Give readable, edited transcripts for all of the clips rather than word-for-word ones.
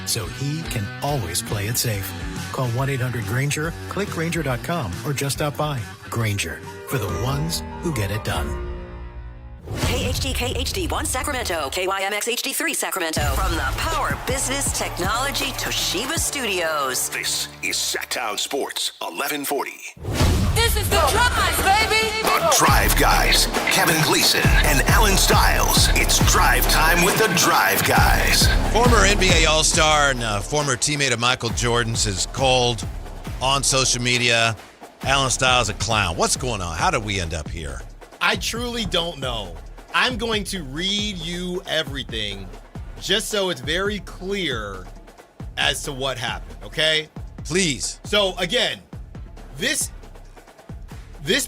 so he can always play it safe. Call 1-800-GRANGER, click Grainger.com, or just stop by. Grainger, for the ones who get it done. KHD1 Sacramento, KYMX HD3 Sacramento. From the Power Business Technology Toshiba Studios. This is Sactown Sports 1140. This is the Drive, baby! The Drive Guys, Kevin Gleason and Alan Stiles. It's drive time with the Drive Guys. Former NBA All-Star and former teammate of Michael Jordan's is called on social media. Alan Stiles a clown. What's going on? How did we end up here? I truly don't know. I'm going to read you everything just so it's very clear as to what happened, okay? Please. So, again, this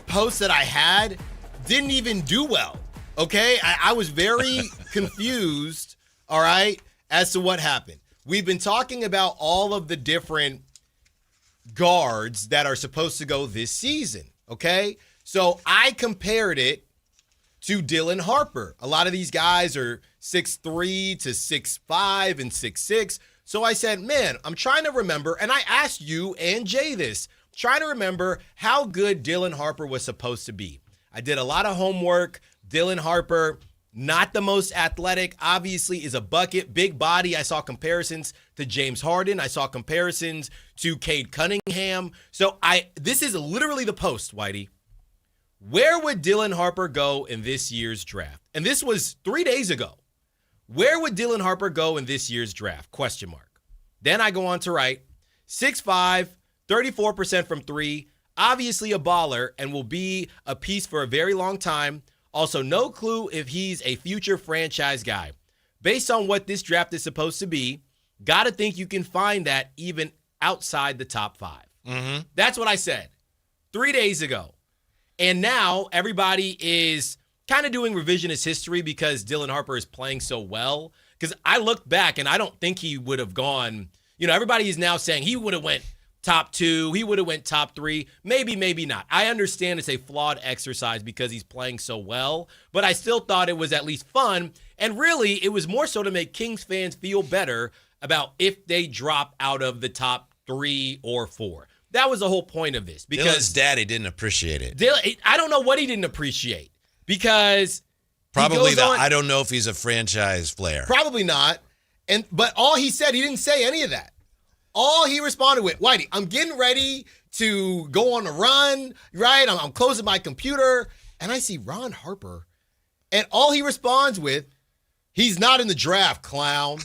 post that I had didn't even do well, okay? I was very confused, all right, as to what happened. We've been talking about all of the different guards that are supposed to go this season, okay? So I compared it to Dylan Harper. A lot of these guys are 6'3" to 6'5" and 6'6". So I said, man, I'm trying to remember, and I asked you and Jay this, trying to remember how good Dylan Harper was supposed to be. I did a lot of homework. Dylan Harper, not the most athletic, obviously is a bucket, big body. I saw comparisons to James Harden. I saw comparisons to Cade Cunningham. So this is literally the post, Whitey. Where would Dylan Harper go in this year's draft? And this was 3 days ago. Where would Dylan Harper go in this year's draft? Question mark. Then I go on to write 6'5", 34% from three, obviously a baller and will be a piece for a very long time. Also, no clue if he's a future franchise guy. Based on what this draft is supposed to be, got to think you can find that even outside the top five. Mm-hmm. That's what I said 3 days ago. And now everybody is kind of doing revisionist history because Dylan Harper is playing so well. Because I looked back and I don't think he would have gone, everybody is now saying he would have went top 2, he would have went top 3, maybe not. I understand it's a flawed exercise because he's playing so well, but I still thought it was at least fun. And really, it was more so to make Kings fans feel better about if they drop out of the top 3 or 4. That was the whole point of this. Because Dylan's daddy didn't appreciate it. I don't know what he didn't appreciate because probably I don't know if he's a franchise player. Probably not. But all he said, he didn't say any of that. All he responded with, Whitey, I'm getting ready to go on a run, right? I'm closing my computer, and I see Ron Harper. And all he responds with, he's not in the draft, clown.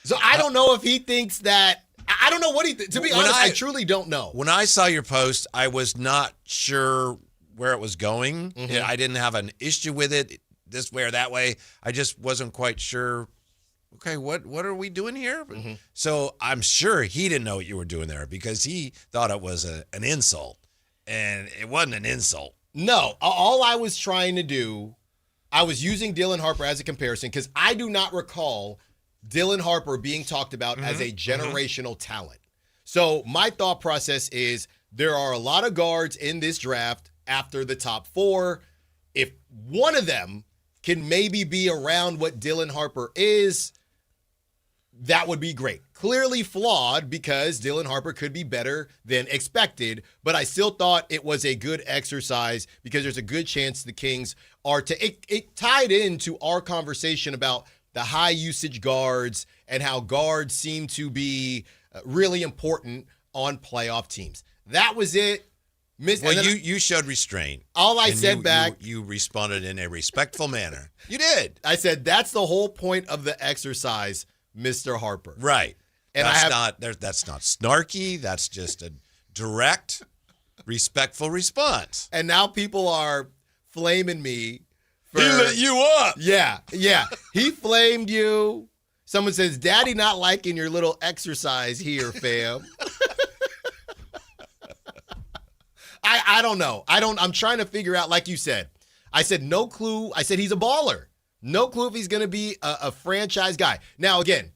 So I don't know if he thinks that. I don't know what he thinks. To be honest, I truly don't know. When I saw your post, I was not sure where it was going. Mm-hmm. I didn't have an issue with it this way or that way. I just wasn't quite sure. Okay, what are we doing here? Mm-hmm. So I'm sure he didn't know what you were doing there because he thought it was an insult, and it wasn't an insult. No, all I was trying to do, I was using Dylan Harper as a comparison because I do not recall Dylan Harper being talked about as a generational talent. So my thought process is there are a lot of guards in this draft after the top 4. If one of them can maybe be around what Dylan Harper is, that would be great. Clearly flawed because Dylan Harper could be better than expected, but I still thought it was a good exercise because there's a good chance the Kings are it tied into our conversation about the high usage guards and how guards seem to be really important on playoff teams. That was it. Well, you showed restraint. All I said back. You responded in a respectful manner. You did. I said, that's the whole point of the exercise, Mr. Harper. Right. And that's not snarky. That's just a direct, respectful response. And now people are flaming me. He lit you up. Yeah. He flamed you. Someone says, Daddy not liking your little exercise here, fam. I don't know. I'm trying to figure out, like you said. I said, no clue. I said, he's a baller. No clue if he's going to be a franchise guy. Now, again,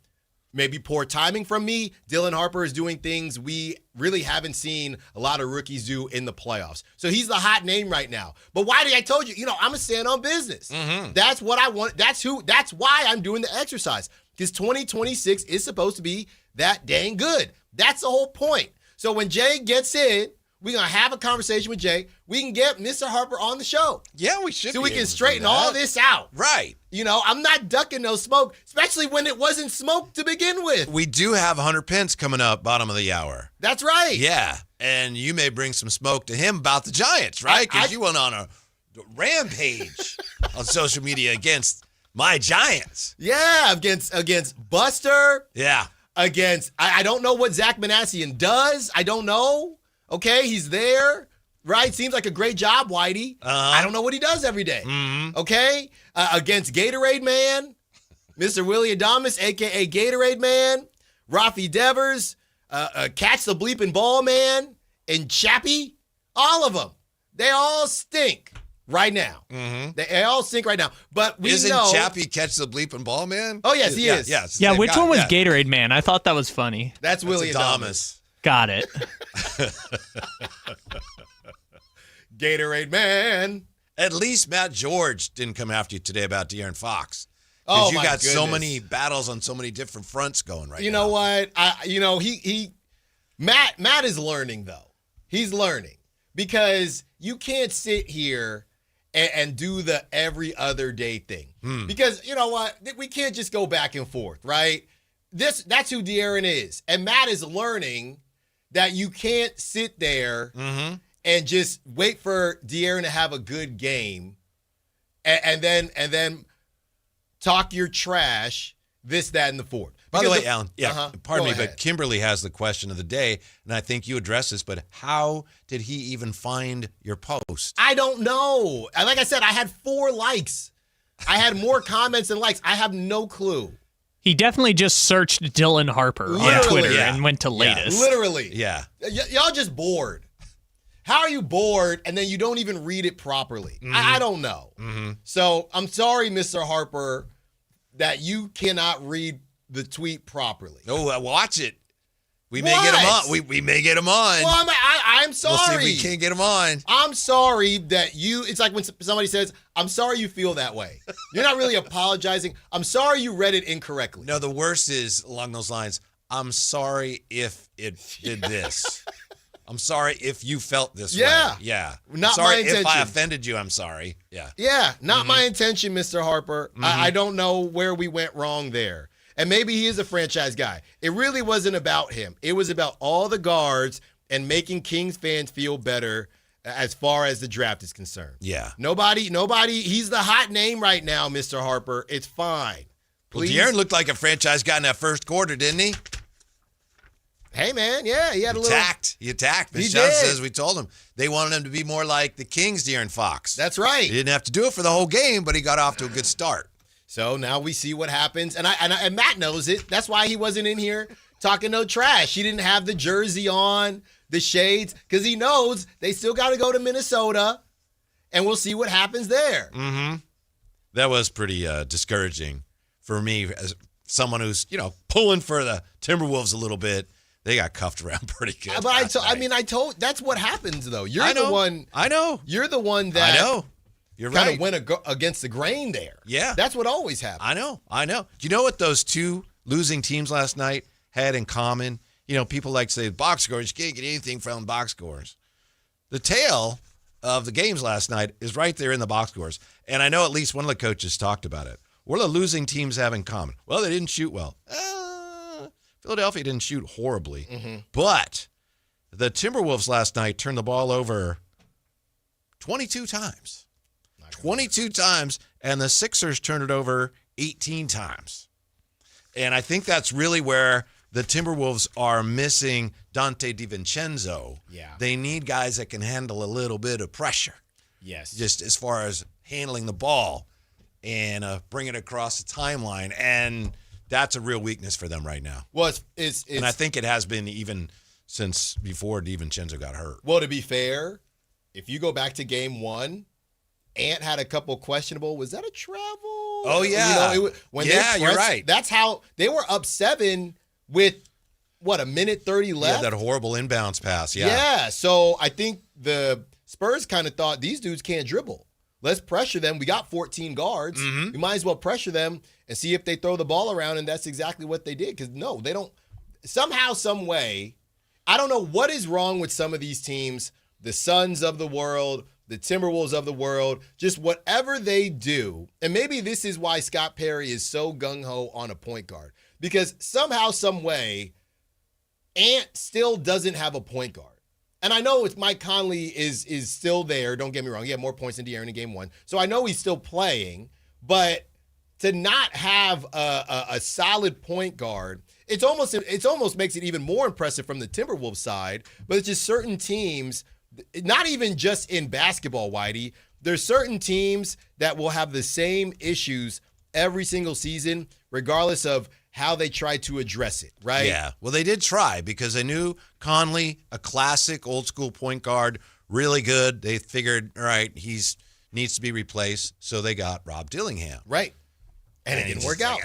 maybe poor timing from me. Dylan Harper is doing things we really haven't seen a lot of rookies do in the playoffs. So he's the hot name right now. But Whitey, I told you, I'm going to stand on business. That's what I want. That's why I'm doing the exercise. Because 2026 is supposed to be that dang good. That's the whole point. So when Jay gets in, we're going to have a conversation with Jay. We can get Mr. Harper on the show. Yeah, we should. So we can straighten all this out. Right. I'm not ducking no smoke, especially when it wasn't smoke to begin with. We do have Hunter Pence coming up bottom of the hour. That's right. Yeah, and you may bring some smoke to him about the Giants, right? Because you went on a rampage on social media against my Giants. Yeah, against Buster. Yeah. Against, I don't know what Zach Manassian does. I don't know. Okay, he's there, right? Seems like a great job, Whitey. I don't know what he does every day. Okay? Against Gatorade Man, Mr. Willie Adamas, a.k.a. Gatorade Man, Rafi Devers, Catch the Bleeping Ball Man, and Chappie. All of them. They all stink right now. They all stink right now. But we Isn't know. Chappie Catch the Bleeping Ball Man? Oh, yes, he is. Yes. Yeah, which one was Gatorade? Gatorade Man? I thought that was funny. That's Willie Adamas. Got it. Gatorade Man. At least Matt George didn't come after you today about De'Aaron Fox. Oh, Because you my got so goodness. many battles on so many different fronts going right now. You know what? Matt is learning though. He's learning because you can't sit here and do the every other day thing. Because you know what? We can't just go back and forth, right? That's who De'Aaron is. And Matt is learning that you can't sit there and just wait for De'Aaron to have a good game and then talk your trash, this, that, and the fourth. By the Because way, Alan, pardon me, but Kimberly has the question of the day, and I think you addressed this, but how did he even find your post? I don't know. And like I said, I had 4 likes. I had more comments than likes. I have no clue. He definitely just searched Dylan Harper on Literally, Twitter yeah. and went to latest. Literally. Yeah. Y'all just bored. How are you bored and then you don't even read it properly? I don't know. So I'm sorry, Mr. Harper, that you cannot read the tweet properly. Oh, watch it. We may get him on. We may get him on. Well, I'm sorry. We'll see if we can't get him on. I'm sorry that it's like when somebody says, I'm sorry you feel that way. You're not really apologizing. I'm sorry you read it incorrectly. No, the worst is along those lines. I'm sorry if it did this. I'm sorry if you felt this way. Yeah. Not sorry my intention. if I offended you. I'm sorry. Yeah. Yeah, not my intention, Mr. Harper. I don't know where we went wrong there. And maybe he is a franchise guy. It really wasn't about him. It was about all the guards and making Kings fans feel better as far as the draft is concerned. Yeah. Nobody, he's the hot name right now, Mr. Harper. It's fine. Well, Please. De'Aaron looked like a franchise guy in that first quarter, didn't he? Hey, man, yeah, he had a little. He attacked. He Ms. Johnson did. says we told him they wanted him to be more like the Kings, De'Aaron Fox. That's right. He didn't have to do it for the whole game, but he got off to a good start. So now we see what happens. And Matt knows it. That's why he wasn't in here talking no trash. He didn't have the jersey on, the shades, because he knows they still got to go to Minnesota, and we'll see what happens there. That was pretty discouraging for me as someone who's, pulling for the Timberwolves a little bit. They got cuffed around pretty good. But I told that's what happens though. You're the one. I know. You're the one that I know. You're kind right. of went against the grain there. Yeah. That's what always happens. I know. Do you know what those two losing teams last night had in common? People like to say box scores. You can't get anything from box scores. The tale of the games last night is right there in the box scores. And I know at least one of the coaches talked about it. What do the losing teams have in common? Well, they didn't shoot well. Philadelphia didn't shoot horribly. But the Timberwolves last night turned the ball over 22 times. 22 times, and the Sixers turned it over 18 times. And I think that's really where the Timberwolves are missing Dante DiVincenzo. Yeah. They need guys that can handle a little bit of pressure. Yes. Just as far as handling the ball and bringing it across the timeline. And that's a real weakness for them right now. Well, it's and I think it has been even since before DiVincenzo got hurt. Well, to be fair, if you go back to game 1, Ant had a couple questionable. Was that a travel? Oh, yeah. When Yeah, they you're pressed, right. That's how they were up 7 with, a minute 30 left? Yeah, that horrible inbounds pass. Yeah. Yeah, so I think the Spurs kind of thought these dudes can't dribble. Let's pressure them. We got 14 guards. Mm-hmm. We might as well pressure them and see if they throw the ball around, and that's exactly what they did. Because, no, they don't. Somehow, some way, I don't know what is wrong with some of these teams, the Suns of the world, the Timberwolves of the world, just whatever they do. And maybe this is why Scott Perry is so gung-ho on a point guard. Because somehow, some way, Ant still doesn't have a point guard. And I know it's Mike Conley is still there. Don't get me wrong. He had more points than De'Aaron in game 1. So I know he's still playing. But to not have a solid point guard, it almost makes it even more impressive from the Timberwolves side. But it's just certain teams, not even just in basketball, Whitey. There's certain teams that will have the same issues every single season, regardless of how they try to address it, right? Yeah. Well, they did try because they knew Conley, a classic old school point guard, really good. They figured, all right, needs to be replaced, so they got Rob Dillingham. Right. And it didn't work out.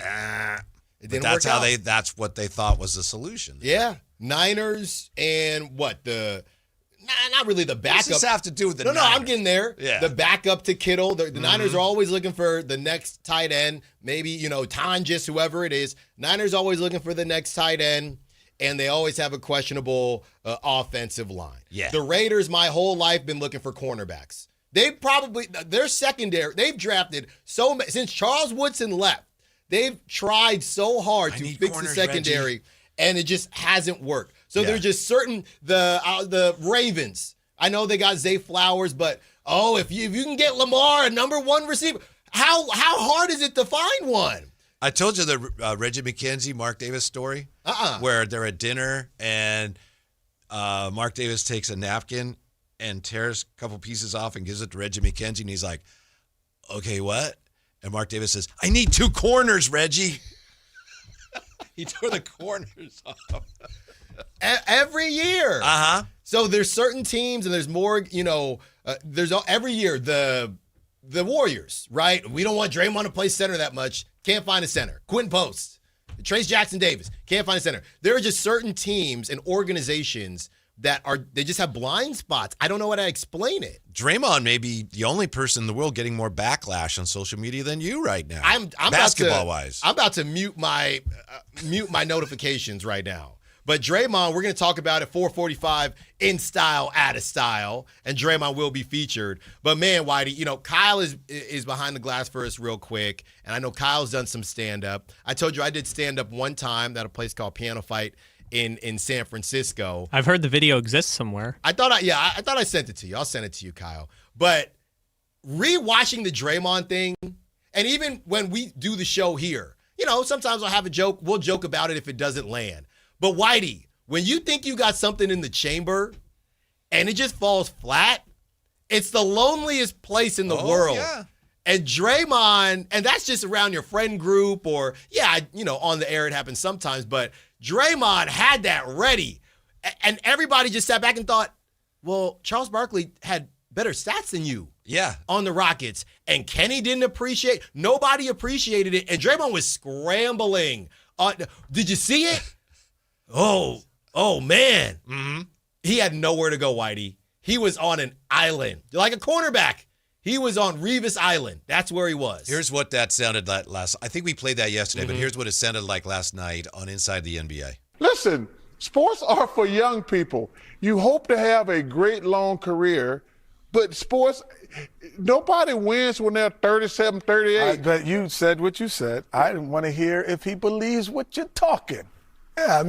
It didn't work out. That's what they thought was the solution. Yeah. Niners and not really the backup. What does this have to do with the Niners? I'm getting there. Yeah. The backup to Kittle. The Niners are always looking for the next tight end. Maybe, Tonjes, whoever it is. Niners always looking for the next tight end, and they always have a questionable offensive line. Yeah. The Raiders, my whole life, been looking for cornerbacks. Their secondary, they've drafted since Charles Woodson left, they've tried so hard to fix the secondary, Reggie. And it just hasn't worked. So there's just certain, the Ravens, I know they got Zay Flowers, but, if you can get Lamar a number 1 receiver, how hard is it to find one? I told you the Reggie McKenzie, Mark Davis story, where they're at dinner and Mark Davis takes a napkin and tears a couple pieces off and gives it to Reggie McKenzie, and he's like, okay, what? And Mark Davis says, I need 2 corners, Reggie. He tore the corners off. Every year. Uh-huh. So there's certain teams, and there's more, there's every year, the Warriors, right? We don't want Draymond to play center that much. Can't find a center. Quentin Post. Trace Jackson Davis. Can't find a center. There are just certain teams and organizations they just have blind spots. I don't know how to explain it. Draymond may be the only person in the world getting more backlash on social media than you right now. I'm basketball-wise. I'm about to mute my notifications right now. But Draymond, we're going to talk about it 4:45 in style, out of style, and Draymond will be featured. But man, Whitey, Kyle is behind the glass for us real quick, and I know Kyle's done some stand-up. I told you I did stand-up one time at a place called Piano Fight in San Francisco. I've heard the video exists somewhere. I thought I sent it to you. I'll send it to you, Kyle. But rewatching the Draymond thing, and even when we do the show here, sometimes I'll have a joke. We'll joke about it if it doesn't land. But Whitey, when you think you got something in the chamber and it just falls flat, it's the loneliest place in the world. Yeah. And Draymond, and that's just around your friend group or, on the air it happens sometimes, but Draymond had that ready. And everybody just sat back and thought, well, Charles Barkley had better stats than you. Yeah. On the Rockets. And Kenny nobody appreciated it. And Draymond was scrambling. Did you see it? Oh, man. Mm-hmm. He had nowhere to go, Whitey. He was on an island. Like a cornerback. He was on Revis Island. That's where he was. Here's what that sounded like I think we played that yesterday, but here's what it sounded like last night on Inside the NBA. Listen, sports are for young people. You hope to have a great long career, but sports, nobody wins when they're 37, 38. But you said what you said. I didn't want to hear if he believes what you're talking. Yeah,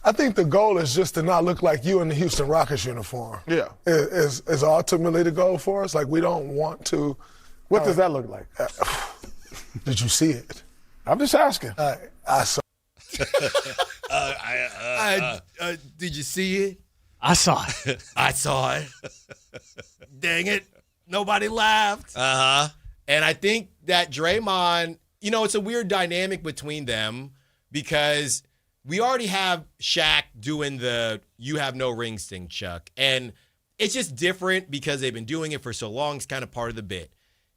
I think the goal is just to not look like you in the Houston Rockets uniform. Yeah. Is ultimately the goal for us. Like, we don't want to. What does that look like? Did you see it? I'm just asking. I saw Did you see it? I saw it. I saw it. Dang it. Nobody laughed. Uh-huh. And I think that Draymond, it's a weird dynamic between them because we already have Shaq doing the you have no rings thing, Chuck. And it's just different because they've been doing it for so long. It's kind of part of the bit.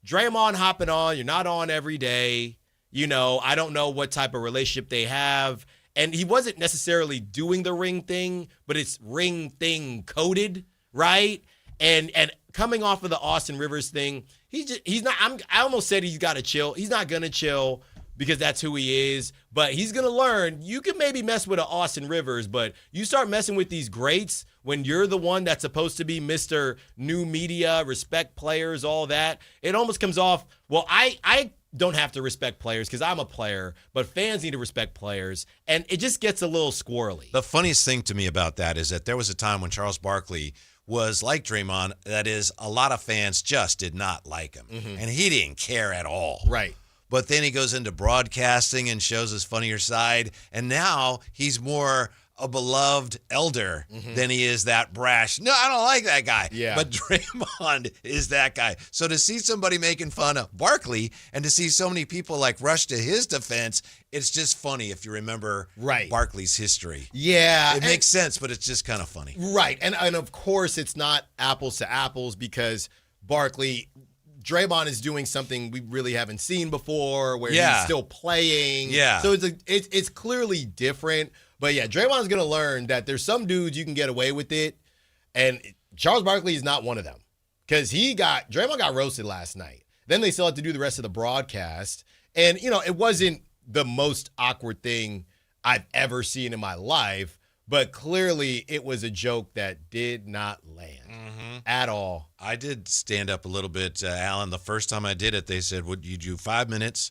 Draymond hopping on, you're not on every day. I don't know what type of relationship they have. And he wasn't necessarily doing the ring thing, but it's ring thing coded, right? And coming off of the Austin Rivers thing, he's not. I almost said he's got to chill. He's not gonna chill because that's who he is. But he's gonna learn. You can maybe mess with an Austin Rivers, but you start messing with these greats when you're the one that's supposed to be Mr. New Media, respect players, all that. It almost comes off. Well, I don't have to respect players because I'm a player, but fans need to respect players, and it just gets a little squirrely. The funniest thing to me about that is that there was a time when Charles Barkley was like Draymond. That is, a lot of fans just did not like him, and he didn't care at all. Right. But then he goes into broadcasting and shows his funnier side, and now he's more a beloved elder than he is that brash. No, I don't like that guy. Yeah. But Draymond is that guy. So to see somebody making fun of Barkley and to see so many people like rush to his defense, it's just funny if you remember Barkley's history. Yeah. It makes sense, but it's just kind of funny. Right. And of course it's not apples to apples because Draymond is doing something we really haven't seen before where he's still playing. Yeah. So it's clearly different. But yeah, Draymond's going to learn that there's some dudes you can get away with it. And Charles Barkley is not one of them. Because Draymond got roasted last night. Then they still had to do the rest of the broadcast. And, it wasn't the most awkward thing I've ever seen in my life. But clearly it was a joke that did not land at all. I did stand up a little bit, Alan. The first time I did it, they said, would you do 5 minutes?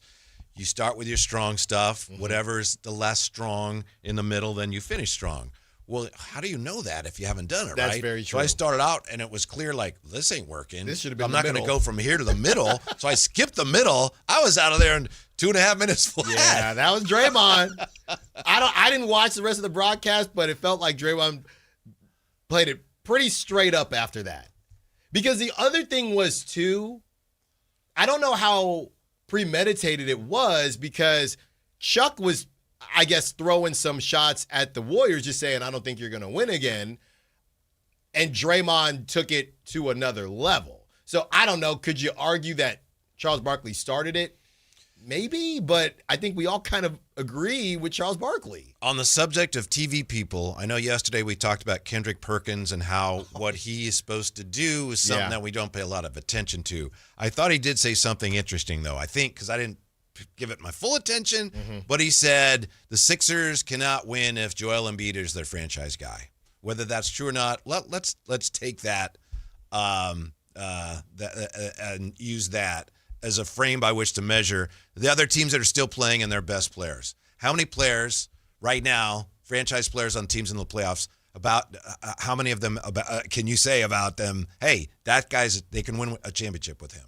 You start with your strong stuff. Whatever's the less strong in the middle, then you finish strong. Well, how do you know that if you haven't done it, That's right? very true. So I started out, and it was clear, like, this ain't working. This should have been I'm the not going to middle. go from here to the middle. So I skipped the middle. I was out of there in 2.5 minutes flat. Yeah, that was Draymond. I didn't watch the rest of the broadcast, but it felt like Draymond played it pretty straight up after that. Because the other thing was, too, I don't know how premeditated it was because Chuck was, I guess, throwing some shots at the Warriors, just saying, I don't think you're going to win again. And Draymond took it to another level. So I don't know. Could you argue that Charles Barkley started it? Maybe, but I think we all kind of agree with Charles Barkley. On the subject of TV people, I know yesterday we talked about Kendrick Perkins and how what he is supposed to do is something that we don't pay a lot of attention to. I thought he did say something interesting, though. I think, because I didn't give it my full attention, but he said the Sixers cannot win if Joel Embiid is their franchise guy. Whether that's true or not, let's take that and use that as a frame by which to measure the other teams that are still playing and their best players. How many players right now, franchise players on teams in the playoffs, about how many of them can you say about them, hey, that guy's, they can win a championship with him?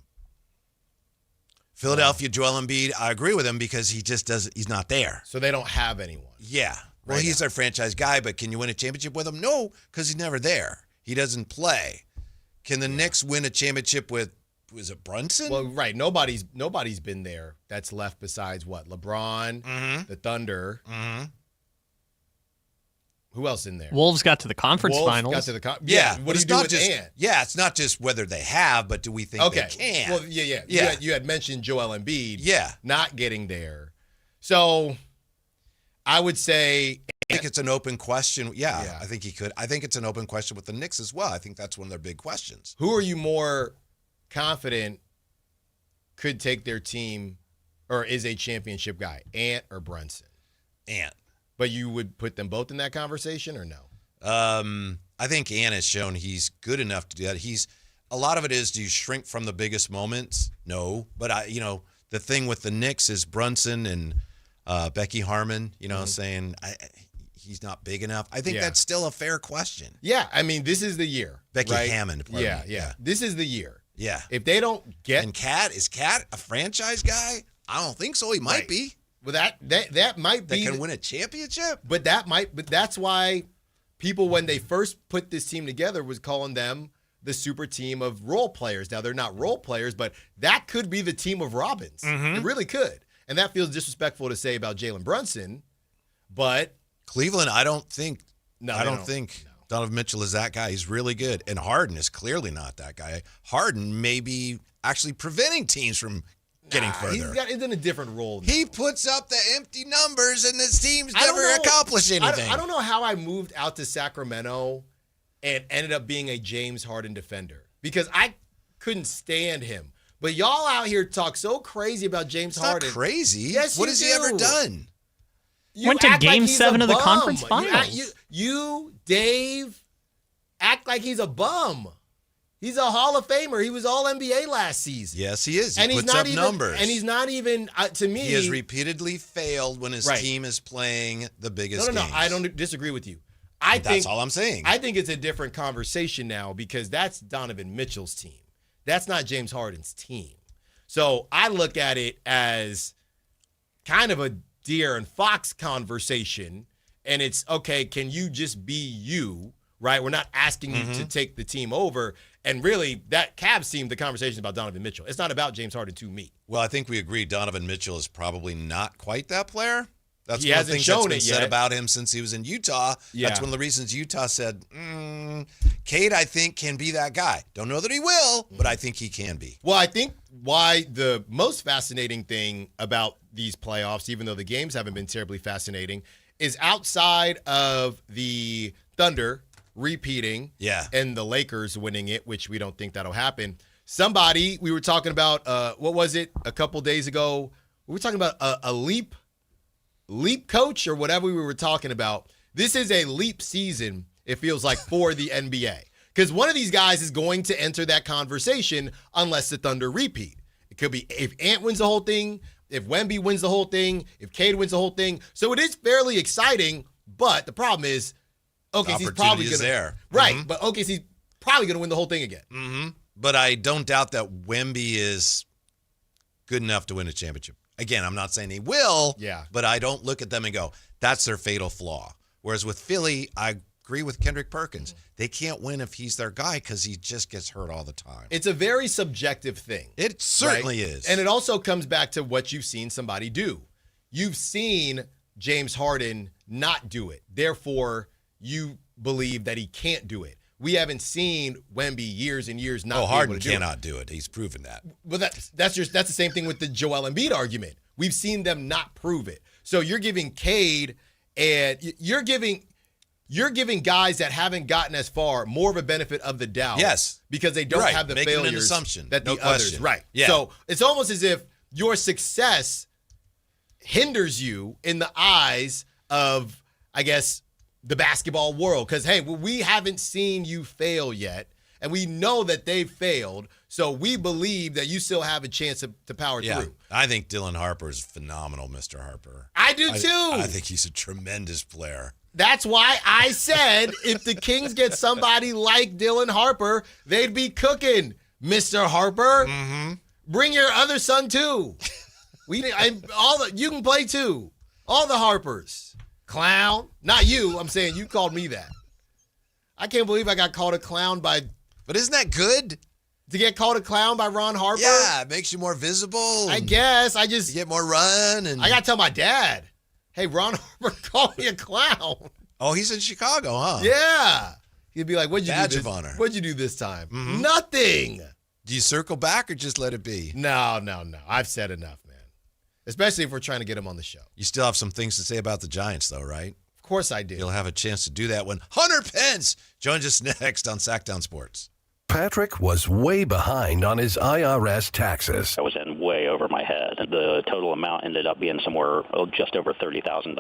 Philadelphia, Joel Embiid, I agree with him because he just doesn't, he's not there. So they don't have anyone. Yeah. Well, he's their franchise guy, but can you win a championship with him? No, because he's never there. He doesn't play. Can the Knicks win a championship with, was it Brunson? Well, right. Nobody's been there that's left besides what? LeBron, the Thunder. Who else in there? Wolves got to the conference finals. Got to the yeah. What do you do with Ant? Yeah, it's not just whether they have, but do we think they can? Well, yeah. You had mentioned Joel Embiid. Yeah. Not getting there. So I would say I think it's an open question. Yeah, I think he could. I think it's an open question with the Knicks as well. I think that's one of their big questions. Who are you more confident could take their team or is a championship guy, Ant or Brunson? Ant. But you would put them both in that conversation or no? I think Ant has shown he's good enough to do that. A lot of it is, do you shrink from the biggest moments? No. But the thing with the Knicks is Brunson and Becky Harmon, saying he's not big enough. I think that's still a fair question. Yeah, I mean, this is the year. Becky right? Hammond. Yeah. This is the year. Yeah. If they don't get... And is Cat a franchise guy? I don't think so. He might be. Well, that might be... That can win a championship? But that's why people, when they first put this team together, was calling them the super team of role players. Now, they're not role players, but that could be the team of Robins. It really could. And that feels disrespectful to say about Jalen Brunson, but... Cleveland, I don't think... No, I don't think Donovan Mitchell is that guy. He's really good. And Harden is clearly not that guy. Harden may be actually preventing teams from getting further. He's in a different role now. He puts up the empty numbers, and his teams never accomplish anything. I don't know how I moved out to Sacramento and ended up being a James Harden defender because I couldn't stand him. But y'all out here talk so crazy about James Harden. Not crazy. Yes, what has he ever done? Went to Game 7 of the conference finals. You, Dave, act like he's a bum. He's a Hall of Famer. He was all NBA last season. Yes, he is. He and puts he's not up even, numbers. And he's not even, to me. He has repeatedly failed when his team is playing the biggest games. No. I don't disagree with you. That's all I'm saying. I think it's a different conversation now because that's Donovan Mitchell's team. That's not James Harden's team. So I look at it as kind of a De'Aaron Fox conversation, and it's, okay, can you just be you, right? We're not asking you to take the team over. And really, that Cavs team, the conversation is about Donovan Mitchell. It's not about James Harden to me. Well, I think we agree Donovan Mitchell is probably not quite that player. That's he one of the hasn't things that's shown been it said yet. about him since he was in Utah. Yeah. That's one of the reasons Utah said, Cade, I think, can be that guy. Don't know that he will, but I think he can be. Well, I think why the most fascinating thing about these playoffs, even though the games haven't been terribly fascinating, is outside of the Thunder repeating and the Lakers winning it, which we don't think that'll happen. Somebody, we were talking about, what was it, a couple days ago? We were talking about a leap coach or whatever we were talking about. This is a leap season, it feels like, for the NBA. Because one of these guys is going to enter that conversation unless the Thunder repeat. It could be if Ant wins the whole thing, if Wemby wins the whole thing, if Cade wins the whole thing. So it is fairly exciting, but the problem is, OKC's probably going to. there. Right, but OKC's probably going to win the whole thing again. Mm-hmm. But I don't doubt that Wemby is good enough to win a championship. Again, I'm not saying he will, but I don't look at them and go, that's their fatal flaw. Whereas with Philly, I agree with Kendrick Perkins. They can't win if he's their guy because he just gets hurt all the time. It's a very subjective thing. It certainly is. And it also comes back to what you've seen somebody do. You've seen James Harden not do it. Therefore, you believe that he can't do it. We haven't seen Wemby years and years not be Harden able to cannot do it. He's proven that. But that's the same thing with the Joel Embiid argument. We've seen them not prove it. So you're giving Cade and you're giving guys that haven't gotten as far more of a benefit of the doubt. Yes. Because they don't have the Making failures an assumption. that No the others. question. Right. Yeah. So it's almost as if your success hinders you in the eyes of, I guess, the basketball world. Because, hey, we haven't seen you fail yet, and we know that they've failed, so we believe that you still have a chance to power through. I think Dylan Harper is phenomenal, Mr. Harper. I do, too. I think he's a tremendous player. That's why I said if the Kings get somebody like Dylan Harper, they'd be cooking, Mr. Harper. Mm-hmm. Bring your other son, too. You can play, too. All the Harpers. Clown. Not you. I'm saying you called me that. I can't believe I got called a clown by... But isn't that good? To get called a clown by Ron Harper? Yeah, it makes you more visible. I guess. You get more run. And I got to tell my dad, hey, Ron Harper called me a clown. Oh, he's in Chicago, huh? Yeah. He'd be like, what'd you Badge do of honor. What'd you do this time? Mm-hmm. Nothing. Do you circle back or just let it be? No. I've said enough, man. Especially if we're trying to get him on the show. You still have some things to say about the Giants, though, right? Of course I do. You'll have a chance to do that when Hunter Pence joins us next on Sactown Sports. Patrick was way behind on his IRS taxes. I was in way over my head. The total amount ended up being somewhere just over $30,000.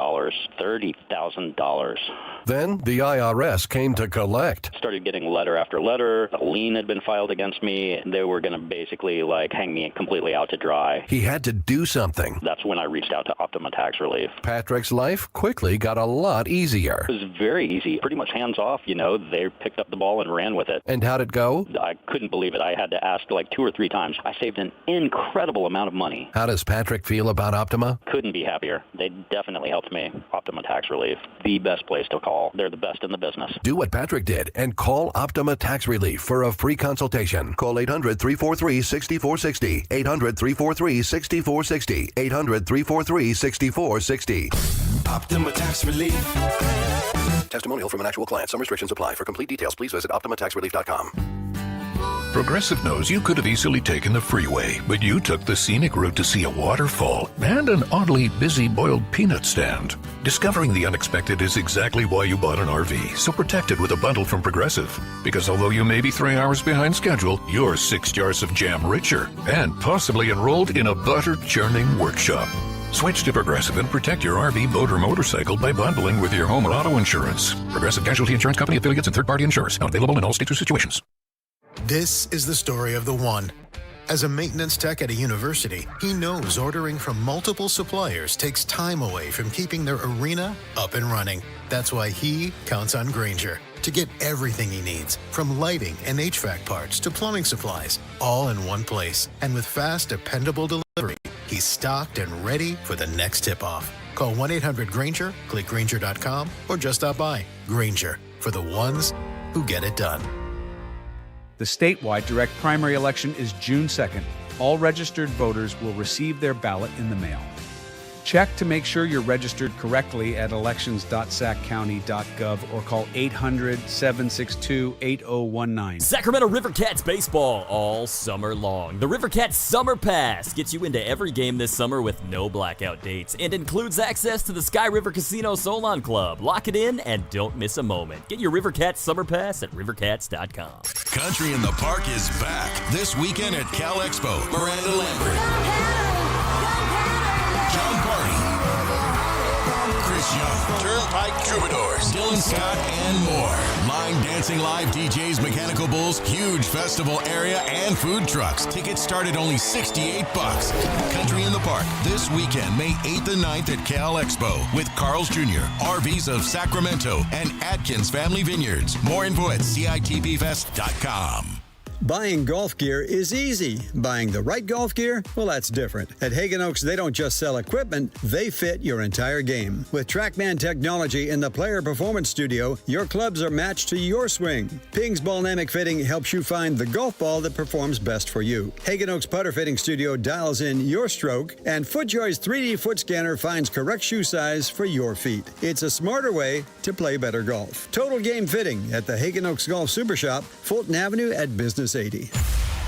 $30,000. Then the IRS came to collect. Started getting letter after letter. A lien had been filed against me. They were going to basically hang me completely out to dry. He had to do something. That's when I reached out to Optima Tax Relief. Patrick's life quickly got a lot easier. It was very easy, pretty much hands off. They picked up the ball and ran with it. And how'd it go? I couldn't believe it. I had to ask 2 or 3 times. I saved an incredible amount of money. How does Patrick feel about Optima? Couldn't be happier. They definitely helped me. Optima Tax Relief, the best place to call. They're the best in the business. Do what Patrick did and call Optima Tax Relief for a free consultation. Call 800-343-6460. 800-343-6460. 800-343-6460. Optima Tax Relief. Testimonial from an actual client. Some restrictions apply. For complete details, please visit OptimaTaxRelief.com. Progressive knows you could have easily taken the freeway, but you took the scenic route to see a waterfall and an oddly busy boiled peanut stand. Discovering the unexpected is exactly why you bought an RV, so protect it with a bundle from Progressive. Because although you may be 3 hours behind schedule, you're 6 jars of jam richer and possibly enrolled in a butter churning workshop. Switch to Progressive and protect your RV, boat, or motorcycle by bundling with your home or auto insurance. Progressive Casualty Insurance Company affiliates and third-party insurers. Not available in all states or situations. This is the story of the one. As a maintenance tech at a university, he knows ordering from multiple suppliers takes time away from keeping their arena up and running. That's why he counts on Grainger to get everything he needs, from lighting and HVAC parts to plumbing supplies, all in one place. And with fast, dependable delivery, he's stocked and ready for the next tip-off. Call 1-800-GRAINGER, click Grainger.com, or just stop by. Grainger, for the ones who get it done. The statewide direct primary election is June 2nd. All registered voters will receive their ballot in the mail. Check to make sure you're registered correctly at elections.saccounty.gov or call 800-762-8019. Sacramento River Cats baseball all summer long. The River Cats Summer Pass gets you into every game this summer with no blackout dates and includes access to the Sky River Casino Solon Club. Lock it in and don't miss a moment. Get your River Cats Summer Pass at rivercats.com. Country in the Park is back this weekend at Cal Expo. Miranda Lambert, John Party, Chris Young, Turnpike Troubadours, Dylan Scott, and more. Line dancing live DJs, Mechanical Bulls, huge festival area, and food trucks. Tickets start at only $68. Country in the Park this weekend, May 8th and 9th at Cal Expo with Carl's Jr., RVs of Sacramento, and Atkins Family Vineyards. More info at CITBfest.com. Buying golf gear is easy. Buying the right golf gear, well, that's different. At Hagen Oaks, they don't just sell equipment, they fit your entire game. With TrackMan technology in the Player Performance Studio, your clubs are matched to your swing. Ping's Ballnamic Fitting helps you find the golf ball that performs best for you. Hagen Oaks Putter Fitting Studio dials in your stroke, and FootJoy's 3D foot scanner finds correct shoe size for your feet. It's a smarter way to play better golf. Total Game Fitting at the Hagen Oaks Golf Super Shop, Fulton Avenue at Business 80.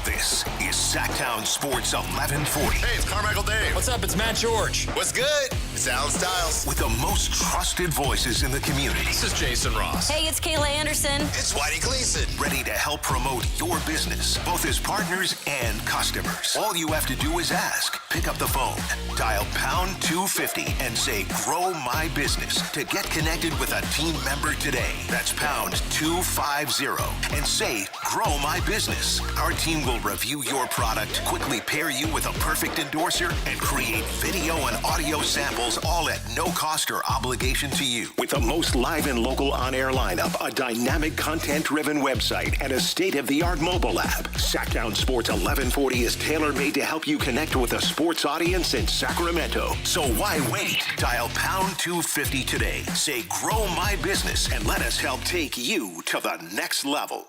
This is Sactown Sports 1140. Hey, it's Carmichael Dave. What's up? It's Matt George. What's good? It's Alan Stiles. With the most trusted voices in the community. This is Jason Ross. Hey, it's Kayla Anderson. It's Whitey Gleason. Ready to help promote your business, both as partners and customers. All you have to do is ask. Pick up the phone, dial pound 250 and say, grow my business to get connected with a team member today. That's pound 250 and say, grow my business. Our team will review your product, quickly pair you with a perfect endorser, and create video and audio samples, all at no cost or obligation to you. With the most live and local on-air lineup, a dynamic content-driven website, and a state-of-the-art mobile app, Sactown Sports 1140 is tailor-made to help you connect with a sports audience in Sacramento. So why wait? Dial pound 250 today. Say, grow my business, and let us help take you to the next level.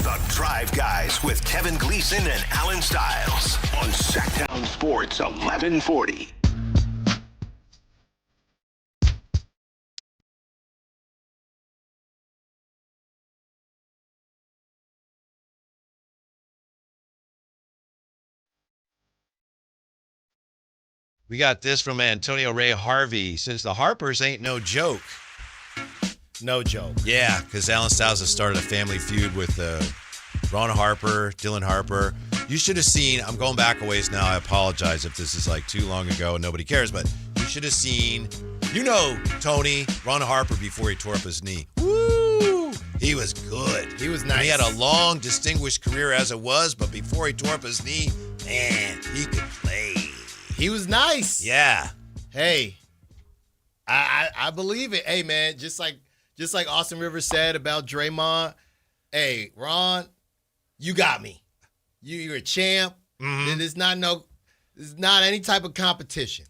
The Drive Guys with Kevin Gleason and Alan Stiles on Sactown Sports 1140. We got this from Antonio Ray Harvey. Since the Harpers ain't no joke. No joke. Yeah, because Alan Stiles has started a family feud with Ron Harper, Dylan Harper. You should have seen, I'm going back a ways now. I apologize if this is like too long ago and nobody cares, but you should have seen, Tony, Ron Harper before he tore up his knee. Woo! He was good. He was nice. And he had a long, distinguished career as it was, but before he tore up his knee, man, he could play. He was nice. Yeah. Hey, I believe it. Hey, man, just like Austin Rivers said about Draymond, hey, Ron, you got me. You're a champ. Mm-hmm. It's not any type of competition.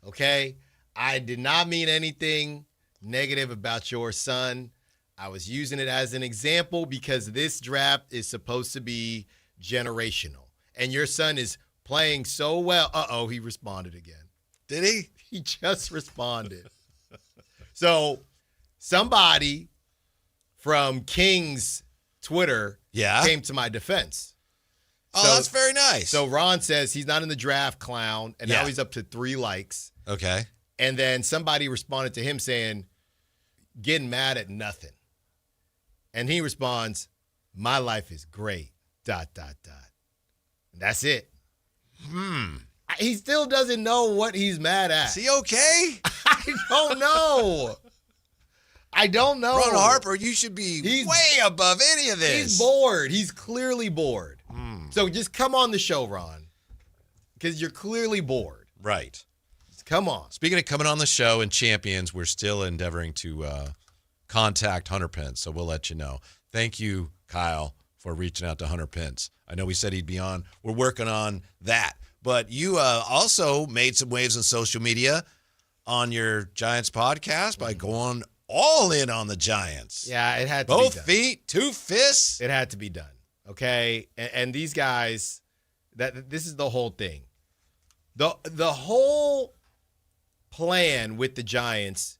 Okay? I did not mean anything negative about your son. I was using it as an example because this draft is supposed to be generational. And your son is playing so well. Uh-oh, he responded again. Did he? He just responded. So somebody from King's Twitter came to my defense. Oh, that's very nice. So Ron says he's not in the draft, clown, and now he's up to 3 likes. Okay. And then somebody responded to him saying, getting mad at nothing. And he responds, my life is great, ... And that's it. He still doesn't know what he's mad at. Is he okay? I don't know. Ron Harper, you should be way above any of this. He's bored. He's clearly bored. So just come on the show, Ron, because you're clearly bored. Right. Just come on. Speaking of coming on the show and champions, we're still endeavoring to contact Hunter Pence, so we'll let you know. Thank you, Kyle, for reaching out to Hunter Pence. I know we said he'd be on. We're working on that. But you also made some waves on social media on your Giants podcast by going all in on the Giants. Yeah, it had to be done. Both feet, 2 fists. It had to be done. Okay? And these guys, this is the whole thing. The whole plan with the Giants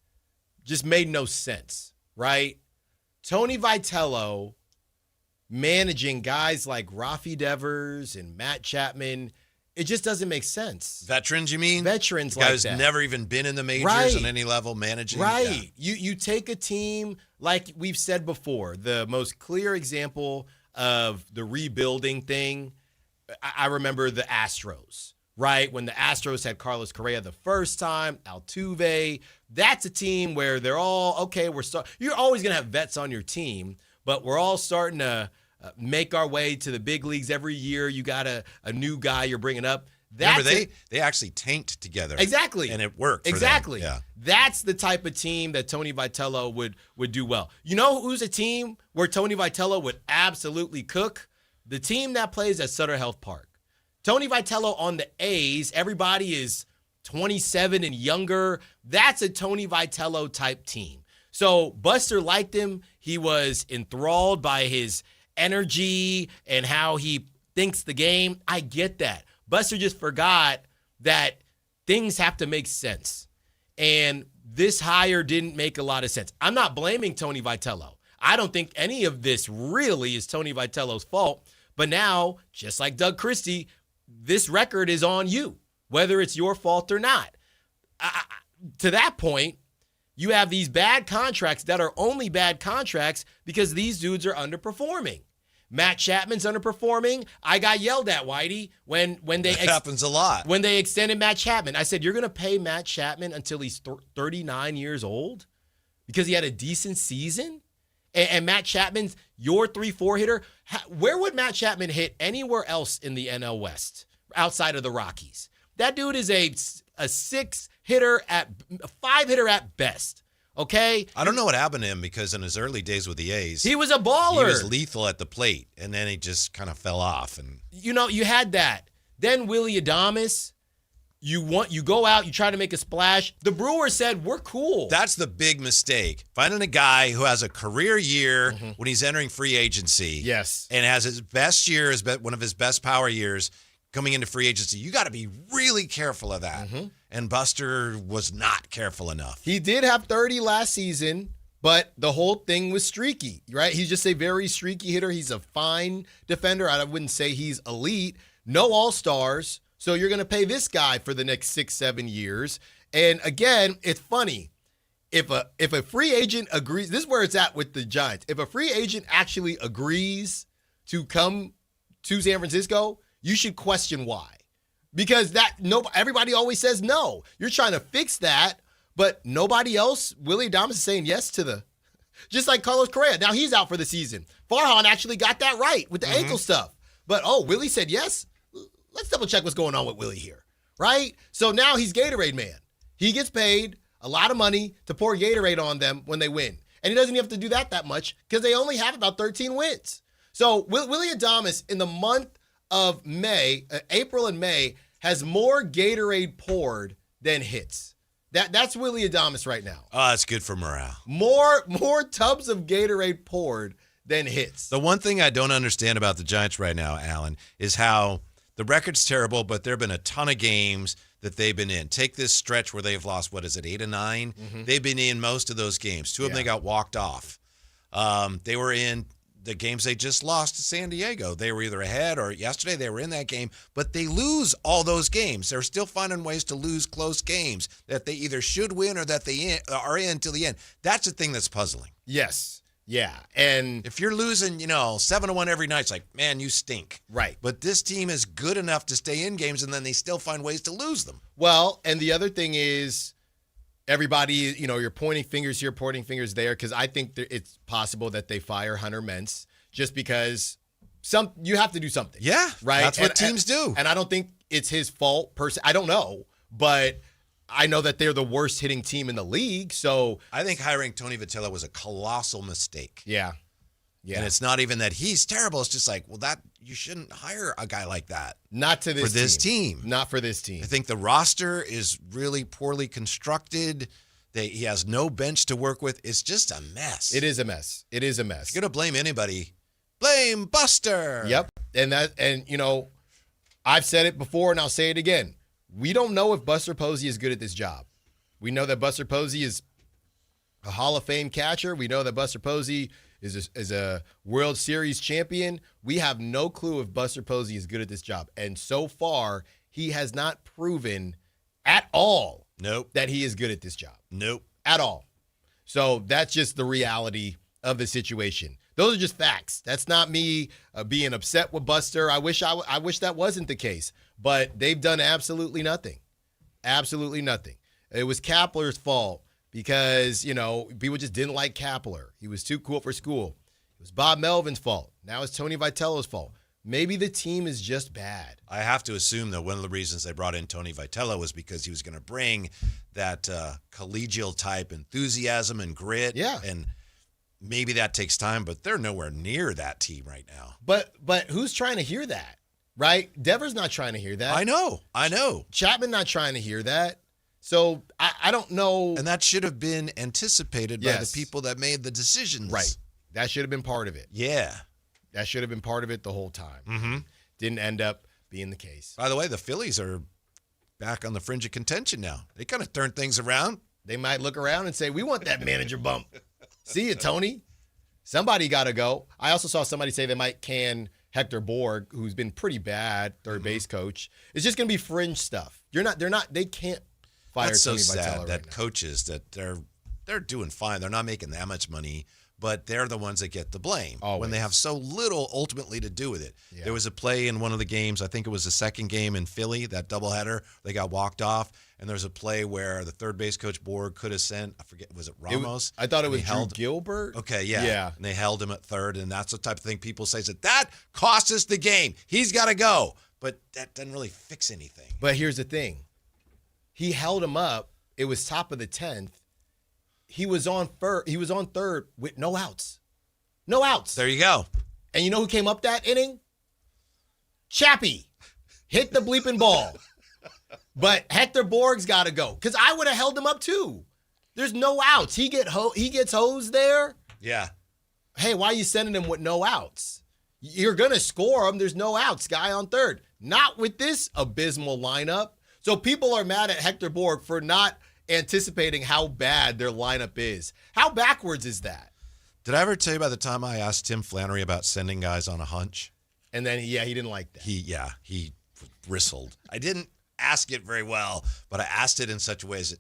just made no sense, right? Tony Vitello managing guys like Rafi Devers and Matt Chapman, it just doesn't make sense. Veterans, you mean? Veterans the like guy who's that. never even been in the majors on any level managing. Right. Yeah. You take a team, like we've said before, the most clear example of the rebuilding thing, I remember the Astros, right? When the Astros had Carlos Correa the first time, Altuve, that's a team where they're all, okay, you're always going to have vets on your team, but we're all starting to make our way to the big leagues every year. You got a new guy you're bringing up. Remember, they actually tanked together. Exactly. And it worked for exactly. them. Yeah. That's the type of team that Tony Vitello would do well. You know who's a team where Tony Vitello would absolutely cook? The team that plays at Sutter Health Park. Tony Vitello on the A's, everybody is 27 and younger. That's a Tony Vitello type team. So Buster liked him. He was enthralled by his energy and how he thinks the game. I get that. Buster just forgot that things have to make sense. And this hire didn't make a lot of sense. I'm not blaming Tony Vitello. I don't think any of this really is Tony Vitello's fault. But now, just like Doug Christie, this record is on you, whether it's your fault or not. To that point, you have these bad contracts that are only bad contracts because these dudes are underperforming. Matt Chapman's underperforming. I got yelled at, Whitey, when they happens a lot. When they extended Matt Chapman. I said, you're going to pay Matt Chapman until he's 39 years old because he had a decent season? And Matt Chapman's your 3-4 hitter? Where would Matt Chapman hit anywhere else in the NL West outside of the Rockies? That dude is a 6 hitter a 5 hitter at best. Okay? I don't know what happened to him because in his early days with the A's, he was a baller. He was lethal at the plate, and then he just kind of fell off. And you had that. Then Willie Adames, you go out, you try to make a splash. The Brewers said, we're cool. That's the big mistake. Finding a guy who has a career year when he's entering free agency. Yes. And has his best year, one of his best power years coming into free agency. You got to be really careful of that. And Buster was not careful enough. He did have 30 last season, but the whole thing was streaky, right? He's just a very streaky hitter. He's a fine defender. I wouldn't say he's elite. No all-stars. So you're going to pay this guy for the next 6-7 years. And again, it's funny. If a free agent agrees, this is where it's at with the Giants. If a free agent actually agrees to come to San Francisco, you should question why. Because everybody always says no. You're trying to fix that, but nobody else, Willie Adames is saying yes to just like Carlos Correa. Now he's out for the season. Farhan actually got that right with the ankle stuff. But, Willie said yes? Let's double check what's going on with Willie here, right? So now he's Gatorade man. He gets paid a lot of money to pour Gatorade on them when they win. And he doesn't even have to do that much because they only have about 13 wins. So Willie Adames in the month of May, April and May, has more Gatorade poured than hits. That's Willie Adames right now. Oh, that's good for morale. More tubs of Gatorade poured than hits. The one thing I don't understand about the Giants right now, Alan, is how the record's terrible, but there have been a ton of games that they've been in. Take this stretch where they've lost, 8 and 9? They've been in most of those games. 2 of them they got walked off. They were in the games they just lost to San Diego. They were either ahead or yesterday they were in that game, but they lose all those games. They're still finding ways to lose close games that they either should win or that they are in till the end. That's the thing that's puzzling. Yes. Yeah. And if you're losing, 7-1 every night, it's like, man, you stink. Right. But this team is good enough to stay in games, and then they still find ways to lose them. Well, and the other thing is everybody, you're pointing fingers here, pointing fingers there, because I think it's possible that they fire Hunter Pence just because you have to do something. Yeah. Right? That's what teams do. And I don't think it's his fault per se. I don't know. But I know that they're the worst hitting team in the league, so I think hiring Tony Vitello was a colossal mistake. Yeah. And it's not even that he's terrible. It's just like, you shouldn't hire a guy like that. Not to this for this team. Not for this team. I think the roster is really poorly constructed. He has no bench to work with. It's just a mess. It is a mess. It is a mess. If you're going to blame anybody, blame Buster. Yep. And I've said it before and I'll say it again. We don't know if Buster Posey is good at this job. We know that Buster Posey is a Hall of Fame catcher. We know that Buster Posey is a World Series champion. We have no clue if Buster Posey is good at this job. And so far, he has not proven at all that he is good at this job. Nope. At all. So that's just the reality of the situation. Those are just facts. That's not me being upset with Buster. I wish that wasn't the case. But they've done absolutely nothing. Absolutely nothing. It was Kapler's fault because, people just didn't like Kapler. He was too cool for school. It was Bob Melvin's fault. Now it's Tony Vitello's fault. Maybe the team is just bad. I have to assume that one of the reasons they brought in Tony Vitello was because he was going to bring that collegial type enthusiasm and grit. Yeah. And maybe that takes time, but they're nowhere near that team right now. But who's trying to hear that, right? Devers not trying to hear that. I know. Chapman not trying to hear that. So I don't know. And that should have been anticipated by the people that made the decisions. Right. That should have been part of it. Yeah. That should have been part of it the whole time. Mm-hmm. Didn't end up being the case. By the way, the Phillies are back on the fringe of contention now. They kind of turned things around. They might look around and say, we want that manager bump. See you, Tony. Somebody got to go. I also saw somebody say they might can Hector Borg, who's been pretty bad, third base coach. It's just going to be fringe stuff. They can't fire That's Tony so Vitello sad right that now. coaches that they're doing fine. They're not making that much money, but they're the ones that get the blame when they have so little ultimately to do with it. Yeah. There was a play in one of the games, I think it was the second game in Philly, that doubleheader. They got walked off, and there was a play where the third base coach Borg could have sent, I forget, was it Ramos? I thought it was Drew Gilbert. Okay, yeah. Yeah. And they held him at third, and that's the type of thing people say that cost us the game. He's got to go. But that doesn't really fix anything. But here's the thing. He held him up. It was top of the 10th. He was on third with no outs. No outs. There you go. And you know who came up that inning? Chappie. Hit the bleeping ball. But Hector Borg's got to go. Because I would have held him up too. There's no outs. He gets hosed there. Yeah. Hey, why are you sending him with no outs? You're going to score him. There's no outs. Guy on third. Not with this abysmal lineup. So people are mad at Hector Borg for not anticipating how bad their lineup is. How backwards is that? Did I ever tell you by the time I asked Tim Flannery about sending guys on a hunch? And then, he didn't like that. He bristled. I didn't ask it very well, but I asked it in such a way as it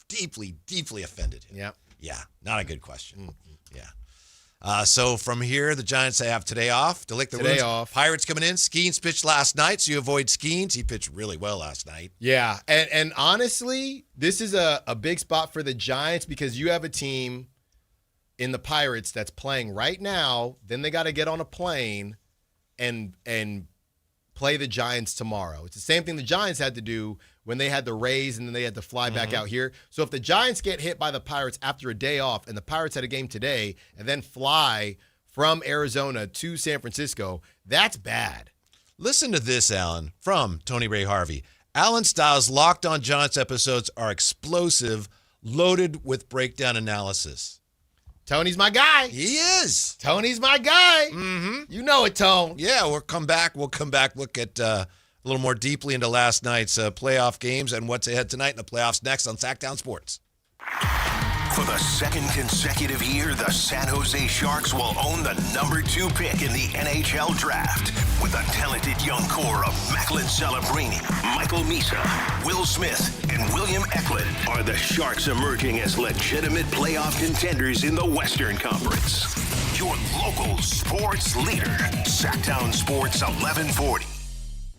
deeply, deeply offended him. Yeah. Yeah, not a good question. Mm-hmm. Yeah. So from here, the Giants have today off. Today off. Pirates coming in. Skeens pitched last night, so you avoid Skeens. He pitched really well last night. Yeah, and honestly, this is a big spot for the Giants because you have a team in the Pirates that's playing right now. Then they got to get on a plane and play the Giants tomorrow. It's the same thing the Giants had to do when they had the Rays and then they had to fly back out here. So if the Giants get hit by the Pirates after a day off and the Pirates had a game today and then fly from Arizona to San Francisco, that's bad. Listen to this, Alan, from Tony Ray Harvey. Alan Stiles' Locked on Giants episodes are explosive, loaded with breakdown analysis. Tony's my guy. He is. Tony's my guy. Mm-hmm. You know it, Tone. Yeah, we'll come back. Look at a little more deeply into last night's playoff games and what's ahead tonight in the playoffs next on Sactown Sports. For the second consecutive year, the San Jose Sharks will own the number 2 pick in the NHL Draft. With a talented young core of Macklin Celebrini, Michael Misa, Will Smith, and William Eklund, are the Sharks emerging as legitimate playoff contenders in the Western Conference. Your local sports leader, Sactown Sports 1140.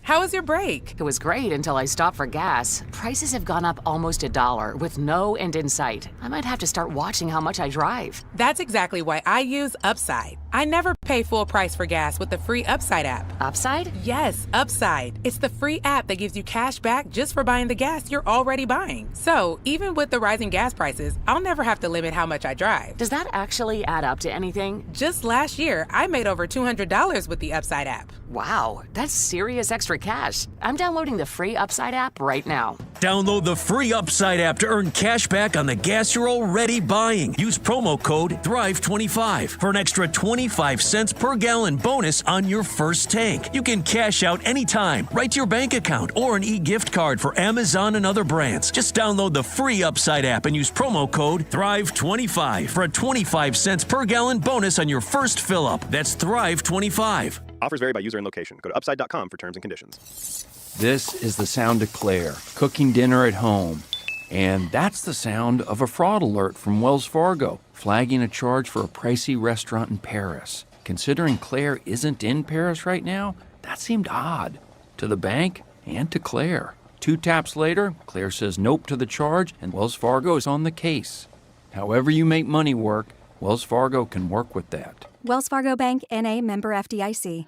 How was your break? It was great until I stopped for gas. Prices have gone up almost $1 with no end in sight. I might have to start watching how much I drive. That's exactly why I use Upside. I never pay full price for gas with the free Upside app. Upside? Yes, Upside. It's the free app that gives you cash back just for buying the gas you're already buying. So, even with the rising gas prices, I'll never have to limit how much I drive. Does that actually add up to anything? Just last year, I made over $200 with the Upside app. Wow, that's serious extra cash. I'm downloading the free Upside app right now. Download the free Upside app to earn cash back on the gas you're already buying. Use promo code THRIVE25 for an extra 25 cents per gallon bonus on your first tank. You can cash out anytime, right to your bank account, or an e-gift card for Amazon and other brands. Just download the free Upside app and use promo code THRIVE25 for a 25 cents per gallon bonus on your first fill-up. That's THRIVE25. Offers vary by user and location. Go to upside.com for terms and conditions. This is the sound of Claire cooking dinner at home. And that's the sound of a fraud alert from Wells Fargo, flagging a charge for a pricey restaurant in Paris. Considering Claire isn't in Paris right now, that seemed odd to the bank and to Claire. 2 taps later, Claire says nope to the charge, and Wells Fargo is on the case. However you make money work, Wells Fargo can work with that. Wells Fargo Bank, N.A., member FDIC.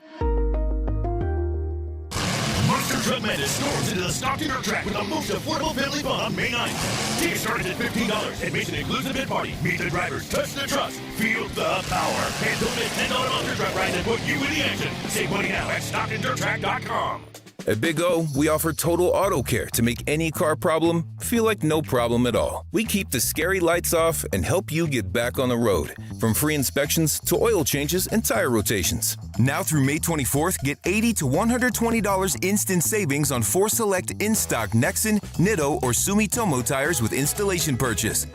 Monster Truck Madness storms into the Stockton Dirt Track with the most affordable family fun on May 9th. Tickets started at $15. Admission includes a bid party. Meet the drivers, touch the trucks, feel the power. And don't miss $10 Monster Truck rides that put you in the action. Save money now at StocktonDirtTrack.com. At Big O, we offer total auto care to make any car problem feel like no problem at all. We keep the scary lights off and help you get back on the road. From free inspections to oil changes and tire rotations. Now through May 24th, get $80 to $120 instant savings on 4 select in-stock Nexen, Nitto, or Sumitomo tires with installation purchase.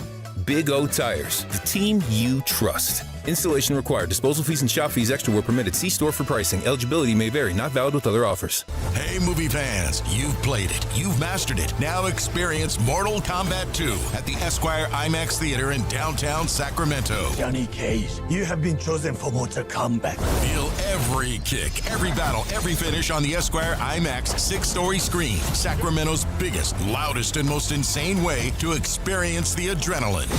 Big O Tires, the team you trust. Installation required. Disposal fees and shop fees extra were permitted. See store for pricing. Eligibility may vary. Not valid with other offers. Hey, movie fans, you've played it. You've mastered it. Now experience Mortal Kombat 2 at the Esquire IMAX Theater in downtown Sacramento. Johnny Cage, you have been chosen for Mortal Kombat. Feel every kick, every battle, every finish on the Esquire IMAX 6-story screen. Sacramento's biggest, loudest, and most insane way to experience the adrenaline.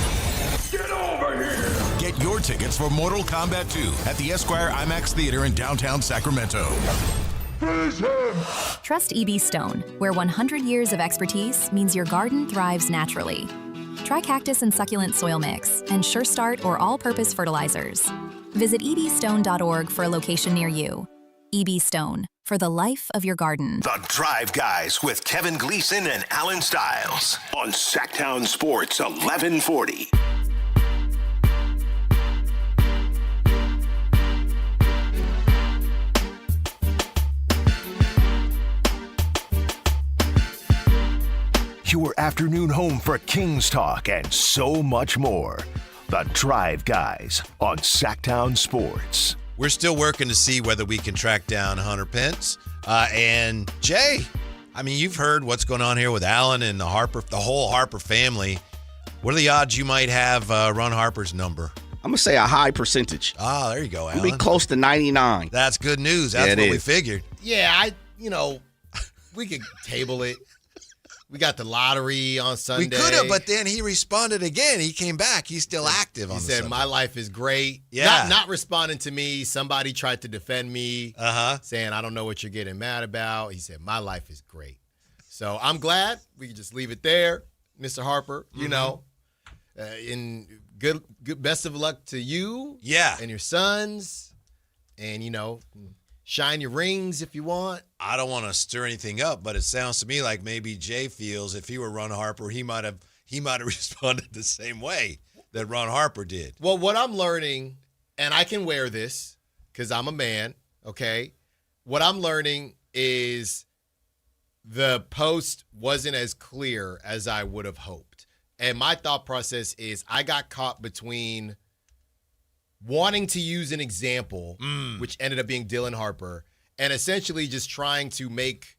Get over here! Get your tickets for Mortal Kombat 2 at the Esquire IMAX Theater in downtown Sacramento. Trust EB Stone, where 100 years of expertise means your garden thrives naturally. Try cactus and succulent soil mix and Sure Start or all-purpose fertilizers. Visit ebstone.org for a location near you. EB Stone, for the life of your garden. The Drive Guys with Kevin Gleason and Alan Stiles on Sactown Sports 1140. Your afternoon home for Kings Talk and so much more. The Drive Guys on Sactown Sports. We're still working to see whether we can track down Hunter Pence. And Jay, I mean, you've heard what's going on here with Alan and the whole Harper family. What are the odds you might have Ron Harper's number? I'm going to say a high percentage. Ah, there you go, Alan. We'll be close to 99. That's good news. That's what we figured. Yeah, we could table it. We got the lottery on Sunday. We could have, but then he responded again. He came back. He's still active on the He said, my life is great. Yeah. Not responding to me. Somebody tried to defend me, saying, I don't know what you're getting mad about. He said, my life is great. So I'm glad we can just leave it there, Mr. Harper. In good best of luck to you and your sons. And, shine your rings if you want. I don't want to stir anything up, but it sounds to me like maybe Jay feels if he were Ron Harper, he might have responded the same way that Ron Harper did. Well, what I'm learning, and I can wear this because I'm a man, okay? What I'm learning is the post wasn't as clear as I would have hoped. And my thought process is I got caught between wanting to use an example, which ended up being Dylan Harper, and essentially just trying to make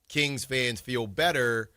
Kings fans feel better.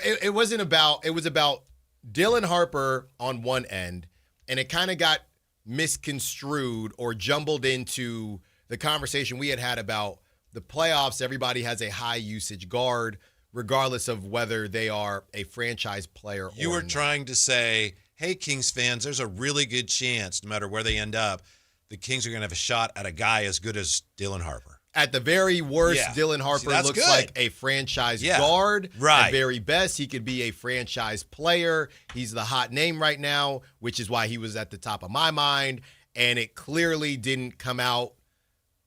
It was about Dylan Harper on one end, and it kind of got misconstrued or jumbled into the conversation we had about the playoffs. Everybody has a high usage guard, regardless of whether they are a franchise player or not. You were trying to say, hey, Kings fans, there's a really good chance, no matter where they end up, the Kings are going to have a shot at a guy as good as Dylan Harper. At the very worst, Dylan Harper looks like a franchise guard. Right. At very best, he could be a franchise player. He's the hot name right now, which is why he was at the top of my mind. And it clearly didn't come out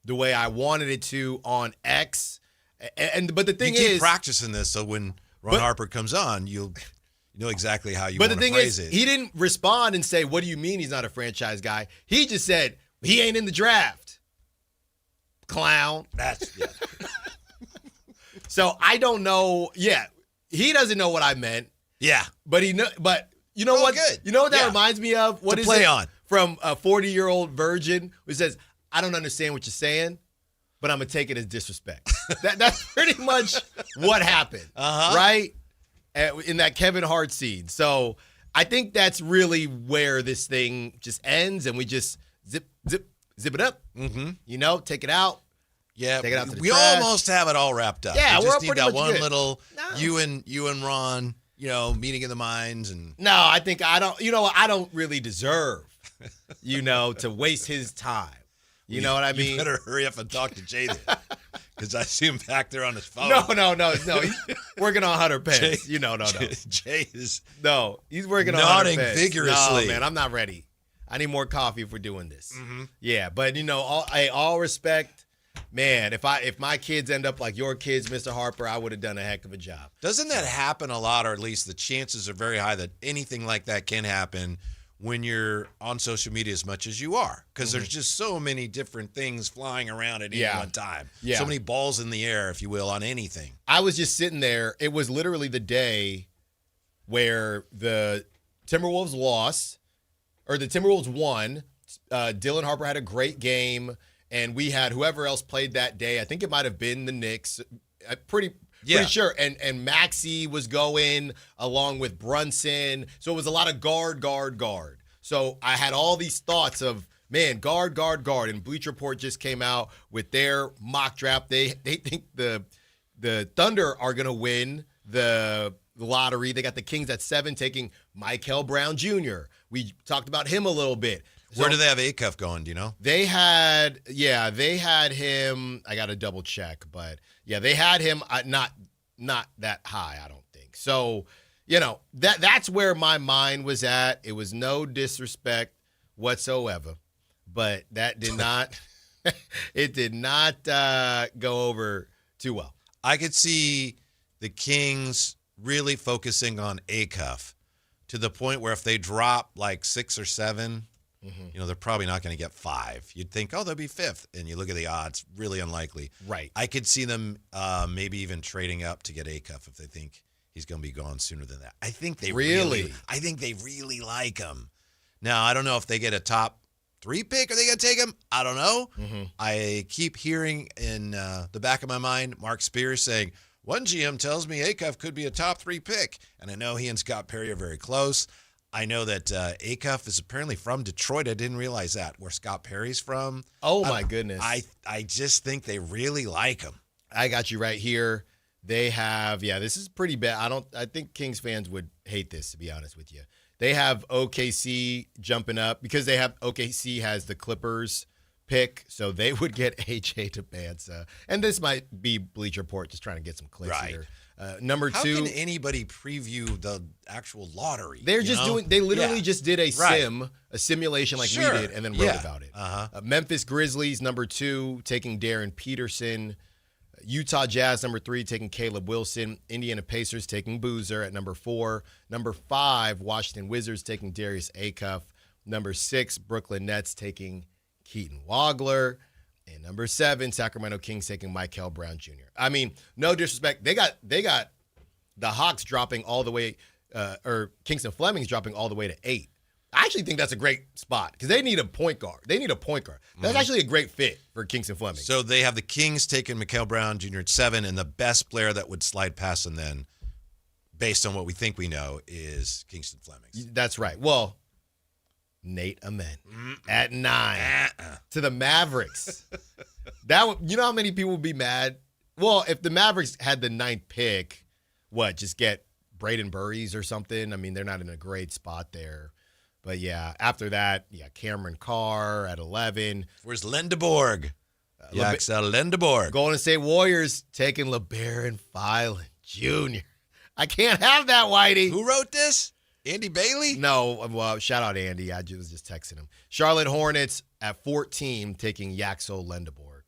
the way I wanted it to on X. But the thing you is, keep practicing this, so when Ron Harper comes on, you'll know exactly how you want to phrase it. But the thing is, he didn't respond and say, what do you mean he's not a franchise guy? He just said, he ain't in the draft. Clown. So I don't know. Yeah, he doesn't know what I meant. Yeah, but you know what? Good. You know what that reminds me of? What is play it? On From a 40-year-old virgin who says, "I don't understand what you're saying, but I'm gonna take it as disrespect." That's pretty much what happened, right? In that Kevin Hart scene. So I think that's really where this thing just ends, and we just zip it up. Mm-hmm. You know, take it out. Yeah, take it out to the we trash. almost have it all wrapped up. Yeah, we we're just need pretty that much one good. little you and Ron, meeting in the minds and. No, I think I don't. You know what? I don't really deserve, to waste his time. You know what I mean? You better hurry up and talk to Jay then, because I see him back there on his phone. No. He's working on Hunter Pence. Jay, No. Jay is he's working on nodding Hunter Pence. vigorously. No, man, I'm not ready. I need more coffee if we're doing this. Mm-hmm. Yeah, but all respect, man. If my kids end up like your kids, Mr. Harper, I would have done a heck of a job. Doesn't that happen a lot, or at least the chances are very high that anything like that can happen when you're on social media as much as you are? Because there's just so many different things flying around at any one time. Yeah. So many balls in the air, if you will, on anything. I was just sitting there. It was literally the day where the Timberwolves lost, or the Timberwolves won. Dylan Harper had a great game, and we had whoever else played that day. I think it might have been the Knicks. Pretty sure. And Maxey was going along with Brunson. So it was a lot of guard. So I had all these thoughts of, man, guard. And Bleacher Report just came out with their mock draft. They think the Thunder are going to win the lottery. They got the Kings at 7 taking Michael Brown Jr. We talked about him a little bit. Where do they have Acuff going, do you know? They had him. I got to double check, but yeah, they had him not that high, I don't think. So, that's where my mind was at. It was no disrespect whatsoever, but that did not it did not go over too well. I could see the Kings really focusing on Acuff to the point where if they drop like 6 or 7, they're probably not going to get 5. You'd think, they'll be 5th. And you look at the odds, really unlikely. Right. I could see them maybe even trading up to get Acuff if they think he's going to be gone sooner than that. I think they really like him. Now, I don't know if they get a top 3 pick or they going to take him. I don't know. I keep hearing in the back of my mind, Mark Spears saying, one GM tells me Acuff could be a top 3 pick. And I know he and Scott Perry are very close. I know that Acuff is apparently from Detroit. I didn't realize that, where Scott Perry's from. Oh, my goodness. I just think they really like him. I got you right here. They have, this is pretty bad. I think Kings fans would hate this, to be honest with you. They have OKC jumping up because OKC has the Clippers pick, so they would get AJ Depanta. And this might be Bleacher Report just trying to get some clicks here. Number 2. How can anybody preview the actual lottery? They're just doing. They literally just did a simulation like we did, and then wrote about it. Memphis Grizzlies number 2 taking Darren Peterson. Utah Jazz number 3 taking Caleb Wilson. Indiana Pacers taking Boozer at number 4. Number 5 Washington Wizards taking Darius Acuff. Number 6 Brooklyn Nets taking Keaton Wagler. And number 7, Sacramento Kings taking Michael Brown Jr. I mean, no disrespect. They got the Hawks dropping all the way, or Kingston Fleming's dropping all the way to 8. I actually think that's a great spot because they need a point guard. That's actually a great fit for Kingston Fleming. So they have the Kings taking Michael Brown Jr. at 7, and the best player that would slide past them then, based on what we think we know, is Kingston Fleming. That's right. Well, Nate Amen at 9 to the Mavericks. You know how many people would be mad? Well, if the Mavericks had the 9th pick, just get Braden Burries or something? I mean, they're not in a great spot there. But, yeah, after that, Cameron Carr at 11. Where's Lendeborg? Axel Lendeborg. Golden State Warriors taking LeBaron Filan Jr. I can't have that, Whitey. Who wrote this? Andy Bailey? No, well, shout out Andy. I was just texting him. Charlotte Hornets at 14 taking Yaxel Lendeborg.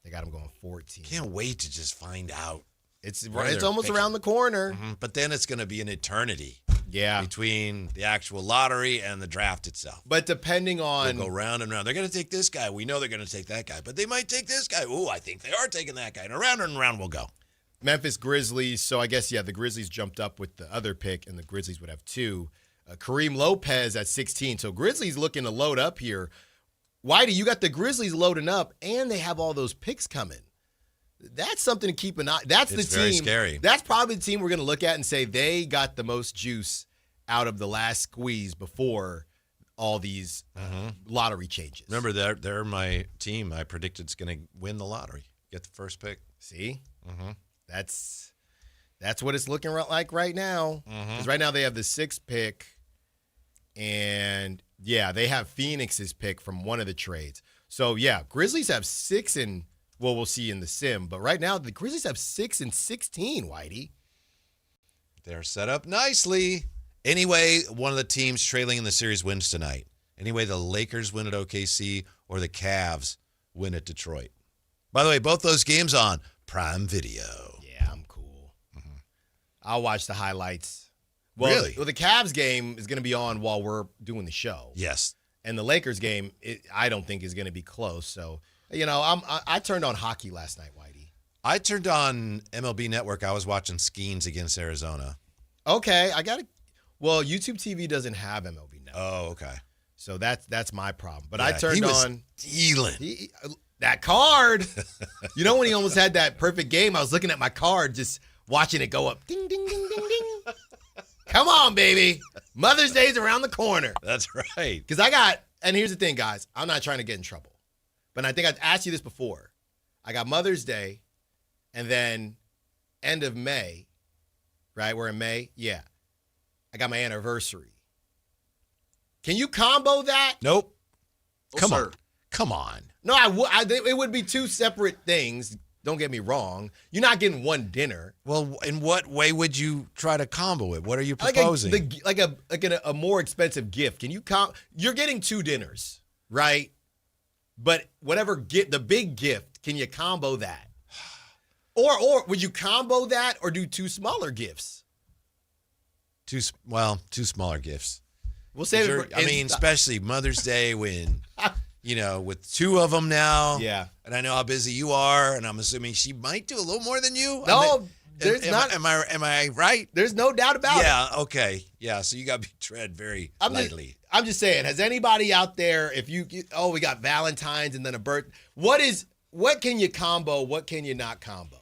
They got him going 14. Can't wait to just find out. It's almost around the corner. Mm-hmm. But then it's going to be an eternity. Yeah. Between the actual lottery and the draft itself. But depending on... They'll go round and round. They're going to take this guy. We know they're going to take that guy. But they might take this guy. Ooh, I think they are taking that guy. And around we'll go. Memphis Grizzlies. So I guess, the Grizzlies jumped up with the other pick, and the Grizzlies would have 2. Kareem Lopez at 16. So Grizzlies looking to load up here. Whitey, you got the Grizzlies loading up, and they have all those picks coming. That's something to keep an eye. It's the team. Very scary. That's probably the team we're going to look at and say they got the most juice out of the last squeeze before all these lottery changes. Remember, they're my team. I predicted it's going to win the lottery. Get the first pick. See? Mm-hmm. That's what it's looking like right now. Because right now they have the 6th pick, and they have Phoenix's pick from one of the trades. So Grizzlies have 6 and we'll see in the sim. But right now the Grizzlies have 6 and 16. Whitey, they're set up nicely. Anyway, one of the teams trailing in the series wins tonight. Anyway, the Lakers win at OKC or the Cavs win at Detroit. By the way, both those games on Prime Video. Yeah, I'm cool. Mm-hmm. I'll watch the highlights. Well, really? The Cavs game is going to be on while we're doing the show. Yes. And the Lakers game, I don't think is going to be close. So, I turned on hockey last night, Whitey. I turned on MLB Network. I was watching Skeens against Arizona. Okay, Well, YouTube TV doesn't have MLB Network. Oh, okay. So that's my problem. But I turned he was on dealing. That card. When he almost had that perfect game, I was looking at my card, just watching it go up. Ding, ding, ding, ding, ding. Come on, baby. Mother's Day's around the corner. That's right. Because and here's the thing, guys. I'm not trying to get in trouble. But I think I've asked you this before. I got Mother's Day, and then end of May, right? We're in May. Yeah. I got my anniversary. Can you combo that? Nope. Oh, Come on. No, it would be 2 separate things. Don't get me wrong. You're not getting one dinner. Well, in what way would you try to combo it? What are you proposing? Like a more expensive gift. Can you you're getting 2 dinners, right? But the big gift, can you combo that? Or would you combo that or do 2 smaller gifts? 2 smaller gifts. We'll save it for especially Mother's Day when, with 2 of them now. Yeah. And I know how busy you are, and I'm assuming she might do a little more than you. No, Am I right? There's no doubt about it. Yeah, okay. Yeah, so you got to tread very lightly. I'm just saying, has anybody out there, we got Valentine's and then a birth. What can you combo? What can you not combo?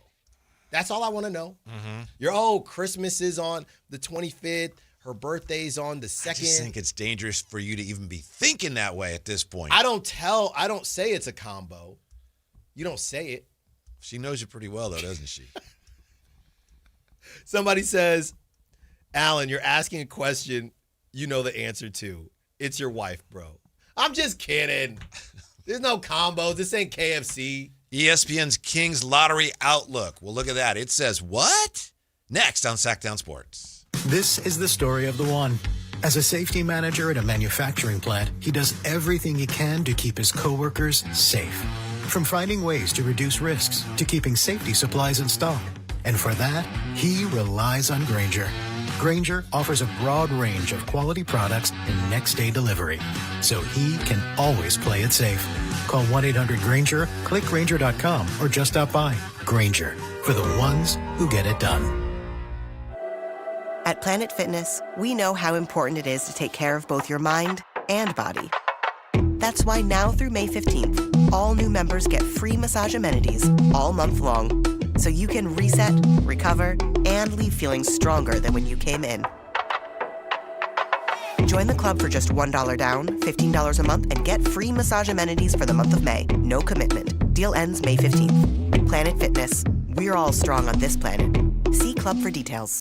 That's all I want to know. Mm-hmm. Christmas is on the 25th. Her birthday's on the 2nd. I just think it's dangerous for you to even be thinking that way at this point. I don't say it's a combo. You don't say it. She knows you pretty well, though, doesn't she? Somebody says, Alan, you're asking a question you know the answer to. It's your wife, bro. I'm just kidding. There's no combos. This ain't KFC. ESPN's Kings Lottery Outlook. Well, look at that. It says what? Next on Sactown Sports. This is the story of the one. As a safety manager at a manufacturing plant, he does everything he can to keep his coworkers safe. From finding ways to reduce risks to keeping safety supplies in stock. And for that, he relies on Grainger. Grainger offers a broad range of quality products and next-day delivery, so he can always play it safe. Call 1-800-GRAINGER, click Grainger.com, or just stop by. Grainger, for the ones who get it done. At Planet Fitness, we know how important it is to take care of both your mind and body. That's why now through May 15th, all new members get free massage amenities all month long, so you can reset, recover, and leave feeling stronger than when you came in. Join the club for just $1 down, $15 a month, and get free massage amenities for the month of May. No commitment. Deal ends May 15th. Planet Fitness. We're all strong on this planet. See club for details.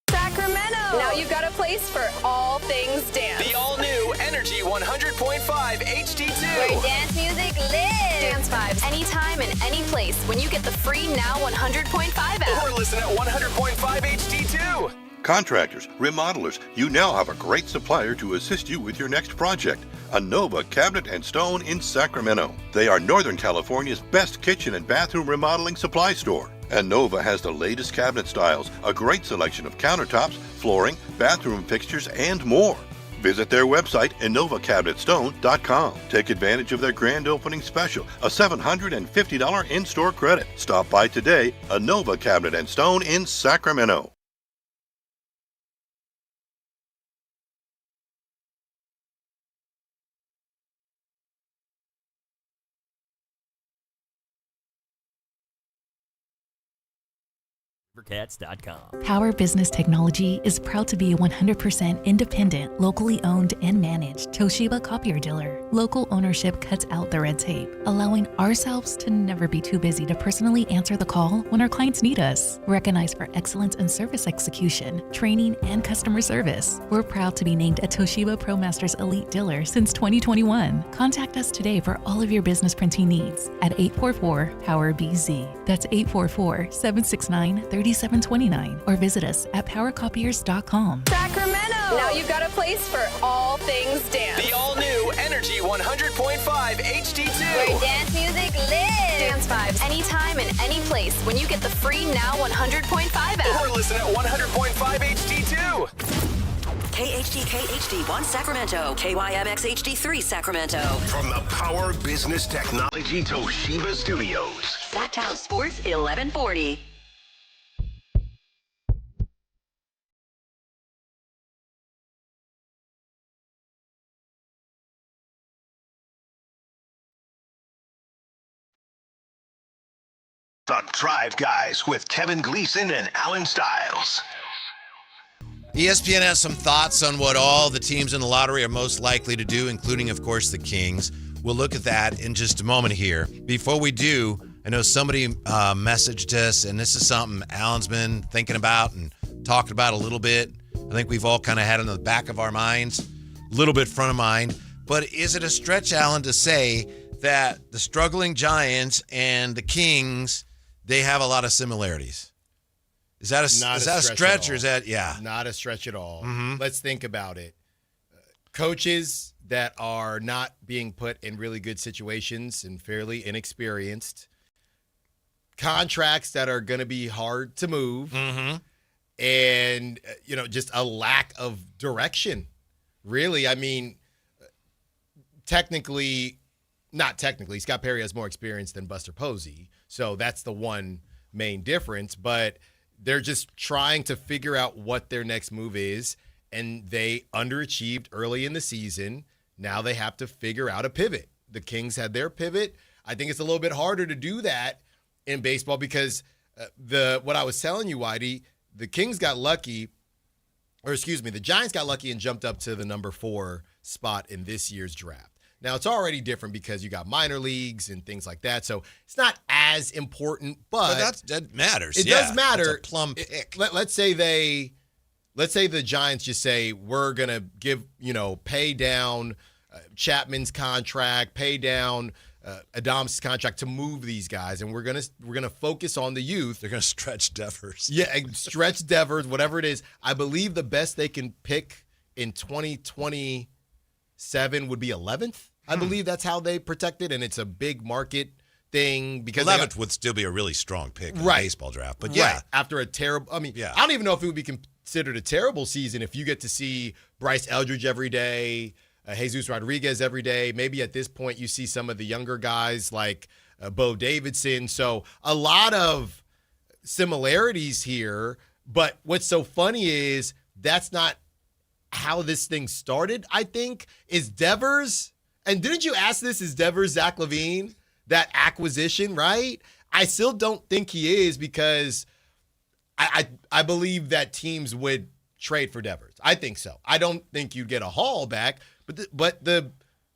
Sacramento. Now you've got a place for all things dance. The all-new Energy 100.5 HD2. Where dance music lives. Dance vibes anytime and any place when you get the free Now 100.5 app. Or listen at 100.5 HD2. Contractors, remodelers, you now have a great supplier to assist you with your next project. Anova Cabinet and Stone in Sacramento. They are Northern California's best kitchen and bathroom remodeling supply store. Anova has the latest cabinet styles, a great selection of countertops, flooring, bathroom fixtures, and more. Visit their website, InovaCabinetStone.com. Take advantage of their grand opening special, a $750 in-store credit. Stop by today, Anova Cabinet and Stone in Sacramento. Rivercats.com. Power Business Technology is proud to be a 100% independent, locally owned and managed Toshiba copier dealer. Local ownership cuts out the red tape, allowing ourselves to never be too busy to personally answer the call when our clients need us. Recognized for excellence in service execution, training, and customer service, we're proud to be named a Toshiba ProMasters Elite Dealer since 2021. Contact us today for all of your business printing needs at 844-POWER-BZ. That's 844-769-3729, or visit us at powercopiers.com. Sacramento. Now you've got a place for all things dance. The all-new Energy 100.5 HD2. Where dance music lives. Dance vibes anytime and any place when you get the free Now 100.5 app. Or listen at 100.5 HD2. KHD1 Sacramento. KYMX HD3 Sacramento. From the Power Business Technology Toshiba Studios. Sactown Sports 1140. The Drive Guys with Kevin Gleason and Alan Stiles. ESPN has some thoughts on what all the teams in the lottery are most likely to do, including, of course, the Kings. We'll look at that in just a moment here. Before we do, I know somebody messaged us, and this is something Alan's been thinking about and talking about a little bit. I think we've all kind of had it in the back of our minds, a little bit front of mind. But is it a stretch, Alan, to say that the struggling Giants and the Kings, they have a lot of similarities? Is that a stretch or is that, yeah? Not a stretch at all. Mm-hmm. Let's think about it. Coaches that are not being put in really good situations and fairly inexperienced. Contracts that are going to be hard to move. Mm-hmm. And, just a lack of direction. Really, I mean, not technically, Scott Perry has more experience than Buster Posey. So that's the one main difference. But they're just trying to figure out what their next move is. And they underachieved early in the season. Now they have to figure out a pivot. The Kings had their pivot. I think it's a little bit harder to do that in baseball because what I was telling you, Whitey, the Giants got lucky and jumped up to the number 4 spot in this year's draft. Now, it's already different because you got minor leagues and things like that, so it's not as important, but that matters. It does matter. It's a plum pick. Let's say they let's say the Giants just say, we're going to give, pay down Chapman's contract, pay down Adams' contract to move these guys, and we're gonna focus on the youth. They're gonna stretch Devers. Yeah, and stretch Devers, whatever it is. I believe the best they can pick in 2027 would be 11th. I believe that's how they protect it, and it's a big market thing because 11th would still be a really strong pick in the baseball draft. But yeah, after a terrible, I don't even know if it would be considered a terrible season if you get to see Bryce Eldridge every day. Jesus Rodriguez every day. Maybe at this point you see some of the younger guys like Bo Davidson. So a lot of similarities here. But what's so funny is that's not how this thing started, I think, is Devers. And didn't you ask this? Is Devers Zach LaVine? That acquisition, right? I still don't think he is because I believe that teams would trade for Devers. I think so. I don't think you'd get a haul back. But the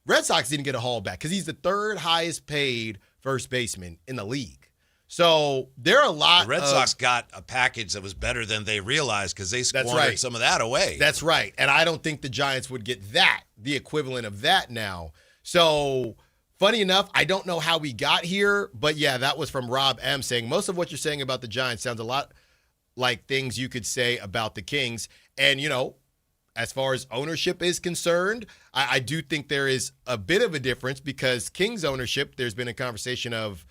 Red Sox didn't get a haul back because he's the third highest paid first baseman in the league. So there are a lot. The Red Sox got a package that was better than they realized because they squandered some of that away. That's right. And I don't think the Giants would get the equivalent of that now. So funny enough, I don't know how we got here, but yeah, that was from Rob M saying most of what you're saying about the Giants sounds a lot like things you could say about the Kings. And, as far as ownership is concerned, I do think there is a bit of a difference because Kings ownership, there's been a conversation of,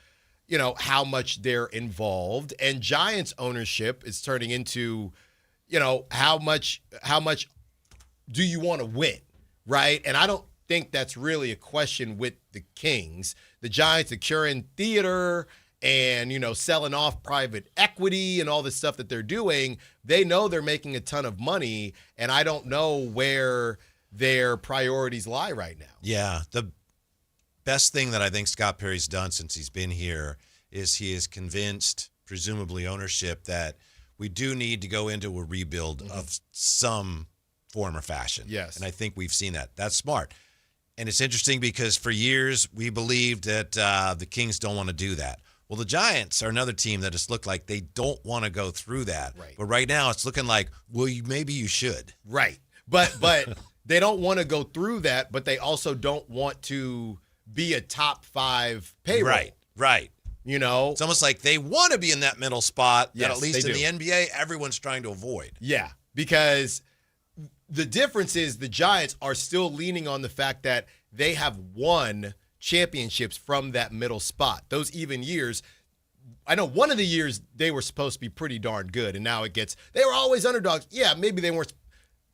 how much they're involved, and Giants ownership is turning into, how much do you want to win, right? And I don't think that's really a question with the Kings. The Giants are curing theater and, selling off private equity and all the stuff that they're doing. They know they're making a ton of money, and I don't know where their priorities lie right now. Yeah, the best thing that I think Scott Perry's done since he's been here is he has convinced, presumably ownership, that we do need to go into a rebuild of some form or fashion. Yes. And I think we've seen that. That's smart. And it's interesting because for years we believed that the Kings don't want to do that. Well, the Giants are another team that just look like they don't want to go through that. Right. But right now it's looking like, well, maybe you should. Right. But they don't want to go through that, but they also don't want to be a top 5 payroll. Right. It's almost like they want to be in that middle spot that Yes, at least they in do. the NBA, everyone's trying to avoid. Yeah, because the difference is the Giants are still leaning on the fact that they have won championships from that middle spot. Those even years, I know one of the years they were supposed to be pretty darn good, and now they were always underdogs. Yeah, maybe they weren't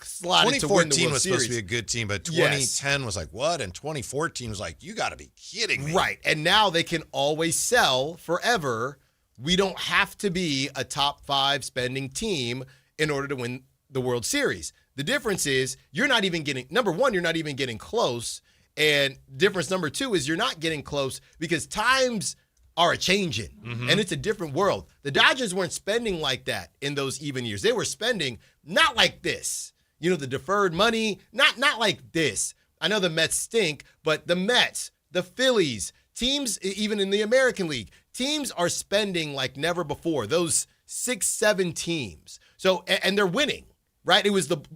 slotted to win the 2014 World was Series. supposed to be a good team, but Yes. 2010 was like, what? And 2014 was like, you got to be kidding me. Right, and now they can always sell forever. We don't have to be a top 5 spending team in order to win the World Series. The difference is you're not even getting, number one, you're not even getting close. And difference number 2 is you're not getting close because times are a-changing, and it's a different world. The Dodgers weren't spending like that in those even years. They were spending not like this. The deferred money, not like this. I know the Mets stink, but the Mets, the Phillies, teams, even in the American League, teams are spending like never before. Those 6-7 teams. So, and they're winning. Right?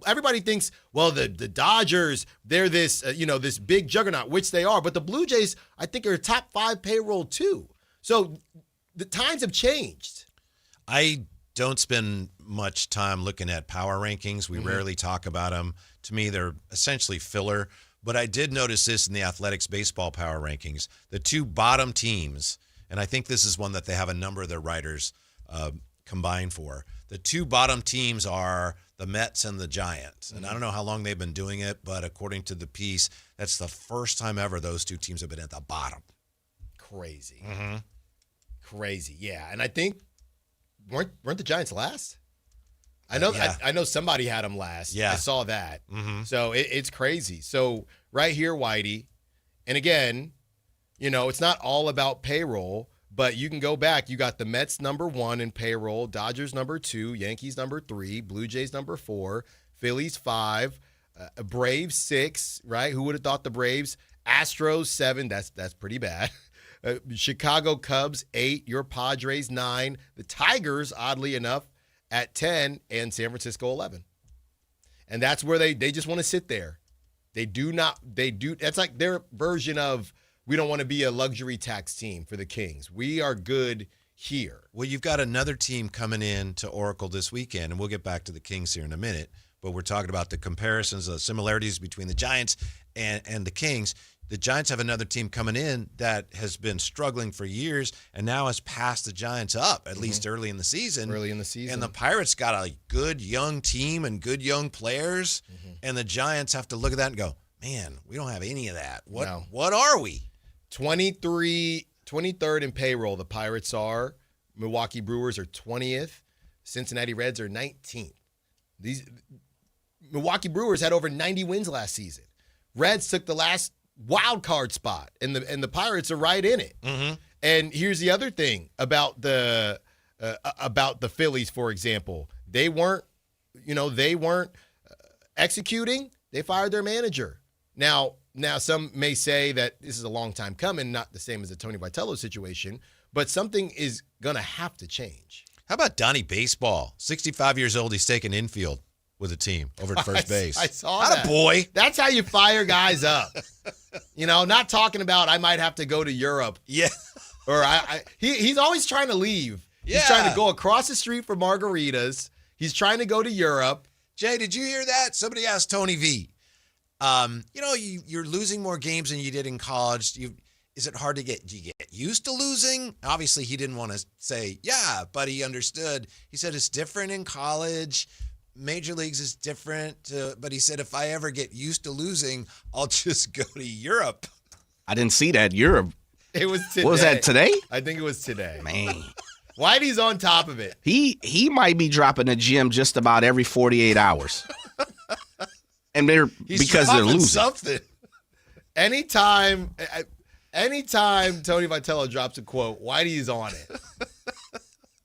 Everybody thinks, well, the Dodgers, they're this, this big juggernaut, which they are. But the Blue Jays, I think, are a top 5 payroll too. So the times have changed. I don't spend much time looking at power rankings. We rarely talk about them. To me, they're essentially filler. But I did notice this in the Athletics baseball power rankings. The 2 bottom teams, and I think this is one that they have a number of their writers combined for. The 2 bottom teams are the Mets and the Giants. And I don't know how long they've been doing it, but according to the piece, that's the first time ever those 2 teams have been at the bottom. Crazy. Crazy. Yeah. And I think, weren't the Giants last? I know I know somebody had them last. Yeah. I saw that. So it's crazy. So right here, Whitey, and again, it's not all about payroll, but you can go back. You got the Mets number 1 in payroll, Dodgers number 2, Yankees number 3, Blue Jays number 4, Phillies 5, Braves 6, right? Who would have thought the Braves? Astros 7, that's pretty bad. Chicago Cubs 8, your Padres 9, the Tigers, oddly enough, at 10, and San Francisco 11. And that's where they just want to sit there. That's like their version of, we don't want to be a luxury tax team for the Kings. We are good here. Well, you've got another team coming in to Oracle this weekend, and we'll get back to the Kings here in a minute, but we're talking about the comparisons, the similarities between the Giants and the Kings. The Giants have another team coming in that has been struggling for years and now has passed the Giants up, at least early in the season. And the Pirates got a good young team and good young players, and the Giants have to look at that and go, man, we don't have any of that. What are we? 23rd in payroll, the Pirates are. Milwaukee Brewers are 20th. Cincinnati Reds are 19th. These Milwaukee Brewers had over 90 wins last season. Reds took the last wild card spot, and the Pirates are right in it. And here's the other thing about the Phillies, for example. They weren't executing. They fired their manager. Now some may say that this is a long time coming, not the same as the Tony Vitello situation, but something is going to have to change. How about Donnie Baseball? 65 years old, he's taking infield with a team over at first base. I saw that. Boy. That's how you fire guys up. Not talking about I might have to go to Europe. Yeah. Or he's always trying to leave. Yeah. He's trying to go across the street for margaritas. He's trying to go to Europe. Jay, did you hear that? Somebody asked Tony V. You're losing more games than you did in college. Is it hard to get used to losing? Obviously, he didn't want to say, yeah, but he understood. He said it's different in college. Major leagues is different. But he said, if I ever get used to losing, I'll just go to Europe. I didn't see that. Europe. It was today. What was that, today? I think it was today. Man. Whitey's on top of it. He might be dropping the gym just about every 48 hours. And because they're losing. Something. Anytime Tony Vitello drops a quote, Whitey's on it.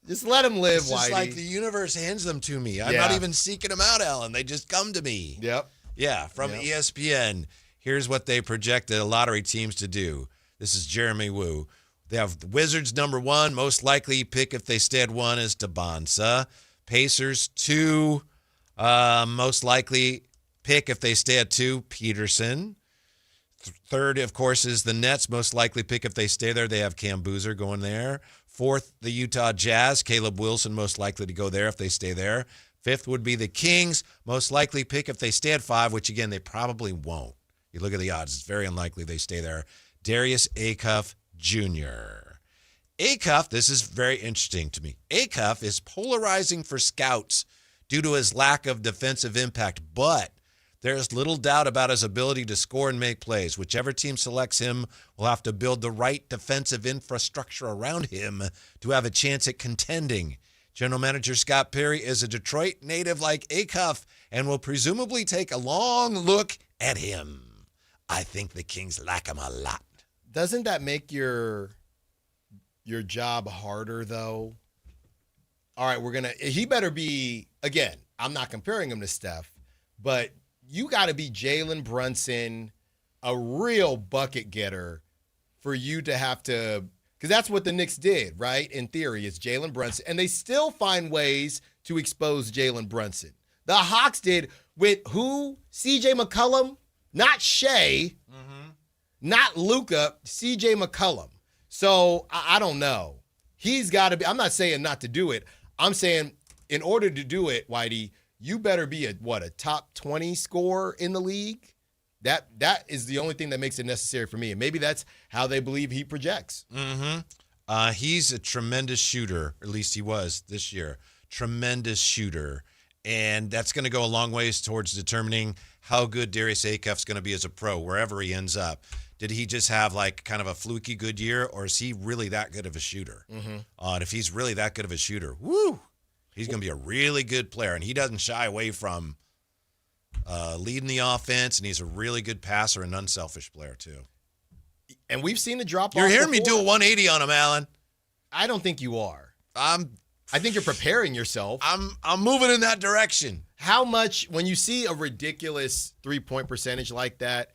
Just let him live, Whitey. It's like the universe hands them to me. I'm not even seeking them out, Alan. They just come to me. Yep. Yeah, from ESPN. Here's what they projected the lottery teams to do. This is Jeremy Woo. They have the Wizards number 1. Most likely pick if they stay at 1 is Tabansa. Pacers 2. Most likely pick if they stay at 2, Peterson. Third, of course, is the Nets. Most likely pick if they stay there. They have Cam Boozer going there. Fourth, the Utah Jazz. Caleb Wilson most likely to go there if they stay there. Fifth would be the Kings. Most likely pick if they stay at 5, which, again, they probably won't. You look at the odds. It's very unlikely they stay there. Darius Acuff Jr. Acuff, this is very interesting to me. Acuff is polarizing for scouts due to his lack of defensive impact, but there's little doubt about his ability to score and make plays. Whichever team selects him will have to build the right defensive infrastructure around him to have a chance at contending. General Manager Scott Perry is a Detroit native like Acuff and will presumably take a long look at him. I think the Kings like him a lot. Doesn't that make your job harder, though? All right, he better be, again, I'm not comparing him to Steph, but you got to be Jalen Brunson, a real bucket getter, for you to have to, because that's what the Knicks did, right? In theory, it's Jalen Brunson, and they still find ways to expose Jalen Brunson. The Hawks did with who? C.J. McCollum, not Shea, not Luka, C.J. McCollum. So I don't know. He's got to be, I'm not saying not to do it. I'm saying in order to do it, Whitey, you better be a top 20 scorer in the league. That is the only thing that makes it necessary for me. And maybe that's how they believe he projects. He's a tremendous shooter, or at least he was this year. Tremendous shooter. And that's going to go a long ways towards determining how good Darius Acuff's going to be as a pro, wherever he ends up. Did he just have like kind of a fluky good year, or is he really that good of a shooter? And if he's really that good of a shooter, he's going to be a really good player. And he doesn't shy away from leading the offense, and he's a really good passer and unselfish player too. And we've seen the drop off. You're hearing me do a 180 on him, Alan. I don't think you are. I think you're preparing yourself. I'm moving in that direction. How much, when you see a ridiculous 3-point percentage like that,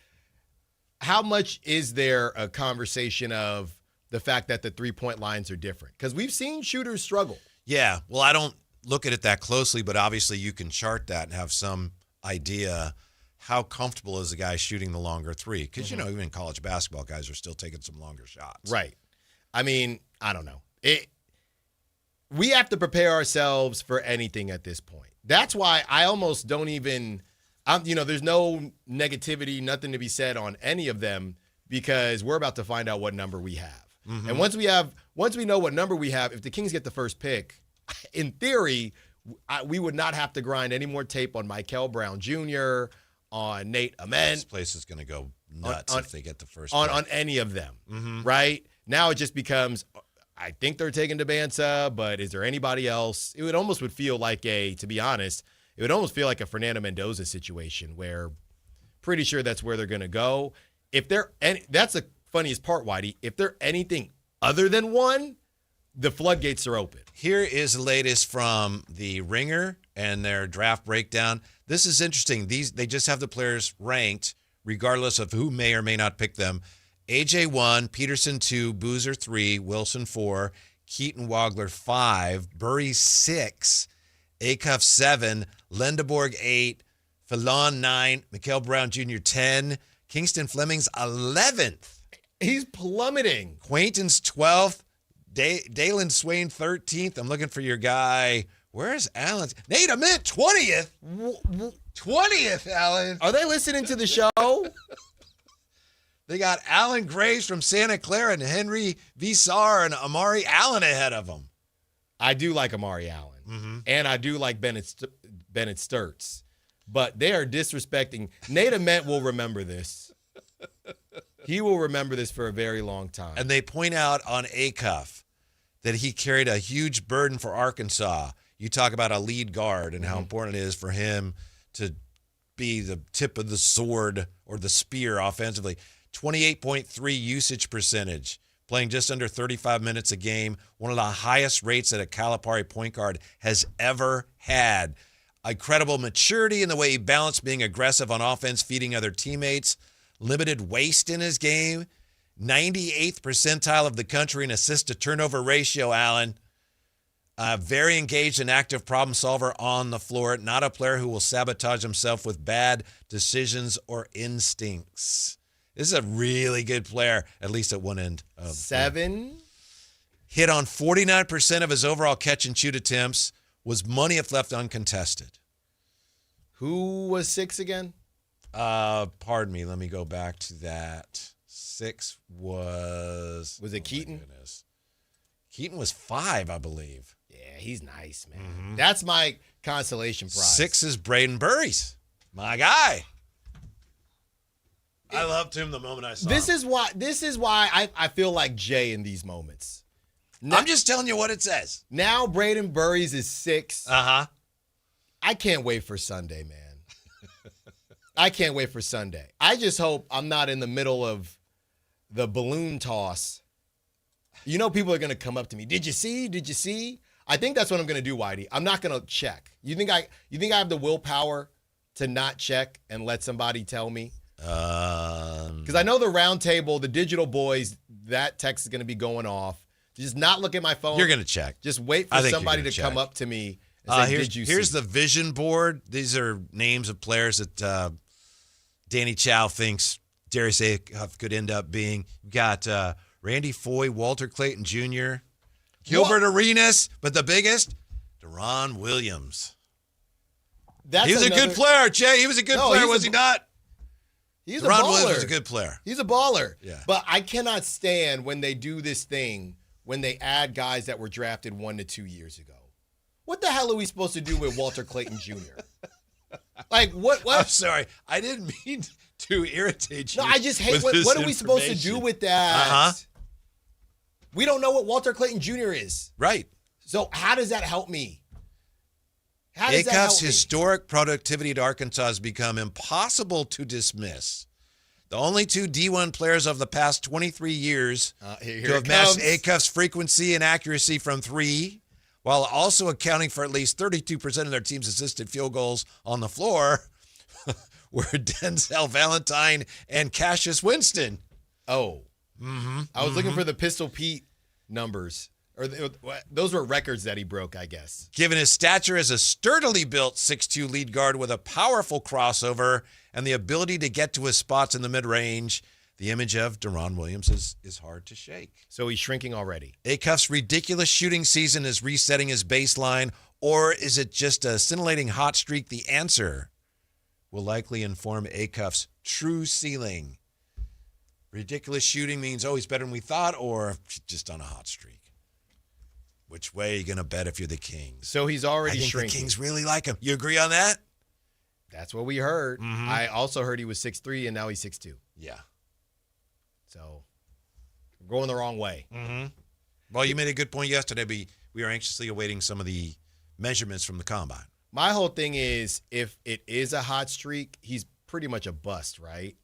how much is there a conversation of the fact that the 3-point lines are different? Because we've seen shooters struggle. Yeah. Well, I don't look at it that closely, but obviously you can chart that and have some idea. How comfortable is the guy shooting the longer three? Because, Mm-hmm. even in college basketball, guys are still taking some longer shots. Right. I mean, I don't know. We have to prepare ourselves for anything at this point. That's why I almost don't even, there's no negativity, nothing to be said on any of them because we're about to find out what number we have. Mm-hmm. And once we know what number we have, if the Kings get the first pick, in theory, we would not have to grind any more tape on Michael Brown Jr., on Nate Ament. This place is going to go nuts if they get the first on pick. on any of them, Mm-hmm. right? Now it just becomes, I think they're taking Debanza, but is there anybody else? It would feel like to be honest, it would almost feel like a Fernando Mendoza situation where pretty sure that's where they're going to go. That's the funniest part, Whitey. If they're anything other than one, the floodgates are open. Here is the latest from the Ringer and their draft breakdown. This is interesting. They just have the players ranked regardless of who may or may not pick them. AJ 1, Peterson 2, Boozer 3, Wilson 4, Keaton Wagler 5, Burry 6, Acuff 7, Lindeborg 8, Fallon 9, Mikel Brown Jr. 10, Kingston Fleming's 11th. He's plummeting. Quainton's 12th, Dalen Swain 13th. I'm looking for your guy. Where's Allen? Nate Ament 20th. 20th, Allen. Are they listening to the show? They got Alan Graves from Santa Clara and Henry Visar and Amari Allen ahead of them. I do like Amari Allen, and I do like Bennett Sturtz, but they are disrespecting. Nate Ament will remember this. He will remember this for a very long time. And they point out on Acuff that he carried a huge burden for Arkansas. You talk about a lead guard and how important it is for him to be the tip of the sword or the spear offensively. 28.3 usage percentage, playing just under 35 minutes a game, one of the highest rates that a Calipari point guard has ever had. Incredible maturity in the way he balanced being aggressive on offense, feeding other teammates, limited waste in his game, 98th percentile of the country in assist-to-turnover ratio, Allen. Very engaged and active problem solver on the floor, not a player who will sabotage himself with bad decisions or instincts. This is a really good player, at least at one end of 7. Hit on 49% of his overall catch and shoot attempts, was money if left uncontested. Who was 6 again? Pardon me, let me go back to that. 6 was... Was it Keaton? Keaton was 5, I believe. Yeah, he's nice, man. That's my consolation prize. 6 is Braden Burries, my guy. I loved him the moment I saw him. This is why I feel like Jay in these moments. Now, I'm just telling you what it says. Now Braden Burries is 6. Uh-huh. I can't wait for Sunday, man. I can't wait for Sunday. I just hope I'm not in the middle of the balloon toss. You know people are going to come up to me. Did you see? Did you see? I think that's what I'm going to do, Whitey. I'm not going to check. You think I have the willpower to not check and let somebody tell me? Because I know the round table, the digital boys, that text is going to be going off. Just not look at my phone. You're going to check. Just wait for somebody to come up to me and say, did you see? Here's the vision board. These are names of players that Danny Chow thinks Darius Acuff could end up being. You've got Randy Foye, Walter Clayton Jr., Gilbert Arenas, but the biggest, Deron Williams. He was a good player, Jay. He was a good player, was he not? He's Deron a baller. Williams was a good player. He's a baller. Yeah. But I cannot stand when they do this thing when they add guys that were drafted 1 to 2 years ago. What the hell are we supposed to do with Walter Clayton Jr.? Like, what? I'm sorry. I didn't mean to irritate you. No, I just hate what are we supposed to do with that? Uh-huh. We don't know what Walter Clayton Jr. is. Right. So how does that help me? How does that Acuff's help me? historic productivity at Arkansas has become impossible to dismiss. The only 2 D1 players of the past 23 years to have matched Acuff's frequency and accuracy from 3, while also accounting for at least 32% of their team's assisted field goals on the floor, were Denzel Valentine and Cassius Winston. Oh. I was looking for the Pistol Pete numbers. Those were records that he broke, I guess. Given his stature as a sturdily built 6'2 lead guard with a powerful crossover and the ability to get to his spots in the mid-range, the image of Deron Williams is hard to shake. So he's shrinking already. Acuff's ridiculous shooting season is resetting his baseline, or is it just a scintillating hot streak? The answer will likely inform Acuff's true ceiling. Ridiculous shooting means, oh, he's better than we thought, or just on a hot streak. Which way are you going to bet if you're the Kings? So he's already shrinking. I think the Kings really like him. You agree on that? That's what we heard. Mm-hmm. I also heard he was 6'3", and now he's 6'2". Yeah. So we're going the wrong way. Mm-hmm. Well, you made a good point yesterday. We are anxiously awaiting some of the measurements from the combine. My whole thing is, if it is a hot streak, he's pretty much a bust, right?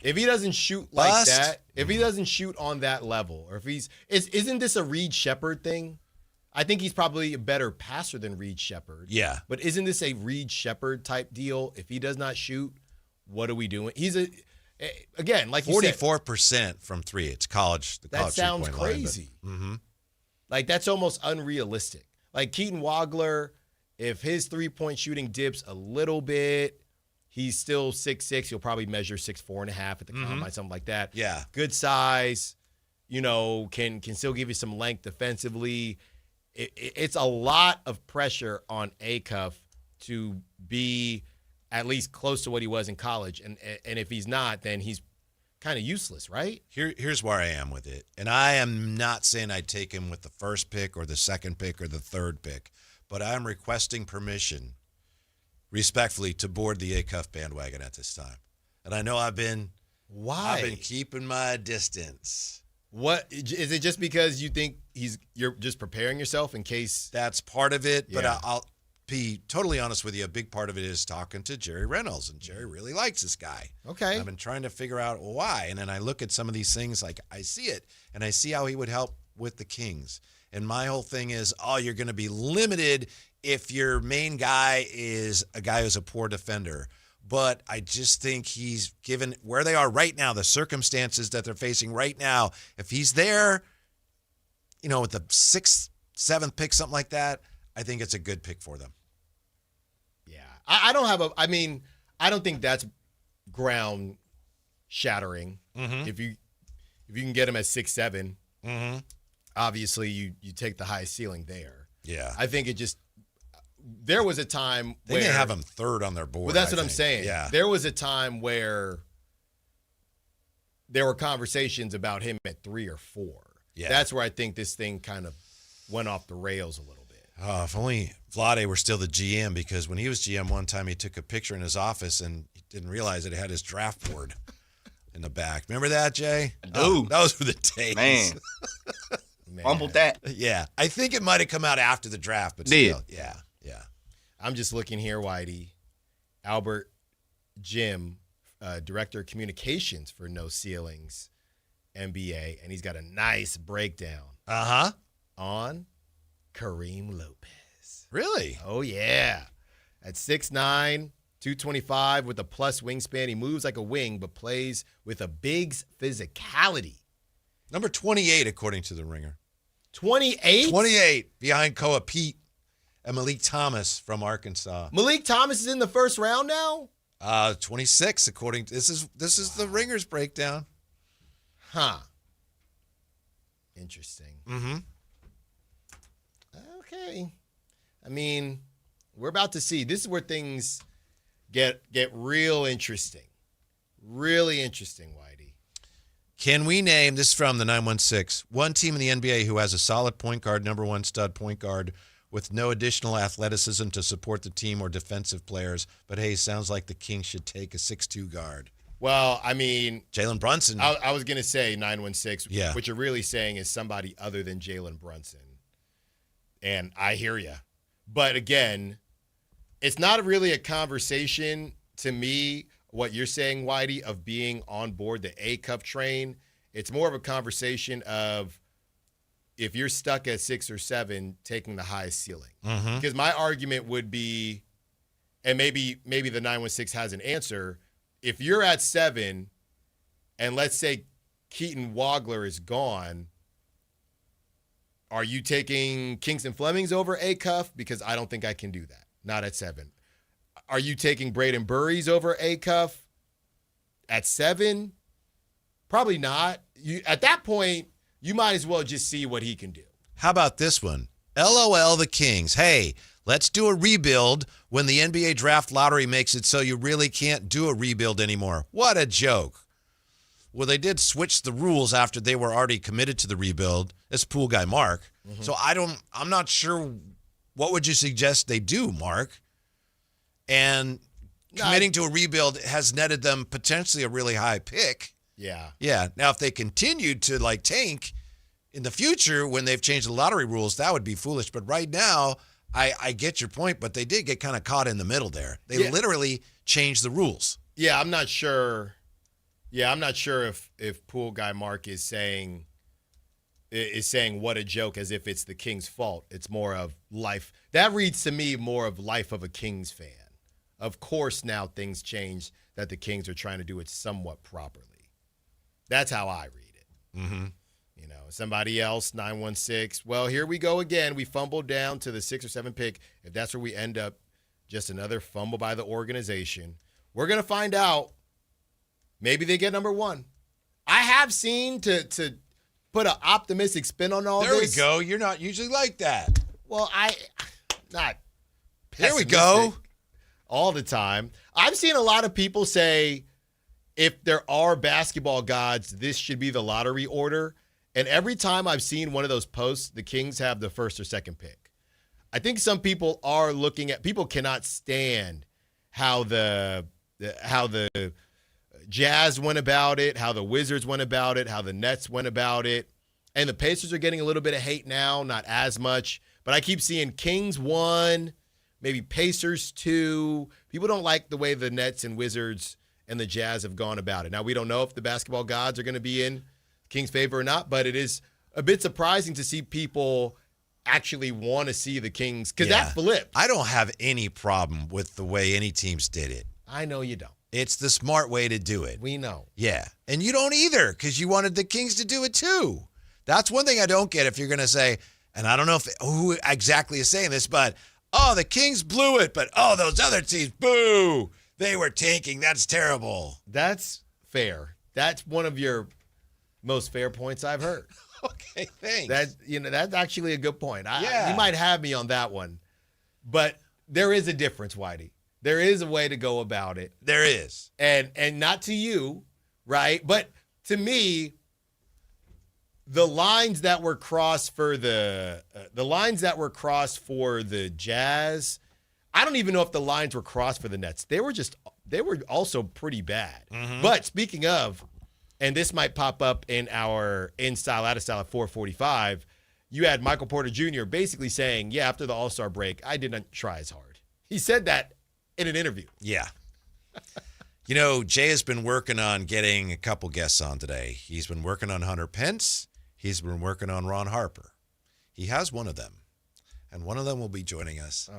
If he doesn't shoot like that, if he doesn't shoot on that level, or if isn't this a Reed Shepherd thing? I think he's probably a better passer than Reed Shepherd. Yeah. But isn't this a Reed Shepherd type deal? If he does not shoot, what are we doing? He's again, like 44% from three. It's college. That sounds crazy. Like, that's almost unrealistic. Like Keaton Wagler, if his 3-point shooting dips a little bit, he's still 6'6". He'll probably measure 6'4.5" at the combine, something like that. Yeah. Good size, can still give you some length defensively. It's a lot of pressure on Acuff to be at least close to what he was in college. And if he's not, then he's kind of useless, right? Here's where I am with it. And I am not saying I'd take him with the first pick or the second pick or the third pick, but I'm requesting permission, respectfully, to board the Acuff bandwagon at this time. And I know I've been keeping my distance. What is it? Just because you think you're just preparing yourself in case? That's part of it, but Yeah. I'll be totally honest with you. A big part of it is talking to Jerry Reynolds, and Jerry really likes this guy. Okay. I've been trying to figure out why, and then I look at some of these things, like I see it, and I see how he would help with the Kings. And my whole thing is, you're going to be limited if your main guy is a guy who's a poor defender. But I just think he's given where they are right now, the circumstances that they're facing right now. If he's there, with the 6th, 7th pick, something like that, I think it's a good pick for them. Yeah. I don't think that's ground shattering. Mm-hmm. If you can get him at 6'7", obviously you take the highest ceiling there. Yeah. I think there was a time they may have him third on their board. Well, that's what I'm saying. Yeah. There was a time where there were conversations about him at 3 or 4. Yeah. That's where I think this thing kind of went off the rails a little bit. If only Vlade were still the GM, because when he was GM one time, he took a picture in his office and he didn't realize it had his draft board in the back. Remember that, Jay? Dude. Those were the days. Man. Fumbled that. Yeah. I think it might have come out after the draft, but still. Yeah. I'm just looking here, Whitey. Albert Jim, Director of Communications for No Ceilings NBA, and he's got a nice breakdown on Kareem Lopez. Really? Oh, yeah. At 6'9", 225 with a plus wingspan. He moves like a wing, but plays with a big's physicality. Number 28, according to The Ringer. 28? 28, behind Koa Pete and Malik Thomas from Arkansas. Malik Thomas is in the first round now? 26, according to this is The Ringer's breakdown. Huh. Interesting. Mm-hmm. Okay. I mean, we're about to see. This is where things get real interesting. Really interesting, Whitey. Can we name, this is from the 916, one team in the NBA who has a solid point guard, number one stud point guard, with no additional athleticism to support the team or defensive players, but hey, sounds like the Kings should take a 6'2 guard. Well, I mean, Jalen Brunson. I was going to say 916. Yeah. What you're really saying is somebody other than Jalen Brunson. And I hear you. But again, it's not really a conversation to me, what you're saying, Whitey, of being on board the A-Cup train. It's more of a conversation of, if you're stuck at 6 or 7, taking the highest ceiling. Because my argument would be, and maybe the 916 has an answer, if you're at 7, and let's say Keaton Wagler is gone, are you taking Kingston Flemings over Acuff? Because I don't think I can do that. Not at 7. Are you taking Braden Burries over Acuff at 7? Probably not. At that point, you might as well just see what he can do. How about this one? LOL the Kings. Hey, let's do a rebuild when the NBA draft lottery makes it so you really can't do a rebuild anymore. What a joke. Well, they did switch the rules after they were already committed to the rebuild. It's pool guy Mark. Mm-hmm. So I'm not sure, what would you suggest they do, Mark? And committing to a rebuild has netted them potentially a really high pick. Yeah. Yeah. Now, if they continued to tank in the future when they've changed the lottery rules, that would be foolish. But right now, I get your point, but they did get kind of caught in the middle there. They literally changed the rules. Yeah, I'm not sure. Yeah, I'm not sure if pool guy Mark is saying what a joke, as if it's the Kings' fault. It's more of life. That reads to me more of life of a Kings fan. Of course, now things change that the Kings are trying to do it somewhat properly. That's how I read it. Mm-hmm. Somebody else, 916. Well, here we go again. We fumbled down to the 6 or 7 pick. If that's where we end up, just another fumble by the organization. We're going to find out. Maybe they get number 1. I have seen to put an optimistic spin on all this. There we go. You're not usually like that. Well, not There we go. All the time. I've seen a lot of people say, if there are basketball gods, this should be the lottery order. And every time I've seen one of those posts, the Kings have the 1st or 2nd pick. I think some people are looking at, people cannot stand how the Jazz went about it, how the Wizards went about it, how the Nets went about it. And the Pacers are getting a little bit of hate now, not as much. But I keep seeing Kings 1, maybe Pacers 2. People don't like the way the Nets and Wizards and the Jazz have gone about it. Now, we don't know if the basketball gods are going to be in Kings' favor or not, but it is a bit surprising to see people actually want to see the Kings, because that flipped. I don't have any problem with the way any teams did it. I know you don't. It's the smart way to do it. We know. Yeah. And you don't either, because you wanted the Kings to do it too. That's one thing I don't get if you're going to say, and I don't know who exactly is saying this, but, the Kings blew it, but, those other teams, boo, they were tanking. That's terrible. That's fair. That's one of your most fair points I've heard. Okay, thanks. That's actually a good point. You might have me on that one. But there is a difference, Whitey. There is a way to go about it. There is. And not to you, right? But to me, the lines that were crossed for the Jazz, I don't even know if the lines were crossed for the Nets. They were also pretty bad. Mm-hmm. But speaking of, and this might pop up in our In Style, Out of Style at 4:45, you had Michael Porter Jr. basically saying, after the All-Star break, I didn't try as hard. He said that in an interview. Yeah. Jay has been working on getting a couple guests on today. He's been working on Hunter Pence. He's been working on Ron Harper. He has one of them. And one of them will be joining us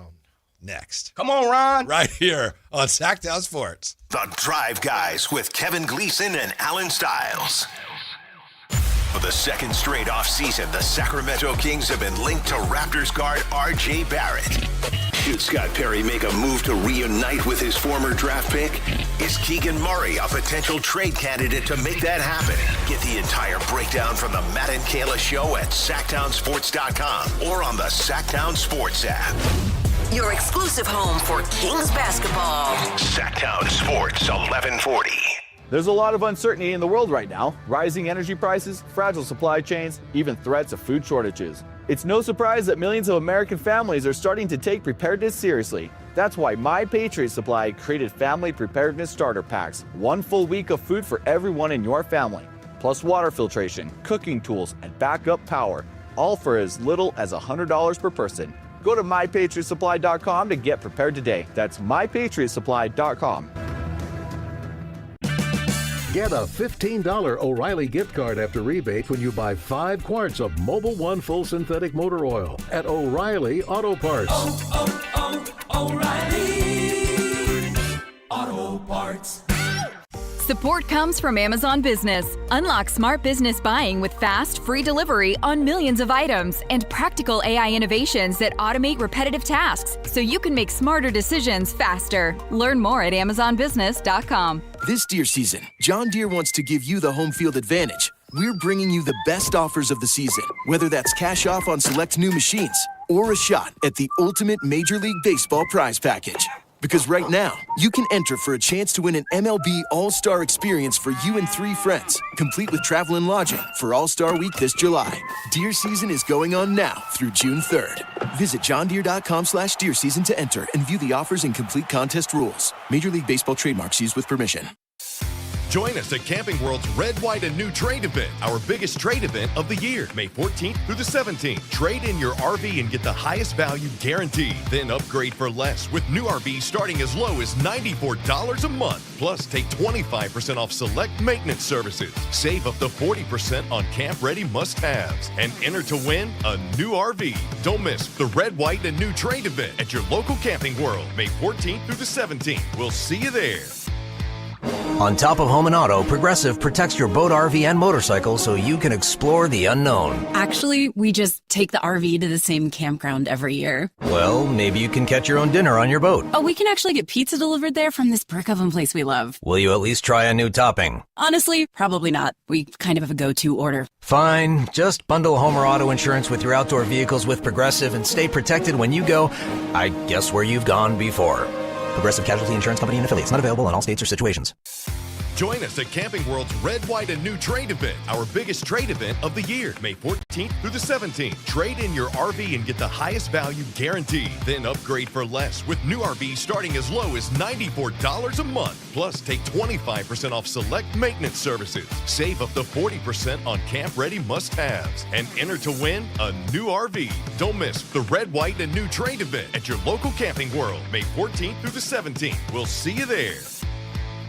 next. Come on, Ron. Right here on Sactown Sports. The Drive Guys with Kevin Gleason and Alan Stiles. For the second straight offseason, the Sacramento Kings have been linked to Raptors guard R.J. Barrett. Should Scott Perry make a move to reunite with his former draft pick? Is Keegan Murray a potential trade candidate to make that happen? Get the entire breakdown from the Matt and Kayla Show at SactownSports.com or on the Sactown Sports app. Your exclusive home for Kings basketball. Sactown Sports 1140. There's a lot of uncertainty in the world right now. Rising energy prices, fragile supply chains, even threats of food shortages. It's no surprise that millions of American families are starting to take preparedness seriously. That's why My Patriot Supply created Family Preparedness Starter Packs. 1 full week of food for everyone in your family. Plus water filtration, cooking tools, and backup power. All for as little as $100 per person. Go to MyPatriotSupply.com to get prepared today. That's MyPatriotSupply.com. Get a $15 O'Reilly gift card after rebate when you buy 5 quarts of Mobil 1 full synthetic motor oil at O'Reilly Auto Parts. O'Reilly Auto Parts. Support comes from Amazon Business. Unlock smart business buying with fast, free delivery on millions of items and practical AI innovations that automate repetitive tasks so you can make smarter decisions faster. Learn more at amazonbusiness.com. This deer season, John Deere wants to give you the home field advantage. We're bringing you the best offers of the season, whether that's cash off on select new machines or a shot at the ultimate Major League Baseball prize package. Because right now, you can enter for a chance to win an MLB All-Star experience for you and 3 friends, complete with travel and lodging for All-Star Week this July. Deer season is going on now through June 3rd. Visit johndeere.com/deer season to enter and view the offers and complete contest rules. Major League Baseball trademarks used with permission. Join us at Camping World's Red, White, and New Trade event, our biggest trade event of the year, May 14th through the 17th. Trade in your RV and get the highest value guaranteed. Then upgrade for less with new RVs starting as low as $94 a month. Plus, take 25% off select maintenance services. Save up to 40% on camp-ready must-haves. And enter to win a new RV. Don't miss the Red, White, and New Trade event at your local Camping World, May 14th through the 17th. We'll see you there. On top of home and auto, Progressive protects your boat, RV, and motorcycle so you can explore the unknown. Actually, we just take the RV to the same campground every year. Well, maybe you can catch your own dinner on your boat. Oh, we can actually get pizza delivered there from this brick oven place we love. Will you at least try a new topping? Honestly, probably not. We kind of have a go-to order. Fine. Just bundle home or auto insurance with your outdoor vehicles with Progressive and stay protected when you go, I guess, where you've gone before. Progressive Casualty Insurance Company and affiliates. Not available in all states or situations. Join us at Camping World's Red, White, and New Trade event, our biggest trade event of the year, May 14th through the 17th. Trade in your RV and get the highest value guaranteed. Then upgrade for less with new RVs starting as low as $94 a month. Plus, take 25% off select maintenance services. Save up to 40% on camp-ready must-haves. And enter to win a new RV. Don't miss the Red, White, and New Trade event at your local Camping World, May 14th through the 17th. We'll see you there.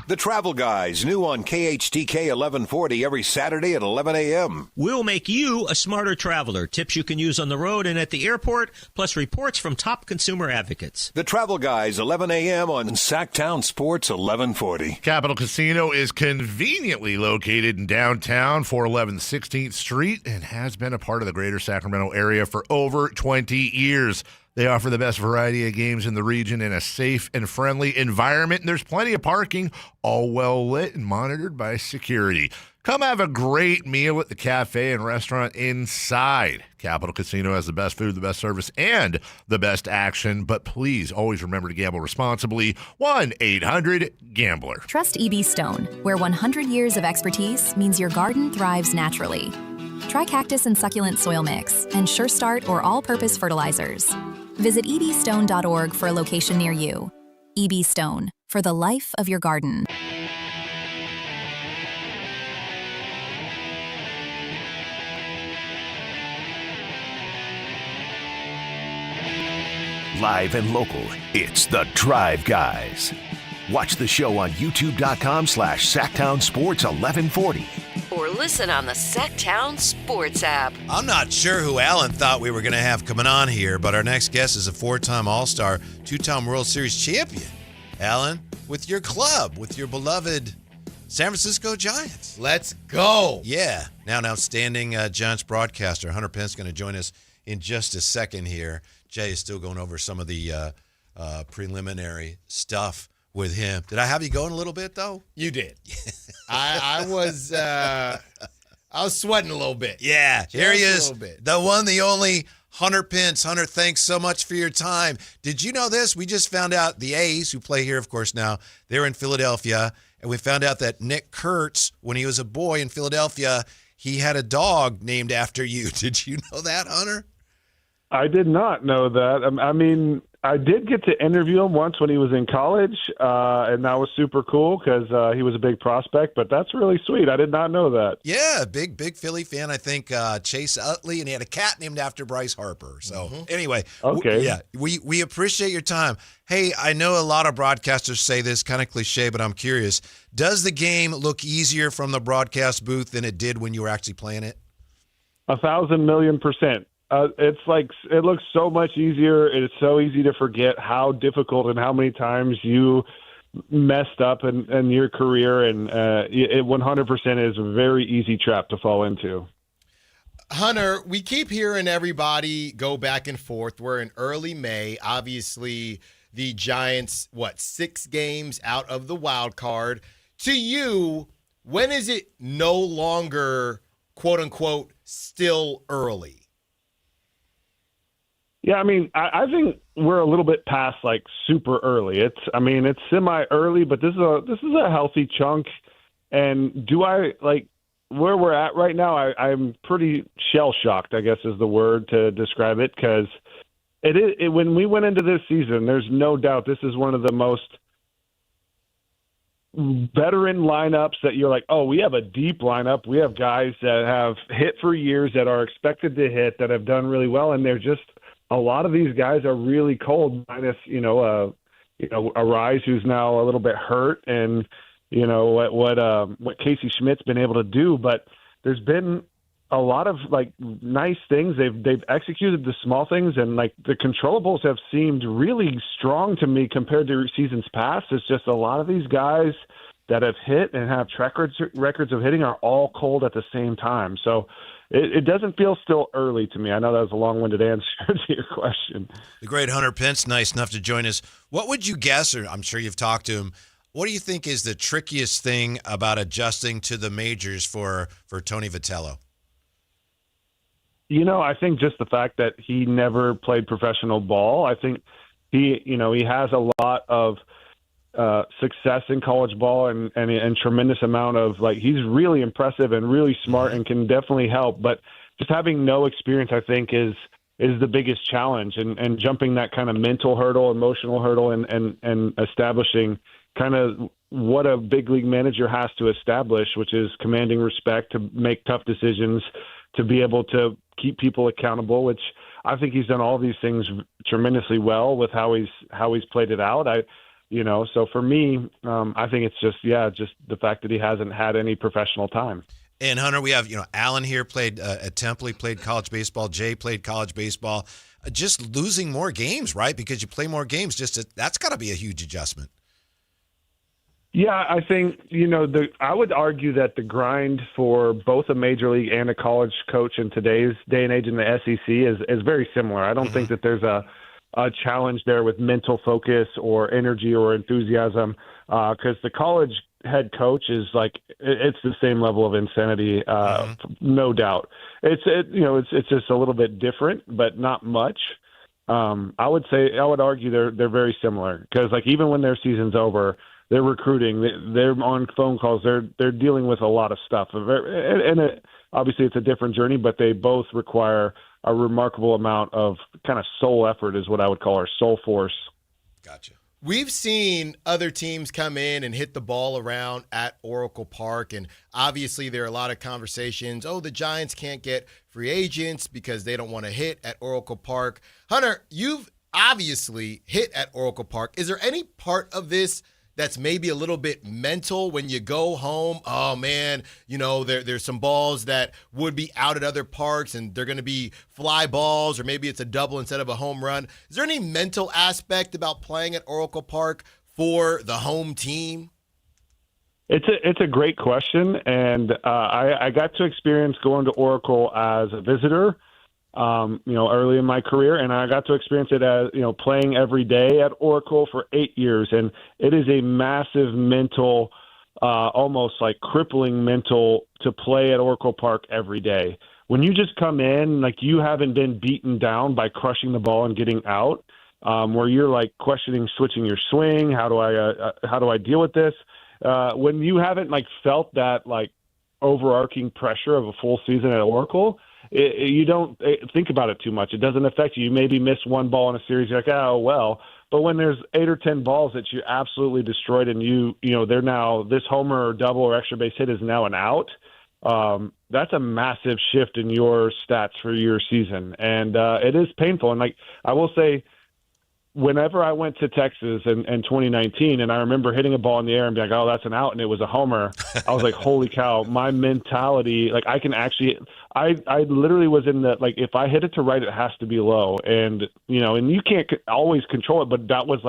The Travel Guys, new on KHTK 1140 every Saturday at 11 a.m. We'll make you a smarter traveler. Tips you can use on the road and at the airport, plus reports from top consumer advocates. The Travel Guys, 11 a.m. on Sactown Sports 1140. Capital Casino is conveniently located in downtown, 411 16th Street, and has been a part of the greater Sacramento area for over 20 years. They offer the best variety of games in the region in a safe and friendly environment, and there's plenty of parking, all well lit and monitored by security. Come have a great meal at the cafe and restaurant inside. Capital Casino has the best food, the best service, and the best action, but please always remember to gamble responsibly. 1-800-GAMBLER. Trust EB Stone, where 100 years of expertise means your garden thrives naturally. Try cactus and succulent soil mix and Sure Start or all-purpose fertilizers. Visit ebstone.org for a location near you. EB Stone, for the life of your garden. Live and local, it's The Drive Guys. Watch the show on youtube.com/Sactown Sports 1140. Or listen on the Sactown Sports app. I'm not sure who Alan thought we were going to have coming on here, but our next guest is a 4-time All-Star, 2-time World Series champion. Alan, with your club, with your beloved San Francisco Giants. Let's go. Yeah. Now an outstanding Giants broadcaster, Hunter Pence, is going to join us in just a second here. Jay is still going over some of the preliminary stuff with him. Did I have you going a little bit, though? You did. I was sweating a little bit. Yeah, here he is, a little bit. the one, the only, Hunter Pence. Hunter, thanks so much for your time. Did you know this? We just found out the A's, who play here, of course, now, they're in Philadelphia, and we found out that Nick Kurtz, when he was a boy in Philadelphia, he had a dog named after you. Did you know that, Hunter? I did not know that. I mean, I did get to interview him once when he was in college, and that was super cool because he was a big prospect, but that's really sweet. I did not know that. Yeah, big Philly fan. I think Chase Utley, and he had a cat named after Bryce Harper. So anyway, okay. We appreciate your time. Hey, I know a lot of broadcasters say this, kind of cliche, but I'm curious. Does the game look easier from the broadcast booth than it did when you were actually playing it? 1,000,000,000%. It's like it looks so much easier. It's so easy to forget how difficult and how many times you messed up in your career, and it 100% is a very easy trap to fall into. Hunter, we keep hearing everybody go back and forth. We're in early May. Obviously, the Giants, 6 games out of the wild card. To you, when is it no longer, quote unquote, still early? Yeah, I mean, I think we're a little bit past like super early. It's semi early, but this is a healthy chunk. And do I like where we're at right now? I'm pretty shell shocked, I guess is the word to describe it, because when we went into this season, there's no doubt this is one of the most veteran lineups that you're like, oh, we have a deep lineup. We have guys that have hit for years, that are expected to hit, that have done really well, and they're just a lot of these guys are really cold. Minus a Rise who's now a little bit hurt, and what Casey Schmidt's been able to do, but there's been a lot of like nice things. They've executed the small things, and like the controllables have seemed really strong to me compared to seasons past. It's just a lot of these guys that have hit and have track records of hitting are all cold at the same time. So it doesn't feel still early to me. I know that was a long-winded answer to your question. The great Hunter Pence, nice enough to join us. What would you guess, or I'm sure you've talked to him, what do you think is the trickiest thing about adjusting to the majors for Tony Vitello? I think just the fact that he never played professional ball. I think he has a lot of success in college ball and tremendous amount of he's really impressive and really smart and can definitely help. But just having no experience, I think, is the biggest challenge, and jumping that kind of mental hurdle, emotional hurdle, and establishing kind of what a big league manager has to establish, which is commanding respect, to make tough decisions, to be able to keep people accountable, which I think he's done all these things tremendously well with how he's played it out. So for me, I think it's just the fact that he hasn't had any professional time. And Hunter, we have, Alan here played at Temple. He played college baseball. Jay played college baseball. Just losing more games, right? Because you play more games. That's got to be a huge adjustment. Yeah, I think, I would argue that the grind for both a major league and a college coach in today's day and age in the SEC is very similar. I don't think that there's a challenge there with mental focus or energy or enthusiasm, because the college head coach is it's the same level of insanity, no doubt. It's just a little bit different, but not much. I would argue they're very similar, because even when their season's over, they're recruiting, they're on phone calls, they're dealing with a lot of stuff, and obviously it's a different journey, but they both require a remarkable amount of kind of soul effort, is what I would call our soul force. Gotcha. We've seen other teams come in and hit the ball around at Oracle Park, and obviously there are a lot of conversations. Oh, the Giants can't get free agents because they don't want to hit at Oracle Park. Hunter, you've obviously hit at Oracle Park. Is there any part of this that's maybe a little bit mental when you go home? Oh, man, there's some balls that would be out at other parks, and they're going to be fly balls, or maybe it's a double instead of a home run. Is there any mental aspect about playing at Oracle Park for the home team? It's a great question, and I got to experience going to Oracle as a visitor, early in my career, and I got to experience it as, playing every day at Oracle for 8 years. And it is a massive mental, almost like crippling mental, to play at Oracle Park every day. When you just come in, you haven't been beaten down by crushing the ball and getting out, where you're questioning, switching your swing. How do I deal with this? When you haven't felt that overarching pressure of a full season at Oracle, you don't think about it too much. It doesn't affect you. You maybe miss one ball in a series, you're like, oh, well. But when there's 8 or 10 balls that you absolutely destroyed, and they're now, this homer or double or extra base hit is now an out, that's a massive shift in your stats for your season. And it is painful. And I will say, whenever I went to Texas in 2019, and I remember hitting a ball in the air and being like, oh, that's an out, and it was a homer, I was like, holy cow, my mentality, I can actually – I literally was in the – if I hit it to right, it has to be low. And, and you can't always control it, but that was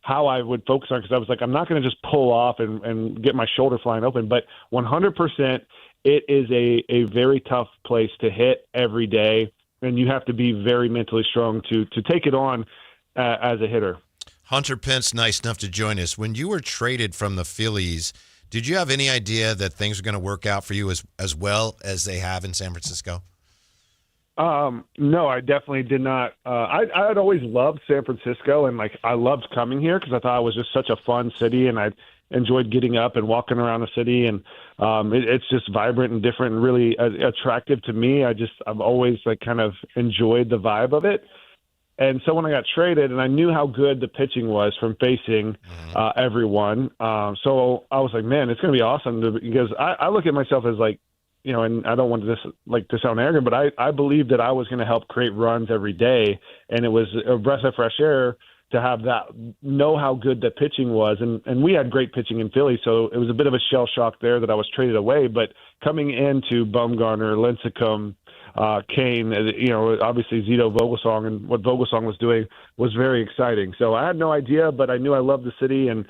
how I would focus on, because I was like, I'm not going to just pull off and get my shoulder flying open. But 100%, it is a very tough place to hit every day, and you have to be very mentally strong to take it on as a hitter. Hunter Pence, nice enough to join us. When you were traded from the Phillies, did you have any idea that things were going to work out for you as well as they have in San Francisco? No, I definitely did not. I had always loved San Francisco, and like I loved coming here because I thought it was just such a fun city, and I enjoyed getting up and walking around the city, and it's just vibrant and different and really attractive to me. I've always like kind of enjoyed the vibe of it. And so when I got traded, and I knew how good the pitching was from facing everyone, so I was like, man, it's going to be awesome because I look at myself as like, you know, and I don't want this like to sound arrogant, but I believed that I was going to help create runs every day, and it was a breath of fresh air to have that, know how good the pitching was, and we had great pitching in Philly, so it was a bit of a shell shock there that I was traded away. But coming into Bumgarner, Lincecum, Kane, you know, obviously Zito, Vogelsong, and what Vogelsong was doing was very exciting. So I had no idea, but I knew I loved the city, and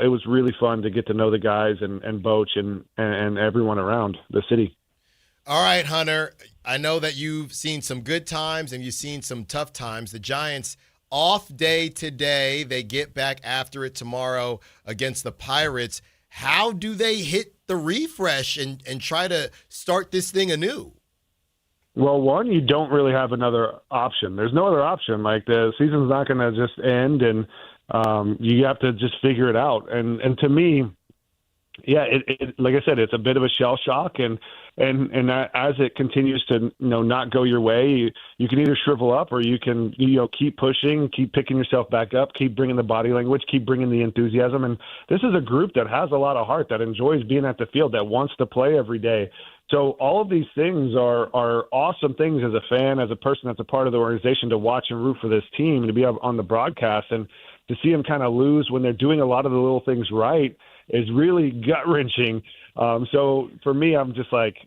it was really fun to get to know the guys and Boch and everyone around the city. All right, Hunter, I know that you've seen some good times and you've seen some tough times. The Giants off day today. They get back after it tomorrow against the Pirates. How do they hit the refresh and try to start this thing anew? Well, one, you don't really have another option. There's no other option. Like, the season's not going to just end, and you have to just figure it out. And to me, yeah, it like I said, it's a bit of a shell shock, and as it continues to not go your way, you can either shrivel up or you can keep pushing, keep picking yourself back up, keep bringing the body language, keep bringing the enthusiasm. And this is a group that has a lot of heart, that enjoys being at the field, that wants to play every day. So all of these things are awesome things as a fan, as a person that's a part of the organization, to watch and root for this team, to be on the broadcast, and to see them kind of lose when they're doing a lot of the little things right is really gut-wrenching. So for me, I'm just like,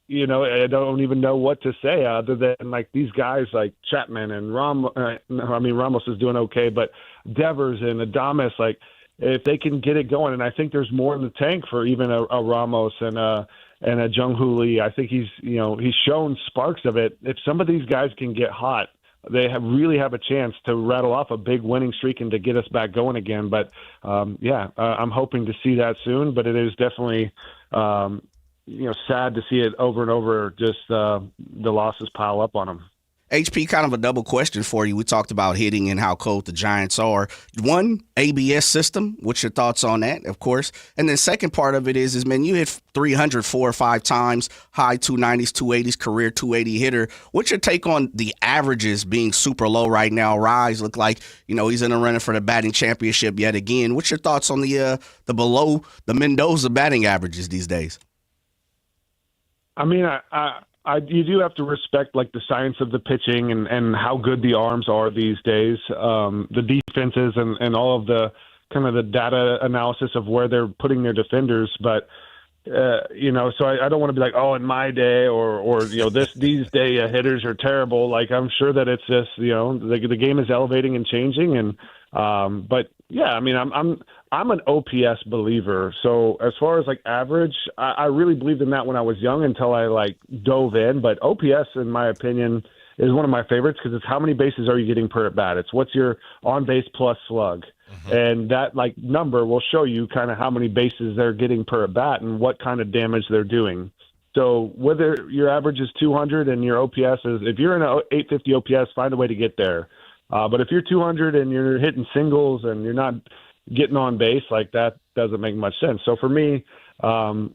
I don't even know what to say other than like these guys like Chapman and Ramos is doing okay, but Devers and Adames, like if they can get it going, and I think there's more in the tank for even a Ramos and a Jung-Hoo Lee. I think he's shown sparks of it. If some of these guys can get hot, they really have a chance to rattle off a big winning streak and to get us back going again. But I'm hoping to see that soon. But it is definitely sad to see it over and over. Just the losses pile up on them. HP, kind of a double question for you. We talked about hitting and how cold the Giants are. One, ABS system. What's your thoughts on that, of course? And then second part of it is man, you hit 300 4 or 5 times, high 290s, 280s, career 280 hitter. What's your take on the averages being super low right now? Rise look like, he's in a running for the batting championship yet again. What's your thoughts on the below the Mendoza batting averages these days? I mean, you do have to respect like the science of the pitching and how good the arms are these days, the defenses and all of the kind of the data analysis of where they're putting their defenders. But so I don't want to be like, oh, in my day or these day hitters are terrible. Like, I'm sure that it's just the game is elevating and changing, and but yeah, I mean, I'm an OPS believer. So as far as like average, I really believed in that when I was young until I like dove in. But OPS, in my opinion, is one of my favorites because it's how many bases are you getting per at bat. It's what's your on base plus slug, and that like number will show you kind of how many bases they're getting per at bat and what kind of damage they're doing. So whether your average is 200 and your OPS is, if you're in an 850 OPS, find a way to get there. But if you're 200 and you're hitting singles and you're not getting on base, like that doesn't make much sense. So for me,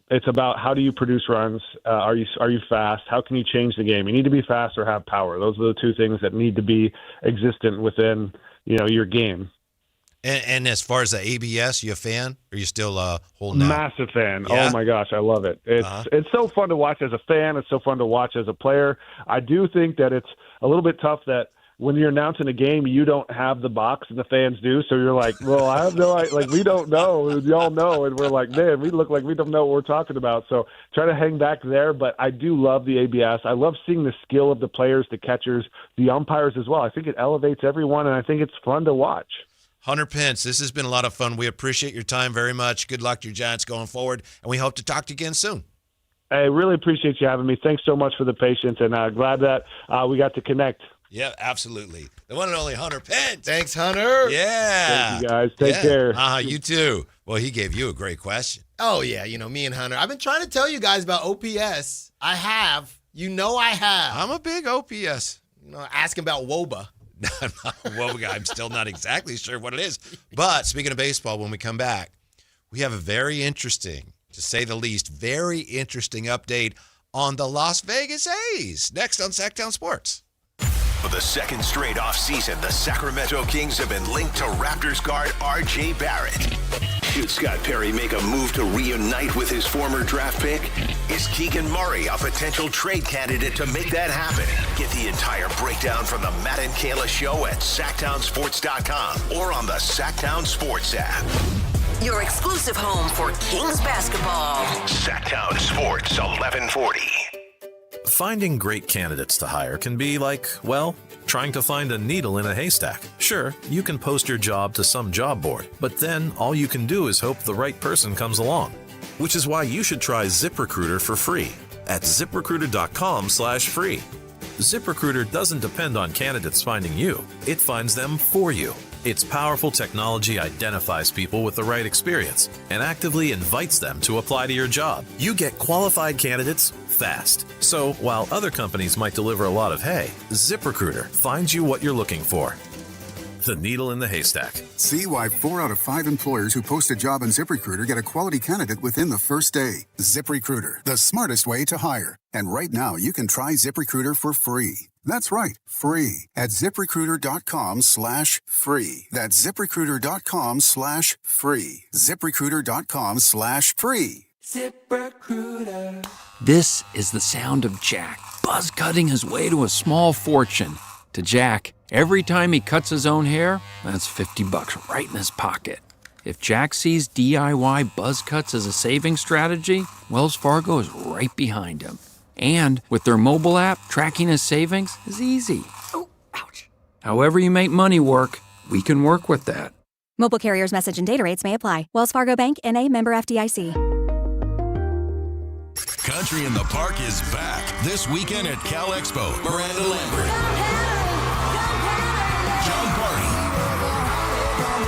it's about how do you produce runs? Are you fast? How can you change the game? You need to be fast or have power. Those are the two things that need to be existent within your game. And as far as the ABS, you a fan? Or are you still holding out? Massive fan. Yeah? Oh my gosh, I love it. It's so fun to watch as a fan. It's so fun to watch as a player. I do think that it's a little bit tough that when you're announcing a game, you don't have the box and the fans do. So you're like, well, I have no idea. Like, we don't know. Y'all know. And we're like, man, we look like we don't know what we're talking about. So try to hang back there. But I do love the ABS. I love seeing the skill of the players, the catchers, the umpires as well. I think it elevates everyone, and I think it's fun to watch. Hunter Pence, this has been a lot of fun. We appreciate your time very much. Good luck to your Giants going forward, and we hope to talk to you again soon. I really appreciate you having me. Thanks so much for the patience, and glad that we got to connect. Yeah, absolutely. The one and only Hunter Pence. Thanks, Hunter. Yeah. Thank you, guys. Take care. You too. Well, he gave you a great question. Oh, yeah. Me and Hunter. I've been trying to tell you guys about OPS. I have. I have. I'm a big OPS. Asking about WOBA. I'm not a WOBA guy. I'm still not exactly sure what it is. But speaking of baseball, when we come back, we have a very interesting, to say the least, very interesting update on the Las Vegas A's. Next on Sactown Sports. For the second straight offseason, the Sacramento Kings have been linked to Raptors guard R.J. Barrett. Should Scott Perry make a move to reunite with his former draft pick? Is Keegan Murray a potential trade candidate to make that happen? Get the entire breakdown from the Matt and Kayla Show at SactownSports.com or on the Sactown Sports app. Your exclusive home for Kings basketball. Sactown Sports 1140. Finding great candidates to hire can be like, well, trying to find a needle in a haystack. Sure, you can post your job to some job board, but then all you can do is hope the right person comes along. Which is why you should try ZipRecruiter for free at ZipRecruiter.com/free. ZipRecruiter doesn't depend on candidates finding you. It finds them for you. Its powerful technology identifies people with the right experience and actively invites them to apply to your job. You get qualified candidates fast. So while other companies might deliver a lot of hay, ZipRecruiter finds you what you're looking for. The needle in the haystack. See why 4 out of 5 employers who post a job on ZipRecruiter get a quality candidate within the first day. ZipRecruiter, the smartest way to hire. And right now, you can try ZipRecruiter for free. That's right, free at ZipRecruiter.com/free. That's ZipRecruiter.com/free. ZipRecruiter.com/free. ZipRecruiter. This is the sound of Jack, buzz cutting his way to a small fortune. To Jack, every time he cuts his own hair, that's $50 right in his pocket. If Jack sees DIY buzz cuts as a saving strategy, Wells Fargo is right behind him. And with their mobile app, tracking his savings is easy. Oh, ouch. However you make money work, we can work with that. Mobile carriers' message and data rates may apply. Wells Fargo Bank, N.A., member FDIC. Country in the Park is back this weekend at Cal Expo. Miranda Lambert, John Party,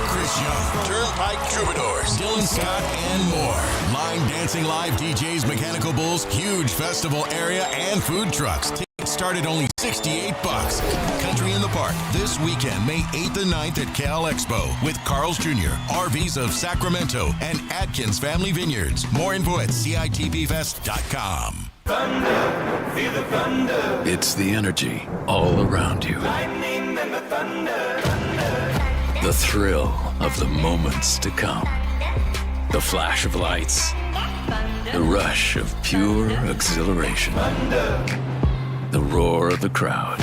Chris Young, Turnpike Troubadours, Dylan Scott, and more. Line dancing live DJs, Mechanical Bulls, huge festival area, and food trucks. Tickets start at only $68. Country in the Park this weekend, May 8th and 9th at Cal Expo with Carl's Jr., RVs of Sacramento, and Atkins Family Vineyards. More info at CITPFest.com. Thunder, feel the thunder. It's the energy all around you. Lightning and the thunder. The thrill of the moments to come. The flash of lights. The rush of pure exhilaration. The roar of the crowd.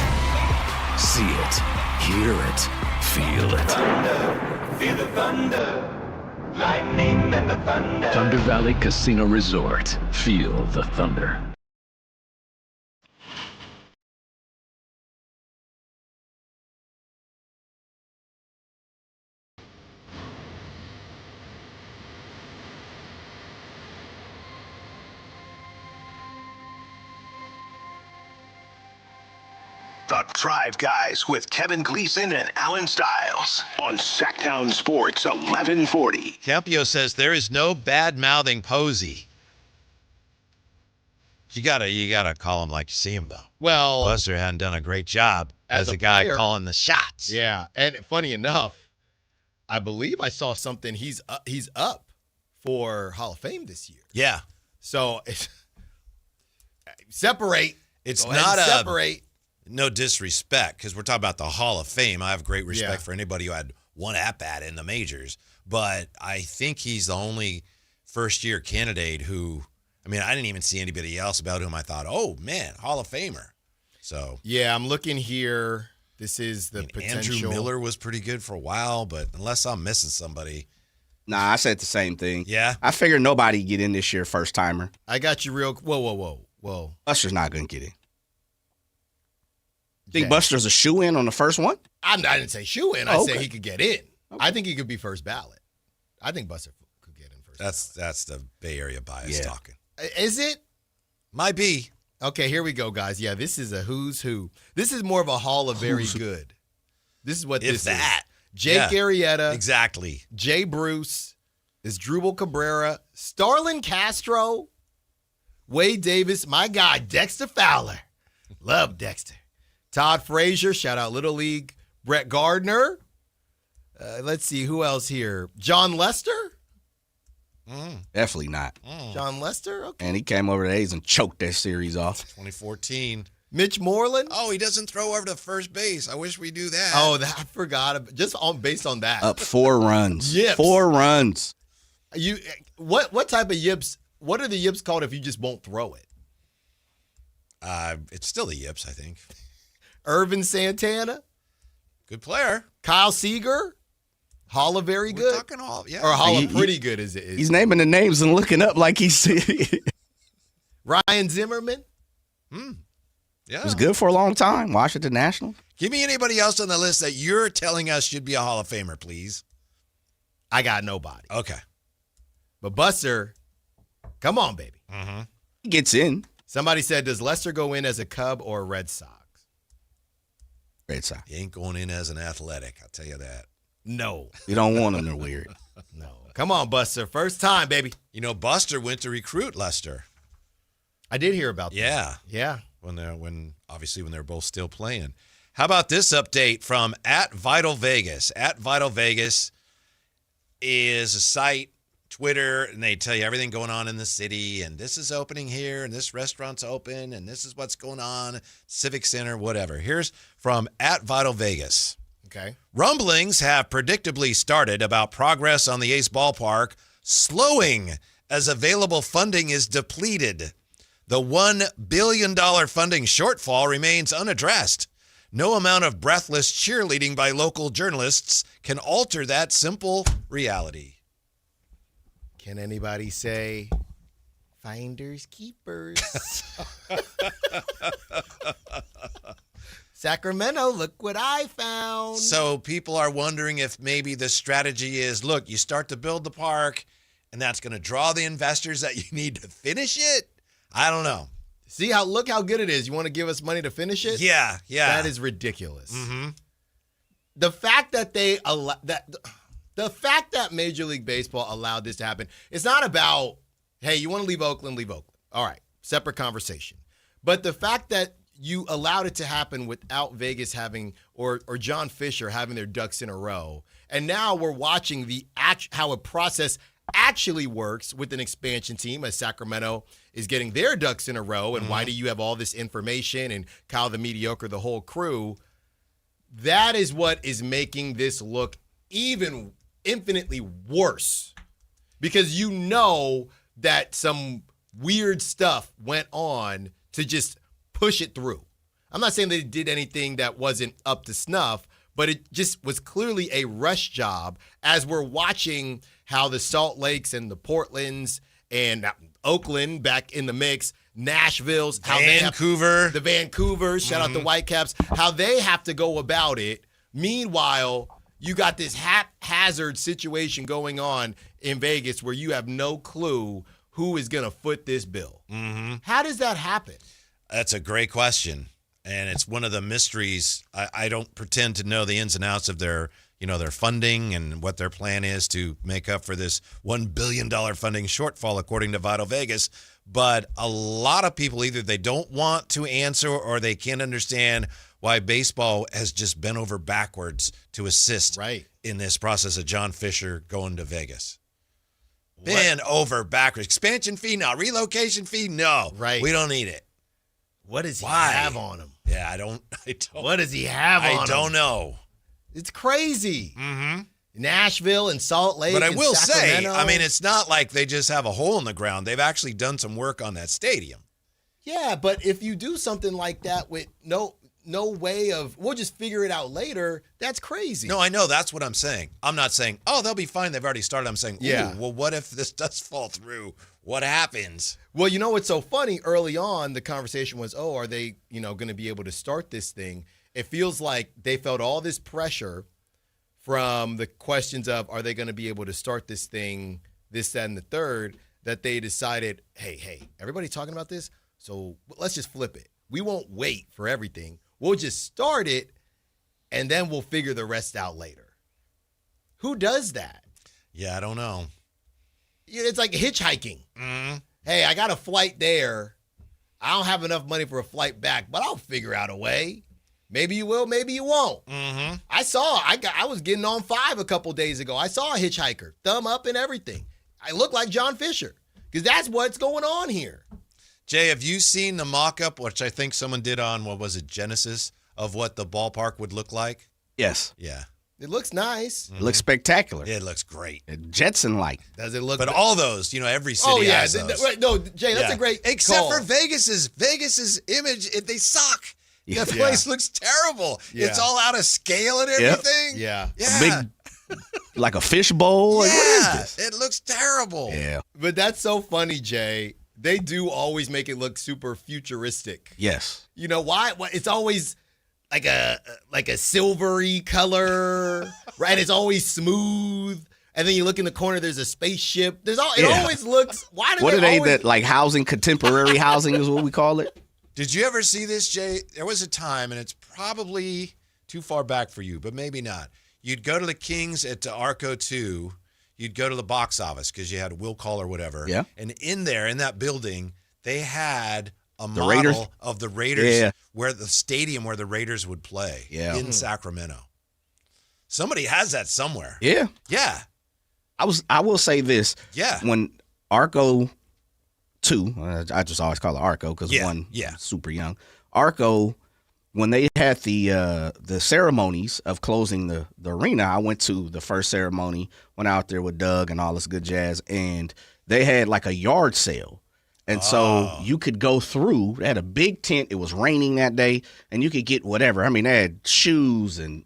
See it, hear it, feel it. Feel the thunder. Lightning and the thunder. Thunder Valley Casino Resort. Feel the thunder. The Drive Guys with Kevin Gleason and Alan Stiles on Sactown Sports 1140. Campio says there is no bad-mouthing Posey. You gotta call him like you see him, though. Well, Buster hadn't done a great job as a guy player, calling the shots. Yeah, and funny enough, I believe I saw something. He's up for Hall of Fame this year. Yeah. So separate. It's Go ahead not and a separate. No disrespect, because we're talking about the Hall of Fame. I have great respect Yeah. for anybody who had one at-bat in the majors. But I think he's the only first-year candidate who, I mean, I didn't even see anybody else about whom I thought, oh, man, Hall of Famer. So Yeah, I'm looking here. This is the potential. Andrew Miller was pretty good for a while, but unless I'm missing somebody. Nah, I said the same thing. Yeah? I figured nobody get in this year first-timer. I got you real. Whoa. Buster's not going to get in. Think Buster's a shoe-in on the first one? I didn't say shoe in. I said he could get in. I think he could be first ballot. I think Buster could get in first. That's the Bay Area bias talking. Is it? Might be. Okay, here we go, guys. Yeah, this is a who's who. This is more of a Hall of Very Good. This is what this is. Jake Arrieta. Exactly. Jay Bruce. Is Drupal Cabrera. Starlin Castro. Wade Davis. My guy, Dexter Fowler. Love Dexter. Todd Frazier. Shout out Little League. Brett Gardner. Let's see, who else here? John Lester? Definitely not. John Lester? Okay. And he came over to A's and choked that series off. 2014. Mitch Moreland? Oh, he doesn't throw over to first base. I wish we do that. Oh, I forgot. Just based on that. Up 4 runs. Yips. 4 runs. What type of yips? What are the yips called if you just won't throw it? It's still the yips, I think. Irvin Santana? Good player. Kyle Seager? Hall of Very Good? We're talking all, yeah. Or Hall of Pretty Good, is it? He's naming the names and looking up like he's... Ryan Zimmerman? Yeah. It was good for a long time. Washington Nationals. Give me anybody else on the list that you're telling us should be a Hall of Famer, please. I got nobody. Okay. But Buster, come on, baby. He gets in. Somebody said, does Lester go in as a Cub or a Red Sox? Red Sox. He ain't going in as an Athletic, I'll tell you that. No. You don't want him. They're weird. No. Come on, Buster. First time, baby. You know, Buster went to recruit Lester. I did hear about that. Yeah. When they're both still playing. How about this update from @VitalVegas? @VitalVegas is a site, Twitter, and they tell you everything going on in the city, and this is opening here, and this restaurant's open, and this is what's going on, Civic Center, whatever. Here's from @VitalVegas. Okay. Rumblings have predictably started about progress on the Ace Ballpark slowing as available funding is depleted. The $1 billion funding shortfall remains unaddressed. No amount of breathless cheerleading by local journalists can alter that simple reality. Can anybody say finders keepers? Sacramento, look what I found. So people are wondering if maybe the strategy is, look, you start to build the park, and that's going to draw the investors that you need to finish it? I don't know. Look how good it is. You want to give us money to finish it? Yeah. That is ridiculous. The fact that the fact that Major League Baseball allowed this to happen, it's not about, hey, you want to leave Oakland, leave Oakland. All right, separate conversation. But the fact that you allowed it to happen without Vegas having, or John Fisher having their ducks in a row, and now we're watching how a process actually works with an expansion team, as Sacramento is getting their ducks in a row, and why do you have all this information, and Kyle the Mediocre, the whole crew. That is what is making this look even infinitely worse, because you know that some weird stuff went on to just push it through. I'm not saying they did anything that wasn't up to snuff, but it just was clearly a rush job, as we're watching how the Salt Lakes and the Portlands and Oakland back in the mix, Nashville's, how Vancouver, the Vancouvers, shout out the Whitecaps, how they have to go about it. Meanwhile, you got this haphazard situation going on in Vegas where you have no clue who is going to foot this bill. How does that happen? That's a great question. And it's one of the mysteries. I don't pretend to know the ins and outs of their funding and what their plan is to make up for this $1 billion funding shortfall, according to Vital Vegas. But a lot of people, either they don't want to answer or they can't understand why baseball has just bent over backwards to assist in this process of John Fisher going to Vegas. Bend over backwards. Expansion fee? No. Relocation fee? No. Right. We don't need it. What does he have on him? Yeah, I don't. What does he have on him? I don't know. It's crazy. Nashville and Salt Lake. But I will Sacramento. say, I mean, it's not like they just have a hole in the ground. They've actually done some work on that stadium. Yeah, but if you do something like that with no way of, we'll just figure it out later, that's crazy. No, I know. That's what I'm saying. I'm not saying, oh, they'll be fine. They've already started. I'm saying, well, what if this does fall through? What happens? Well, you know what's so funny? Early on, the conversation was, are they, going to be able to start this thing? It feels like they felt all this pressure from the questions of are they going to be able to start this thing, this, that, and the third, that they decided, hey, everybody's talking about this, so let's just flip it. We won't wait for everything. We'll just start it, and then we'll figure the rest out later. Who does that? Yeah, I don't know. It's like hitchhiking. Mm-hmm. Hey, I got a flight there. I don't have enough money for a flight back, but I'll figure out a way. Maybe you will, maybe you won't. Mm-hmm. I was getting on 5 a couple days ago. I saw a hitchhiker, thumb up and everything. I look like John Fisher because that's what's going on here. Jay, have you seen the mock-up, which I think someone did on, what was it, Genesis, of what the ballpark would look like? Yes. Yeah. It looks nice. It looks spectacular. Yeah, it looks great. Jetson-like. Does it look? But all those, every city has those. Right, no, Jay, that's a great Except call. for Vegas's image, they suck. Yeah. That place looks terrible. Yeah. It's all out of scale and everything. Yeah. Yeah. Like a fishbowl. Like, what is this? It looks terrible. Yeah. But that's so funny, Jay. They do always make it look super futuristic. Yes. You know why? It's always like a silvery color, right? It's always smooth. And then you look in the corner, there's a spaceship. It always looks. Why do what they are they always, that like housing? Contemporary housing is what we call it. Did you ever see this, Jay? There was a time, and it's probably too far back for you, but maybe not. You'd go to the Kings at Arco 2. You'd go to the box office because you had a will call or whatever. Yeah. And in there, in that building, they had a model Raiders? of the Raiders, Yeah. where the stadium where the Raiders would play in Sacramento. Somebody has that somewhere. Yeah. Yeah. I will say this. Yeah. When Arco 2, I just always call it Arco because one yeah. super young. Arco, when they had the ceremonies of closing the arena, I went to the first ceremony, went out there with Doug and all this good jazz, and they had like a yard sale. And so you could go through. They had a big tent. It was raining that day, and you could get whatever. I mean, they had shoes and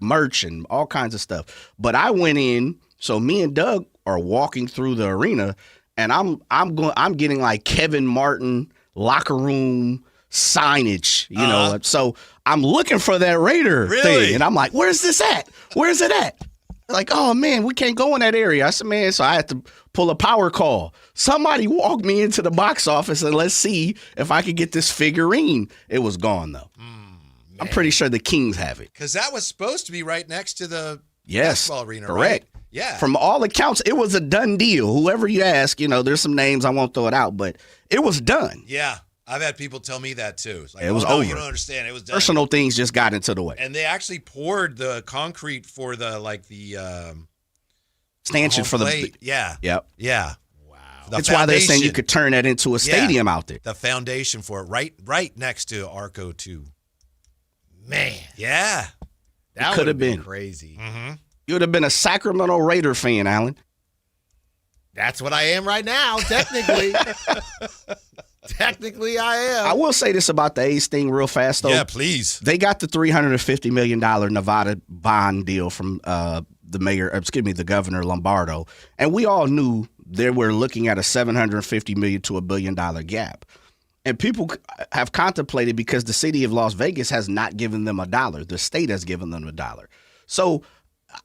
merch and all kinds of stuff. But I went in. So me and Doug are walking through the arena, and I'm getting like Kevin Martin locker room signage, So I'm looking for that Raider thing, and I'm like, "Where's this at? Where's it at?" Like, oh man, we can't go in that area. I said, man, so I had to pull a power call. Somebody walk me into the box office and let's see if I could get this figurine. It was gone though. I'm pretty sure the Kings have it. Because that was supposed to be right next to the Yes, basketball arena, correct. right? Yeah. From all accounts, it was a done deal. Whoever you ask, there's some names, I won't throw it out, but it was done. Yeah. I've had people tell me that too. It's like, it was no, over. You don't understand. It was done. Personal things just got into the way. And they actually poured the concrete for the stanchion for plate. the Yeah. Yep. Yeah. Wow. That's why they're saying you could turn that into a stadium out there. The foundation for it, right next to Arco 2. Man. Yeah. That could have been been crazy. Mm-hmm. You would have been a Sacramento Raider fan, Alan. That's what I am right now, technically. Technically, I am. I will say this about the A's thing real fast, though. Yeah, please. They got the $350 million Nevada bond deal from the governor Lombardo, and we all knew they were looking at a $750 million to $1 billion gap. And people have contemplated because the city of Las Vegas has not given them $1. The state has given them $1. So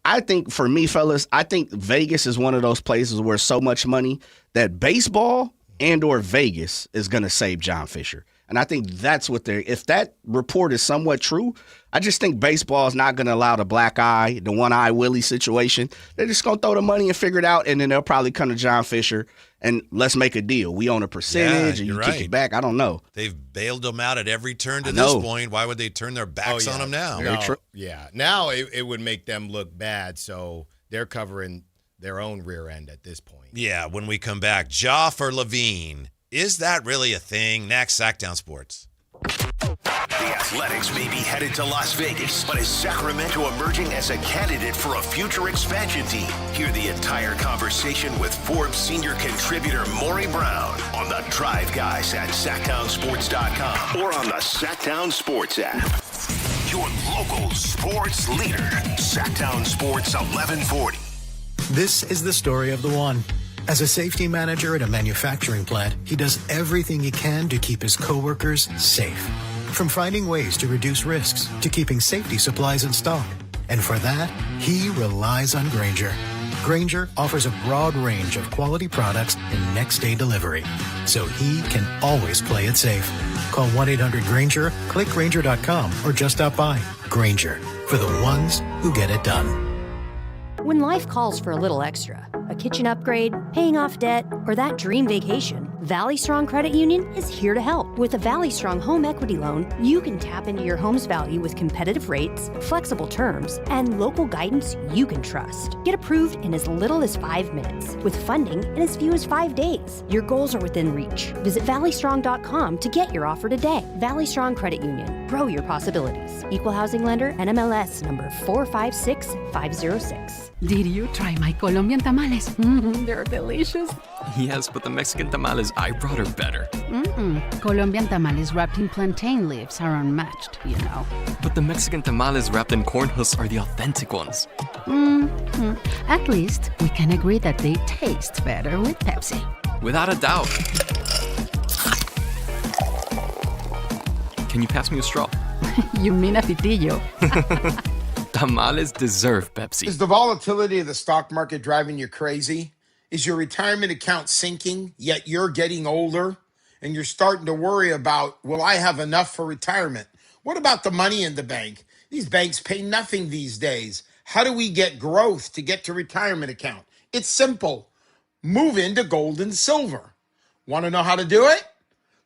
I think for me, fellas, I think Vegas is one of those places where so much money that baseball and or Vegas is going to save John Fisher. And I think that's what if that report is somewhat true, I just think baseball is not going to allow the black eye, the one eye Willie situation. They're just going to throw the money and figure it out. And then they'll probably come to John Fisher and let's make a deal. We own a percentage and you kick it back. I don't know. They've bailed them out at every turn to this point. Why would they turn their backs on them now? Very true. Yeah. Now it would make them look bad. So they're covering their own rear end at this point. Yeah. When we come back, Ja for Levine. Is that really a thing? Next, Sactown Sports. The Athletics may be headed to Las Vegas, but is Sacramento emerging as a candidate for a future expansion team? Hear the entire conversation with Forbes senior contributor Maury Brown on the Drive Guys at SactownSports.com or on the Sactown Sports app. Your local sports leader, Sactown Sports 1140. This is the story of the one. As a safety manager at a manufacturing plant, he does everything he can to keep his coworkers safe. From finding ways to reduce risks to keeping safety supplies in stock. And for that, he relies on Grainger. Grainger offers a broad range of quality products and next-day delivery, so he can always play it safe. Call 1-800-GRAINGER, click Grainger.com, or just stop by. Grainger, for the ones who get it done. When life calls for a little extra, a kitchen upgrade, paying off debt, or that dream vacation, Valley Strong Credit Union is here to help. With a Valley Strong home equity loan, you can tap into your home's value with competitive rates, flexible terms, and local guidance you can trust. Get approved in as little as 5 minutes, with funding in as few as 5 days. Your goals are within reach. Visit valleystrong.com to get your offer today. Valley Strong Credit Union. Grow your possibilities. Equal housing lender, NMLS number 456506. Did you try my Colombian tamales? They're delicious. Yes, but the Mexican tamales I brought are better. Colombian tamales wrapped in plantain leaves are unmatched, you know. But the Mexican tamales wrapped in corn husks are the authentic ones. At least we can agree that they taste better with Pepsi. Without a doubt. Can you pass me a straw? You mean a pitillo? Tamales deserve Pepsi. Is the volatility of the stock market driving you crazy? Is your retirement account sinking, yet you're getting older and you're starting to worry about, will I have enough for retirement? What about the money in the bank? These banks pay nothing these days. How do we get growth to get to retirement account? It's simple. Move into gold and silver. Want to know how to do it?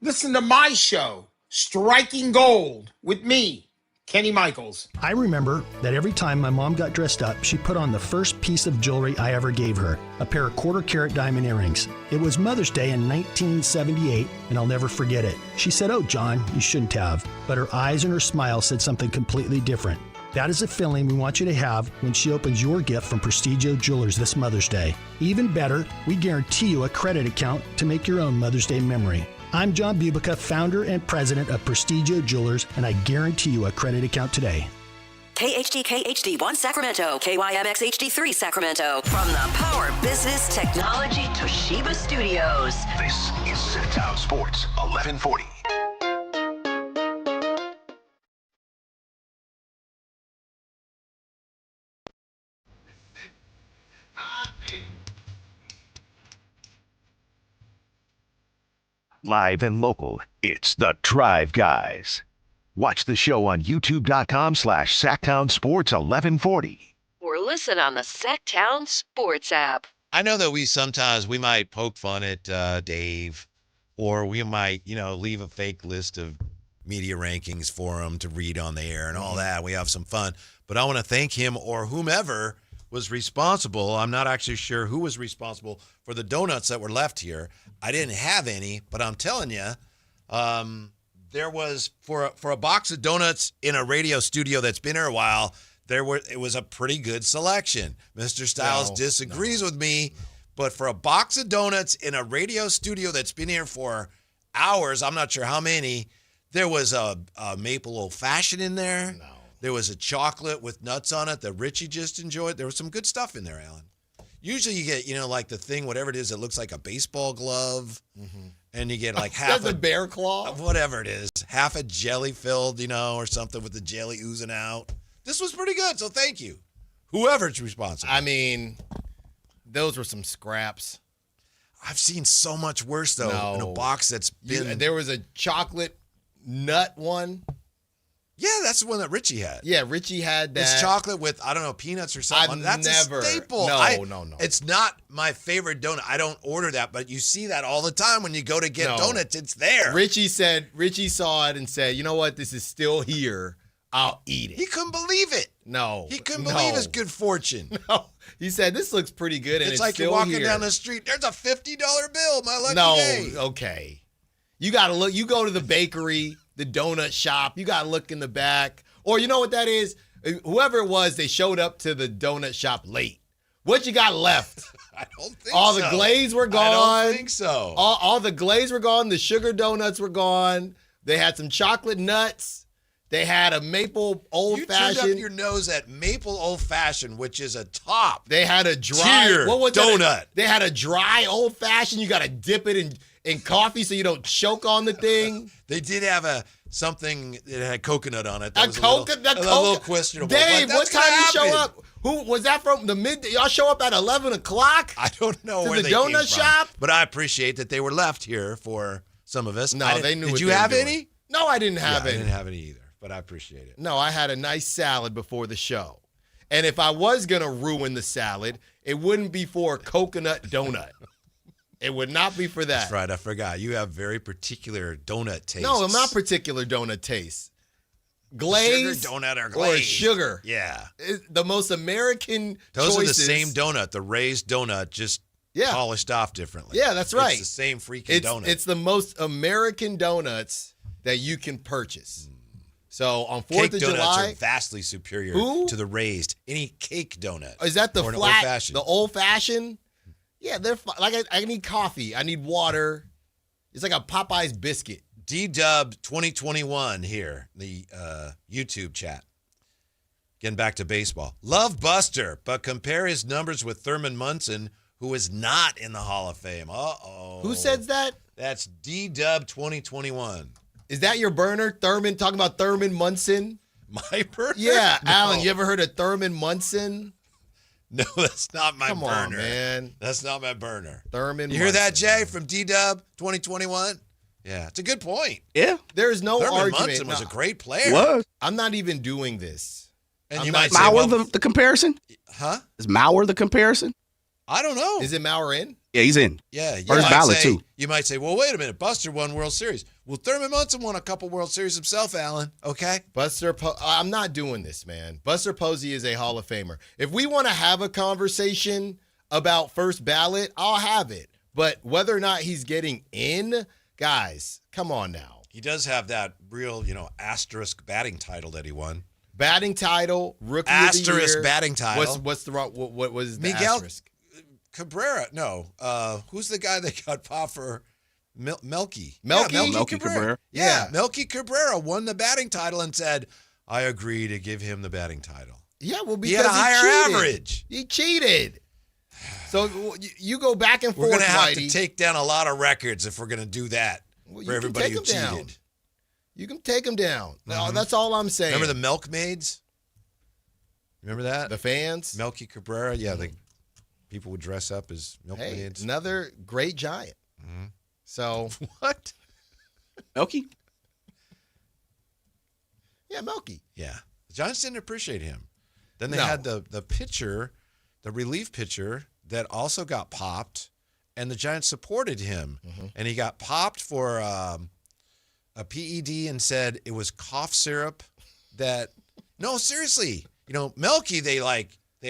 Listen to my show, Striking Gold, with me, Kenny Michaels. I remember that every time my mom got dressed up, she put on the first piece of jewelry I ever gave her, a pair of quarter-carat diamond earrings. It was Mother's Day in 1978, and I'll never forget it. She said, "Oh, John, you shouldn't have." But her eyes and her smile said something completely different. That is a feeling we want you to have when she opens your gift from Prestigio Jewelers this Mother's Day. Even better, we guarantee you a credit account to make your own Mother's Day memory. I'm John Bubica, founder and president of Prestigio Jewelers, and I guarantee you a credit account today. KHTK HD1 Sacramento, KYMX HD3 Sacramento. From the Power Business Technology Toshiba Studios. This is Sactown Sports 1140. Live and local, it's the Drive Guys. Watch the show on youtube.com/Sactown Sports 1140. Or listen on the Sactown Sports app. I know that we might poke fun at Dave, or we might, leave a fake list of media rankings for him to read on the air and all that. We have some fun. But I want to thank him or whomever was responsible. I'm not actually sure who was responsible for the donuts that were left here. I didn't have any, but I'm telling you, there was for a box of donuts in a radio studio that's been here a while. It was a pretty good selection. Mr. Styles disagrees with me, but for a box of donuts in a radio studio that's been here for hours, I'm not sure how many. There was a maple old fashioned in there. No. There was a chocolate with nuts on it that Richie just enjoyed. There was some good stuff in there, Alan. Usually you get, like the thing, whatever it is, that looks like a baseball glove, and you get like half That's a bear claw? Whatever it is, half a jelly filled, or something with the jelly oozing out. This was pretty good, so thank you. Whoever's responsible. I mean, those were some scraps. I've seen so much worse, though, in a box that's been... There was a chocolate nut one. Yeah, that's the one that Richie had. Yeah, Richie had that. It's chocolate with, peanuts or something. That's a staple. No. It's not my favorite donut. I don't order that, but you see that all the time when you go to get donuts. It's there. Richie saw it and said, you know what? This is still here. I'll eat it. He couldn't believe it. No. He couldn't believe his good fortune. No. He said, this looks pretty good, and it's like still you're walking here. down the street. There's a $50 bill. My lucky day. No, okay. You got to look. You go to the bakery, the donut shop. You got to look in the back. Or you know what that is? Whoever it was, they showed up to the donut shop late. What you got left? I don't think all the glaze were gone. I don't think so. All the glaze were gone. The sugar donuts were gone. They had some chocolate nuts. They had a maple old-fashioned. You turned up your nose at maple old-fashioned, which is a top. They had a dry donut. They had a dry old-fashioned. You got to dip it and coffee so you don't choke on the thing. They did have something that had coconut on it. A little questionable. Dave, what time you show up? Who was that from? The mid? Y'all show up at 11 o'clock? I don't know where the they donut came from, shop. but I appreciate that they were left here for some of us. No, they knew. Did what you they were have doing. any? No, I didn't have any. I didn't have any either, but I appreciate it. No, I had a nice salad before the show. And if I was going to ruin the salad, it wouldn't be for a coconut donut. It would not be for that. That's right. I forgot. You have very particular donut tastes. No, I'm not particular donut taste. Glaze sugar donut or glaze. Or sugar. Yeah. The most American Those choices. are the same donut, the raised donut, just polished off differently. Yeah, that's right. It's the same freaking donut. It's the most American donuts that you can purchase. So on 4th cake of donuts July, are vastly superior to the raised. Any cake donut. Is that the or flat, old-fashioned. the old-fashioned? Yeah, they're like I need coffee. I need water. It's like a Popeye's biscuit. D-Dub 2021 here, the YouTube chat. Getting back to baseball. Love Buster, but compare his numbers with Thurman Munson, who is not in the Hall of Fame. Uh-oh. Who says that? That's D-Dub 2021. Is that your burner, Thurman? Talking about Thurman Munson? My burner? Yeah, No. Alan, you ever heard of Thurman Munson? No, that's not my burner. Come on, man. That's not my burner. Thurman You hear that, Munson. Jay, from D-Dub 2021? Yeah, it's a good point. Yeah. There's no Thurman argument. Munson was a great player. Was. I'm not even doing this. And I'm you not- might say, Mauer well, the comparison? huh? Is Mauer the comparison? I don't know. Is it Mauer in? Yeah, he's in. Yeah, you First might ballot, say, too. You might say, well, wait a minute. Buster won World Series. Well, Thurman Munson won a couple World Series himself, Alan. Okay? I'm not doing this, man. Buster Posey is a Hall of Famer. If we want to have a conversation about first ballot, I'll have it. But whether or not he's getting in, guys, come on now. He does have that real, asterisk batting title that he won. Batting title, rookie of the year. Asterisk batting title. What's the wrong? What was the Miguel asterisk? Cabrera. No. Who's the guy that got popped for Melky? Melky? Yeah, Melky Cabrera. Yeah, Melky Cabrera won the batting title and said, I agree to give him the batting title. Yeah, well, because he had a higher cheated. average. He cheated. So you go back and We're forth, going to have Whitey. to take down a lot of records if we're going to do that Well, for you can everybody take who 'em cheated. down. You can take him down. No, Mhm. that's all I'm saying. Remember the Milkmaids? Remember that? The fans? Melky Cabrera? Yeah, the people would dress up as Hey, milkmaids. another great Giant. Mhm. So, What? Melky? yeah, Melky. Yeah. The Giants didn't appreciate him. Then they No. had the pitcher, the relief pitcher, that also got popped, and the Giants supported him. Mm-hmm. And he got popped for a PED and said it was cough syrup that – no, seriously. Melky, they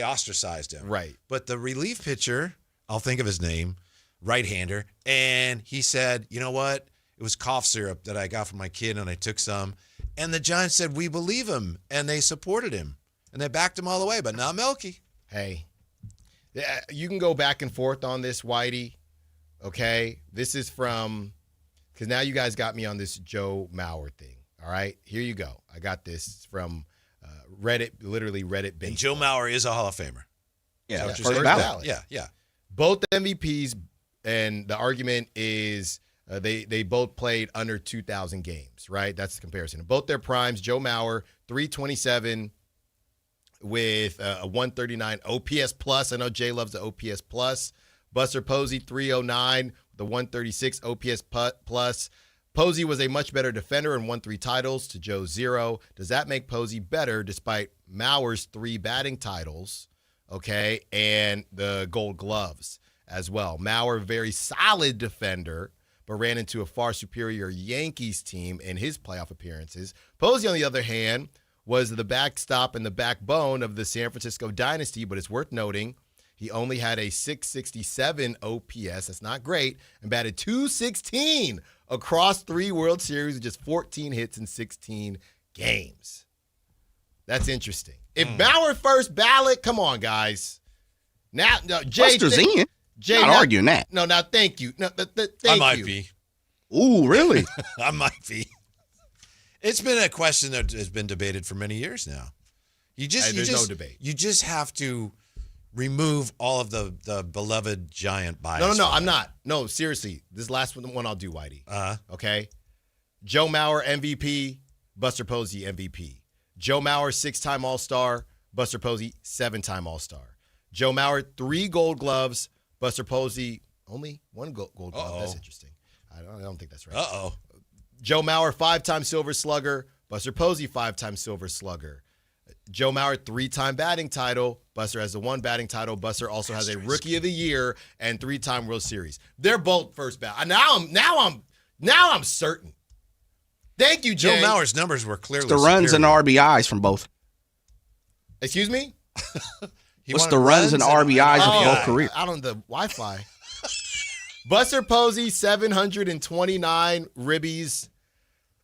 ostracized him. Right. But the relief pitcher, I'll think of his name, right-hander, and he said, you know what? It was cough syrup that I got from my kid, and I took some. And the Giants said, we believe him, and they supported him. And they backed him all the way, but not Melky. Hey, you can go back and forth on this, Whitey. Okay? This is from – because now you guys got me on this Joe Mauer thing. All right? Here you go. I got this from Reddit, literally Reddit baseball. And Joe Mauer is a Hall of Famer. Yeah, Is that what you're first saying? ballot. Yeah. Both MVPs, and the argument is they both played under 2,000 games, right? That's the comparison. Both their primes, Joe Mauer, 327 with a 139 OPS plus. I know Jay loves the OPS plus. Buster Posey, 309, the 136 OPS plus. Posey was a much better defender and won 3 titles to Joe's 0. Does that make Posey better despite Mauer's 3 batting titles, okay, and the gold gloves as well? Mauer, very solid defender, but ran into a far superior Yankees team in his playoff appearances. Posey, on the other hand, was the backstop and the backbone of the San Francisco dynasty, but it's worth noting he only had a 667 OPS. That's not great. And batted .216 across 3 World Series with just 14 hits in 16 games. That's interesting. If Mauer first ballot, come on, guys. Now, no, Jay, Buster's in. Jay, Not now, arguing that. No, now, thank you. No, thank I you. might be. Ooh, really? I might be. It's been a question that has been debated for many years now. There's no debate. You just have to remove all of the beloved Giant bias. No, I'm not. No, seriously. This last one I'll do, Whitey. Okay? Joe Mauer, MVP. Buster Posey, MVP. Joe Mauer, 6-time All-Star. Buster Posey, 7-time All-Star. Joe Mauer, 3 Gold Gloves. Buster Posey, only 1 Gold Glove. Uh-oh. That's interesting. I don't think that's right. Uh-oh. Joe Mauer, 5-time Silver Slugger. Buster Posey, 5-time Silver Slugger. Joe Mauer, 3-time batting title. Buster has the 1 batting title. Buster also has a Rookie of the Year and 3-time World Series. They're both first ballot. Now I'm certain. Thank you, Jay. Joe Mauer's numbers were clearly the runs and RBIs from both. Excuse me? What's the runs and RBIs of both careers? Out on the Wi-Fi. Buster Posey, 729 ribbies.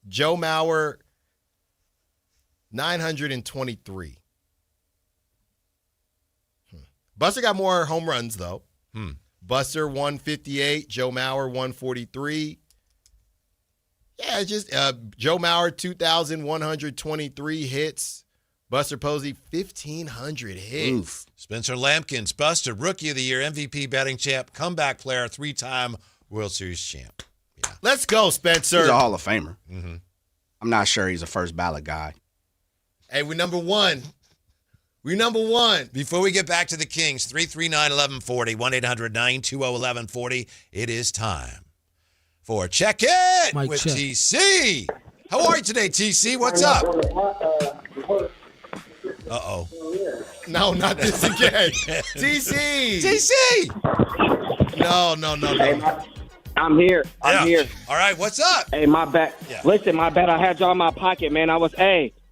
Joe Mauer, 923. Buster got more home runs, though. Buster, 158. Joe Mauer, 143. Yeah, it's just Joe Mauer, 2,123 hits. Buster Posey, 1,500 hits. Oof. Spencer Lampkins, Buster, Rookie of the Year, MVP, batting champ, comeback player, 3-time World Series champ. Yeah. Let's go, Spencer. He's a Hall of Famer. Mm-hmm. I'm not sure he's a first ballot guy. Hey, we're number 1. We're number 1. Before we get back to the Kings, 339-1140, 1-800-920-1140. It is time for Check It with TC. How are you today, TC? What's up? Uh-oh. No, not this again. TC. TC. No. I'm here. I'm here. All right, what's up? Hey, my bad. Yeah. Listen, my bad. I had y'all in my pocket, man.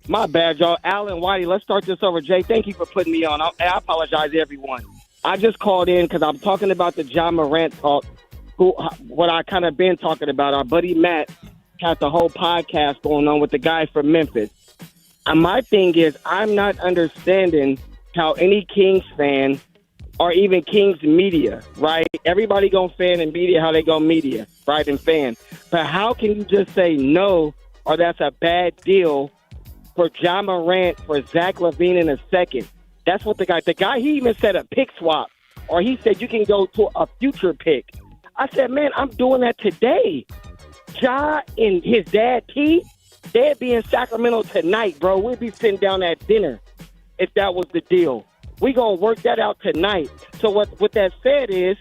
My bad, y'all. Alan, Whitey, let's start this over. Jay, thank you for putting me on. I apologize to everyone. I just called in because I'm talking about the John Morant talk, what I kind of been talking about. Our buddy Matt had the whole podcast going on with the guy from Memphis. And my thing is, I'm not understanding how any Kings fan or even Kings media, right? Everybody gonna fan and media how they go media, right, and fan. But how can you just say no or that's a bad deal for John Morant, for Zach LaVine in a second? That's what the guy, he even said a pick swap, or he said you can go to a future pick. I said, man, I'm doing that today. Ja and his dad, T, they'd be in Sacramento tonight, bro. We'd be sitting down at dinner if that was the deal. We going to work that out tonight. So what that said is,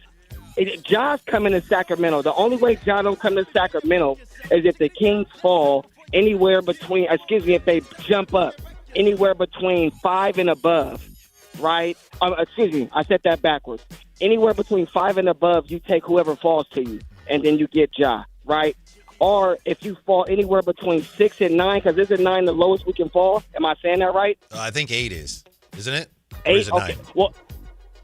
Ja's coming to Sacramento. The only way Ja don't come to Sacramento is if the Kings fall anywhere between, if they jump up anywhere between 5 and above, right? I said that backwards. Anywhere between 5 and above, you take whoever falls to you, and then you get Ja, right? Or if you fall anywhere between 6 and 9, because isn't 9 the lowest we can fall? Am I saying that right? I think 8 is, isn't it? 8, is it okay. 9? Well,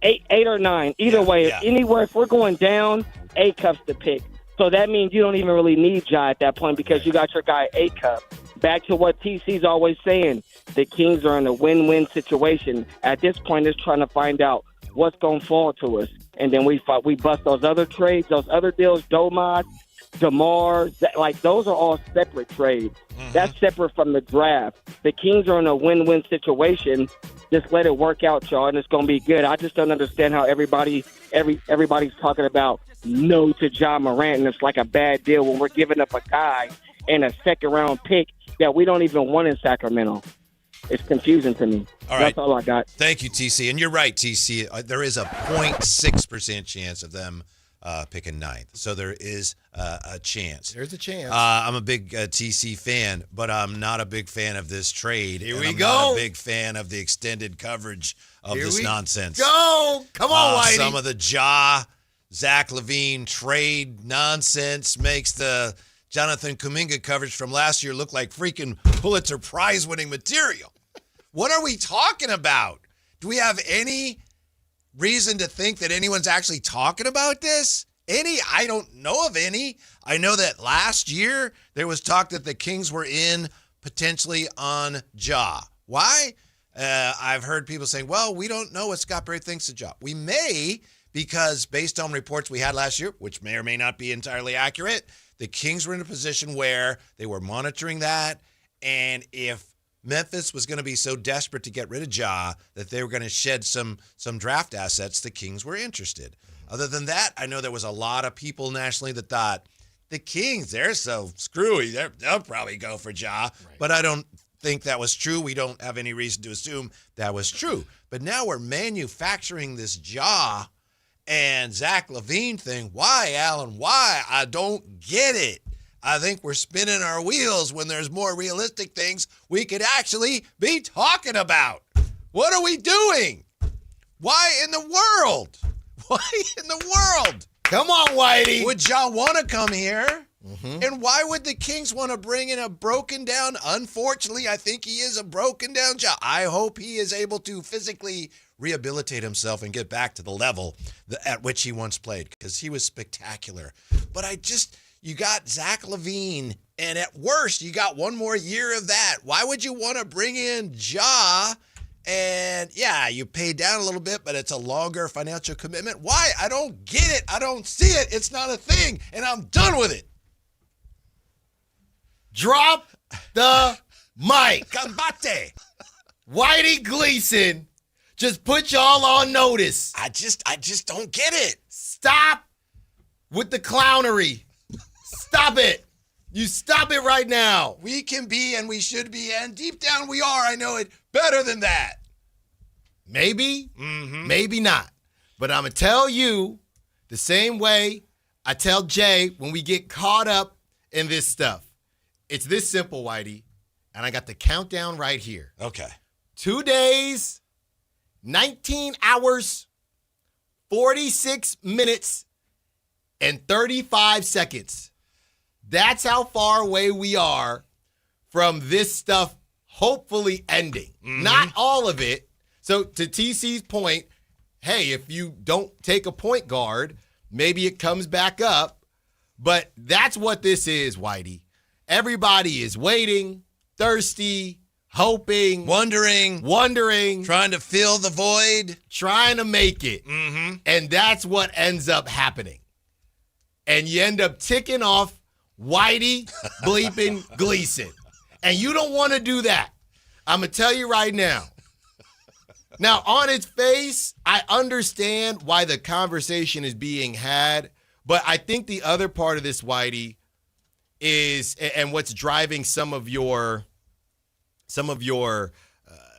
8 or 9. Either way, anywhere, if we're going down, A-Cup's the pick. So that means you don't even really need Ja at that point because you got your guy A-Cup. Back to what TC's always saying, the Kings are in a win-win situation. At this point, it's trying to find out what's going to fall to us. And then we bust those other trades, those other deals, Domas, DeMar, those are all separate trades. Mm-hmm. That's separate from the draft. The Kings are in a win-win situation. Just let it work out, y'all, and it's going to be good. I just don't understand how everybody's talking about no to John Morant, and it's like a bad deal when we're giving up a guy and a second-round pick that we don't even want in Sacramento. It's confusing to me. All right. That's all I got. Thank you, TC. And you're right, TC. There is a 0.6% chance of them picking 9th. So there is a chance. There's a chance. I'm a big TC fan, but I'm not a big fan of this trade. Here and we I'm go. Not a big fan of the extended coverage of this nonsense. Go! Come on, Whitey. Some of the Zach LaVine trade nonsense makes the Jonathan Kuminga coverage from last year look like freaking Pulitzer Prize-winning material. What are we talking about? Do we have any reason to think that anyone's actually talking about this? I don't know of any. I know that last year there was talk that the Kings were in potentially on Ja. Why? I've heard people saying, well, we don't know what Scott Barry thinks of Ja. We may, because based on reports we had last year, which may or may not be entirely accurate, the Kings were in a position where they were monitoring that, and if Memphis was going to be so desperate to get rid of Ja that they were going to shed some draft assets. The Kings were interested. Other than that, I know there was a lot of people nationally that thought, the Kings, they're so screwy. They'll probably go for Ja. Right. But I don't think that was true. We don't have any reason to assume that was true. But now we're manufacturing this Ja and Zach LaVine thing. Why, Alan? Why? I don't get it. I think we're spinning our wheels when there's more realistic things we could actually be talking about. What are we doing? Why in the world? Why in the world? Come on, Whitey. Would Ja want to come here? Mm-hmm. And why would the Kings want to bring in a broken down? Unfortunately, I think he is a broken down Ja. I hope he is able to physically rehabilitate himself and get back to the level at which he once played, because he was spectacular. But you got Zach LaVine, and at worst, you got one more year of that. Why would you want to bring in Ja? And yeah, you pay down a little bit, but it's a longer financial commitment. Why? I don't get it. I don't see it. It's not a thing, and I'm done with it. Drop the mic. Combate. Whitey Gleason just put y'all on notice. I just don't get it. Stop with the clownery. Stop it. You stop it right now. We can be, and we should be, and deep down we are, I know it, better than that. Maybe, maybe not. But I'm going to tell you the same way I tell Jay when we get caught up in this stuff. It's this simple, Whitey, and I got the countdown right here. Okay. 2 days, 19 hours, 46 minutes, and 35 seconds. That's how far away we are from this stuff hopefully ending. Mm-hmm. Not all of it. So to TC's point, hey, if you don't take a point guard, maybe it comes back up. But that's what this is, Whitey. Everybody is waiting, thirsty, hoping, wondering, trying to fill the void, trying to make it. Mm-hmm. And that's what ends up happening. And you end up ticking off Whitey bleeping Gleason. And you don't want to do that. I'm going to tell you right now. Now, on its face, I understand why the conversation is being had, but I think the other part of this, Whitey, is, and what's driving some of your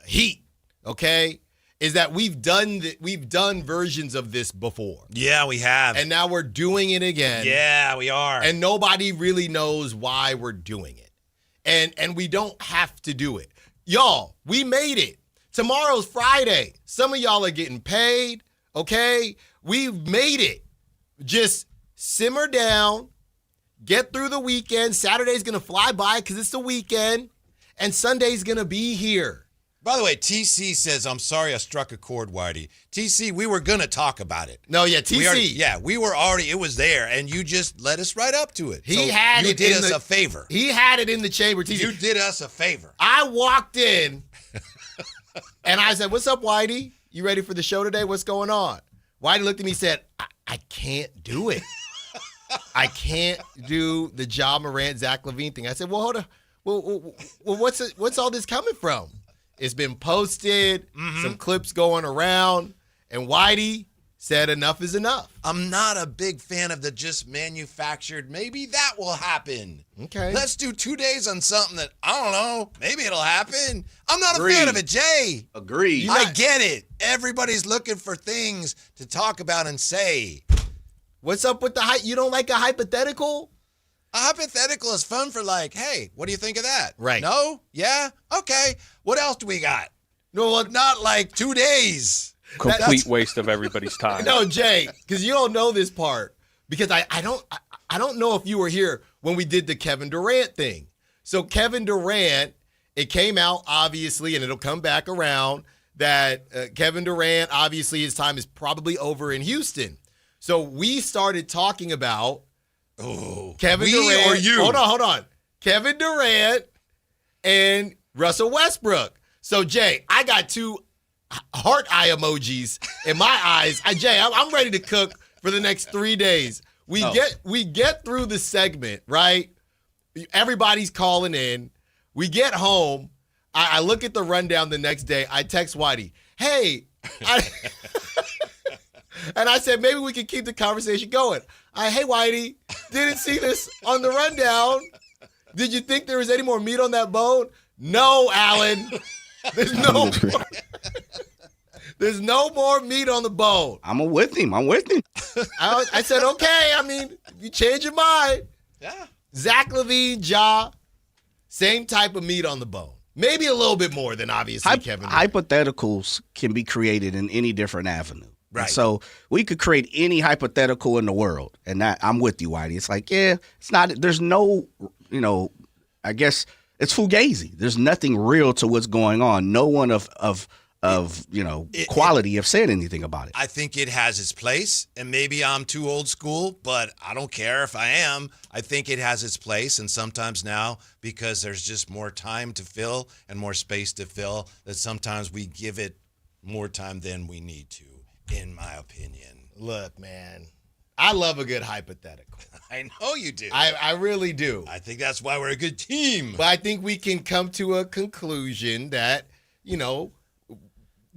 heat, okay, is that we've done versions of this before. Yeah, we have. And now we're doing it again. Yeah, we are. And nobody really knows why we're doing it. And we don't have to do it. Y'all, we made it. Tomorrow's Friday. Some of y'all are getting paid, okay? We've made it. Just simmer down, get through the weekend. Saturday's going to fly by because it's the weekend, and Sunday's going to be here. By the way, TC says, I'm sorry I struck a chord, Whitey. TC, we were going to talk about it. No, yeah, TC. We were already, it was there, and you just led us right up to it. You did us a favor. He had it in the chamber, TC. You did us a favor. I walked in, and I said, what's up, Whitey? You ready for the show today? What's going on? Whitey looked at me and said, I can't do it. I can't do the Ja Morant, Zach LaVine thing. I said, well, hold on. Well, what's all this coming from? It's been posted, some clips going around, and Whitey said enough is enough. I'm not a big fan of the just manufactured, maybe that will happen. Okay. Let's do 2 days on something that, I don't know, maybe it'll happen. I'm not a fan of it, Jay. Agreed. I get it. Everybody's looking for things to talk about and say. What's up with the you don't like a hypothetical? A hypothetical is fun for like, hey, what do you think of that? Right. No? Yeah? Okay. What else do we got? No, not like 2 days. Complete waste of everybody's time. No, Jay, because you don't know this part. Because I don't know if you were here when we did the Kevin Durant thing. So Kevin Durant, it came out obviously, and it'll come back around, that Kevin Durant, obviously his time is probably over in Houston. So we started talking about Kevin Durant. Or you? Hold on. Kevin Durant and Russell Westbrook. So, Jay, I got two heart eye emojis in my eyes. Jay, I'm ready to cook for the next 3 days. We get through the segment, right? Everybody's calling in. We get home. I look at the rundown the next day. I text Whitey, hey, and I said, maybe we can keep the conversation going. Hey, Whitey, didn't see this on the rundown. Did you think there was any more meat on that bone? No, Alan. There's no more. There's no more meat on the bone. I'm with him. I said, okay. I mean, you change your mind. Yeah. Zach LaVine, Ja, same type of meat on the bone. Maybe a little bit more than obviously Kevin. Hypotheticals can be created in any different avenue. Right. And so we could create any hypothetical in the world. And that I'm with you, Whitey. It's like, yeah, it's not, there's no, I guess it's fugazi. There's nothing real to what's going on. No one of quality have said anything about it. I think it has its place, and maybe I'm too old school, but I don't care if I am. I think it has its place, and sometimes now, because there's just more time to fill and more space to fill, that sometimes we give it more time than we need to, in my opinion. Look, man, I love a good hypothetical. I know you do. I really do. I think that's why we're a good team. But I think we can come to a conclusion that,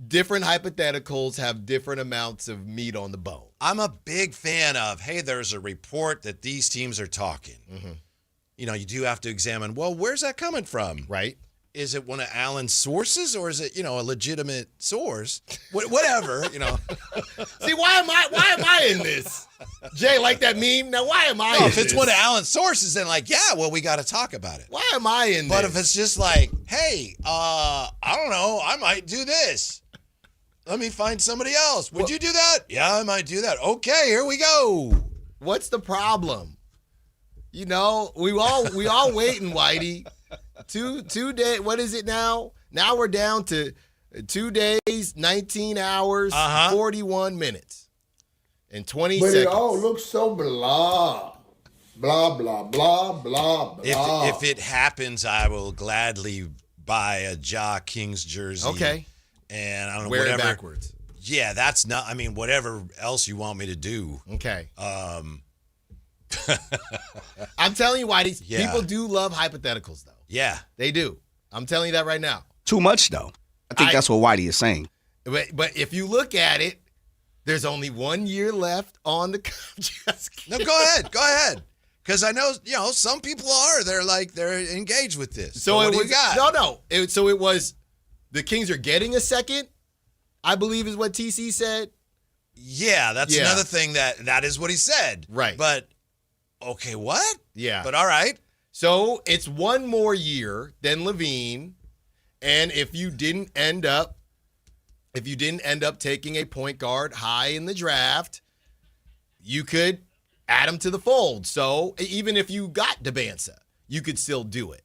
different hypotheticals have different amounts of meat on the bone. I'm a big fan of, hey, there's a report that these teams are talking. Mm-hmm. You do have to examine, well, where's that coming from? Right. Is it one of Alan's sources, or is it, a legitimate source? Whatever, See, why am I in this? Jay, like that meme? Now, why am I in if it's this? one of Alan's sources, then we got to talk about it. Why am I in this? But if it's just like, hey, I don't know, I might do this. Let me find somebody else. Would you do that? Yeah, I might do that. Okay, here we go. What's the problem? We all waiting, Whitey. 2 days. What is it now? Now we're down to 2 days, 19 hours, 41 minutes, and 20 seconds. But it all looks so blah, blah, blah, blah, blah, blah. If it happens, I will gladly buy a Ja Kings jersey. Okay. And I don't know, wear whatever. it backwards. Yeah, that's not. I mean, whatever else you want me to do. Okay. I'm telling you, Whitey, people do love hypotheticals, though. Yeah, they do. I'm telling you that right now. Too much, though. I think that's what Whitey is saying. But if you look at it, there's only 1 year left on the contract. No, go ahead. Because I know, some people are. They're engaged with this. So what it do was you got? So it was. The Kings are getting a second, I believe is what TC said. Yeah, that's another thing that is what he said. Right. But, okay, what? Yeah. But all right. So it's 1 more year than Levine, and if you didn't end up taking a point guard high in the draft, you could add him to the fold. So even if you got Debansa, you could still do it.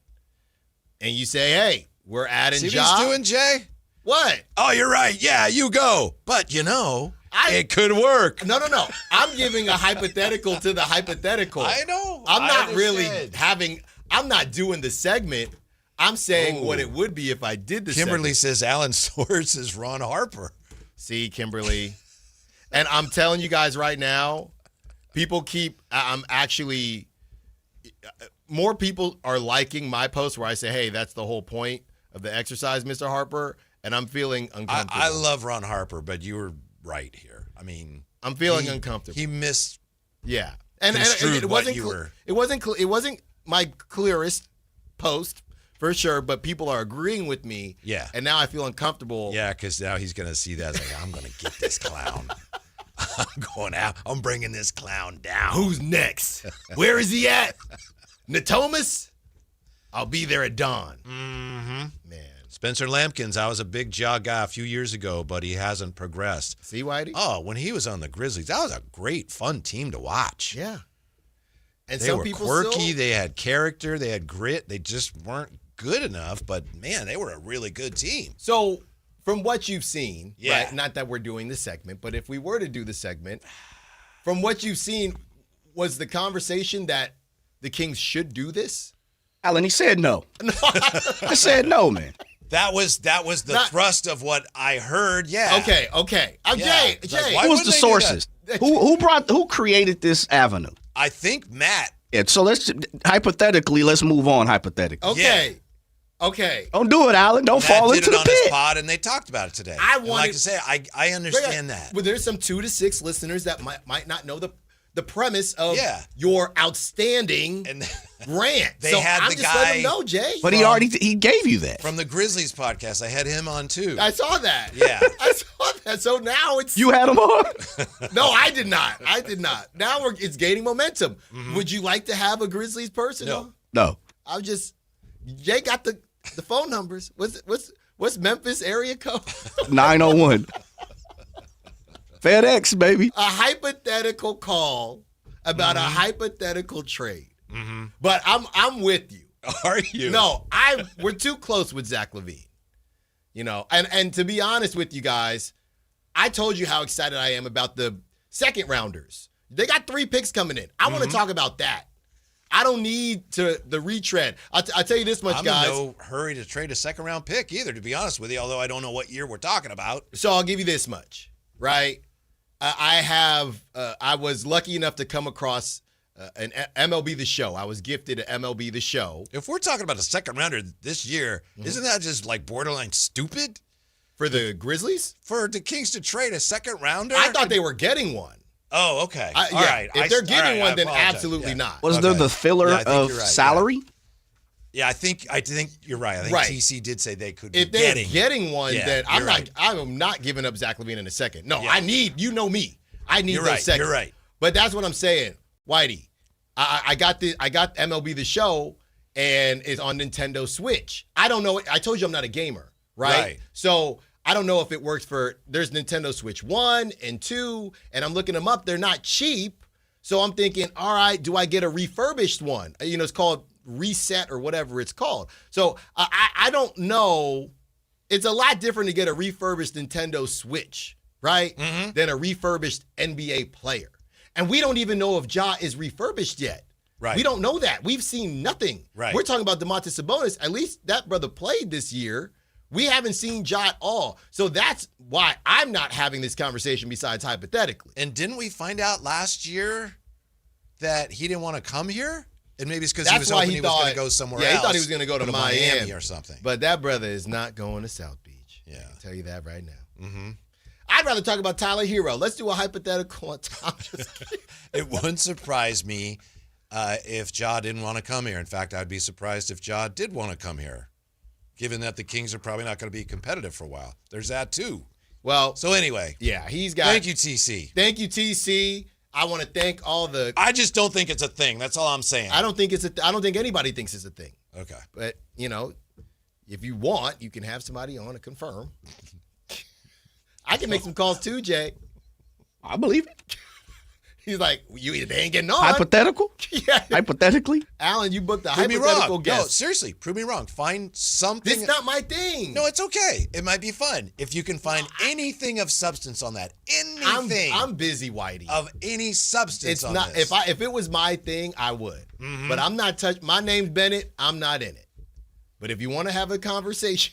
And you say, hey, we're adding See Ja. what he's doing, Jay? What? Oh, you're right. Yeah, you go. But, it could work. No. I'm giving a hypothetical to the hypothetical. I know. I'm not doing the segment. I'm saying what it would be if I did the Kimberly segment. says Alan's source is Ron Harper. See, Kimberly. And I'm telling you guys right now, more people are liking my post where I say, hey, that's the whole point of the exercise, Mr. Harper. And I'm feeling uncomfortable. I love Ron Harper, but you were right here. I mean, I'm feeling uncomfortable. He missed. Yeah, and it wasn't. It wasn't my clearest post for sure, but people are agreeing with me. Yeah, and now I feel uncomfortable. Yeah, because now he's gonna see that. Like, I'm gonna get this clown. I'm going out. I'm bringing this clown down. Who's next? Where is he at? Natomas? I'll be there at dawn. Mm-hmm. Man. Spencer Lampkins, I was a big jaw guy a few years ago, but he hasn't progressed. See, Whitey? Oh, when he was on the Grizzlies, that was a great, fun team to watch. Yeah. And they were quirky. They had character. They had grit. They just weren't good enough, but, man, they were a really good team. So, from what you've seen, right? Not that we're doing the segment, but if we were to do the segment, from what you've seen, was the conversation that the Kings should do this? Alan, he said no. I said no, man. That was the thrust of what I heard. Yeah. Okay. Jay. Who was the sources? Who created this avenue? I think Matt. Yeah. So let's move on hypothetically. Okay. Okay. Don't do it, Alan. Don't fall into the on his pit. pod, and they talked about it today. I And wanted like to say, I understand that. But there's some 2 to 6 listeners that might not know the premise of Yeah. your outstanding rant. They so had I'm the just guy- letting them know, Jay. But he gave you that. From the Grizzlies podcast, I had him on too. I saw that. Yeah. I saw that. So now it's You had him on? No, I did not. Now it's gaining momentum. Would you like to have a Grizzlies person? No. No. Jay got the phone numbers. What's Memphis area code? 901. FedEx, baby. A hypothetical call about a hypothetical trade. But I'm with you. Are you? No, we're too close with Zach LaVine. You know, and to be honest with you guys, I told you how excited I am about the second rounders. They got 3 picks coming in. I want to talk about that. I don't need the retread. I'll tell you this much, guys. I'm in no hurry to trade a second-round pick either, to be honest with you, although I don't know what year we're talking about. So I'll give you this much, right? I was lucky enough to come across an MLB The Show. I was gifted an MLB The Show. If we're talking about a second-rounder this year, isn't that just like borderline stupid? For the Grizzlies? For the Kings to trade a second-rounder? I thought they were getting one. Oh, okay. All right. If they're getting one, then apologize. absolutely not. Was there the filler of salary? Yeah, I think you're right. I think TC did say they could be if they're getting one, then I'm not giving up Zach LaVine in a second. No, I need, you know me. I need those seconds. You're right. But that's what I'm saying. Whitey, I got MLB The Show, and it's on Nintendo Switch. I don't know. I told you I'm not a gamer, right? So I don't know if it works there's Nintendo Switch 1 and 2, and I'm looking them up. They're not cheap. So I'm thinking, all right, do I get a refurbished one? You know, it's called Reset or whatever it's called. So I don't know. It's a lot different to get a refurbished Nintendo Switch, right? Than a refurbished NBA player. And we don't even know if Ja is refurbished yet. Right. We don't know that. We've seen nothing. Right. We're talking about DeMontis Sabonis. At least that brother played this year. We haven't seen Ja at all. So that's why I'm not having this conversation besides hypothetically. And didn't we find out last year that he didn't want to come here? And maybe it's because he was hoping he was going to go somewhere else. Yeah, he thought he was going to go to Miami or something. But that brother is not going to South Beach. Yeah. I can tell you that right now. I'd rather talk about Tyler Hero. Let's do a hypothetical on top. It wouldn't surprise me if Ja didn't want to come here. In fact, I'd be surprised if Ja did want to come here, given that the Kings are probably not going to be competitive for a while. There's that too. Well, so anyway. Yeah, he's got. Thank you, TC. Thank you, TC. I want to thank all the. I just don't think it's a thing. That's all I'm saying. I don't think anybody thinks it's a thing. Okay. But, you know, if you want, you can have somebody on to confirm. I can make some calls too, Jay. I believe it. He's like, they ain't getting on. Hypothetical? Yeah. Hypothetically? Alan, you booked a Prove me hypothetical wrong. guest. No, seriously, prove me wrong. Find something. It's not my thing. No, it's okay. It might be fun. If you can find anything of substance on that. Anything. I'm busy, Whitey. Of any substance It's on not. this. If it was my thing, I would. But I'm not touch. My name's Bennett. I'm not in it. But if you want to have a conversation,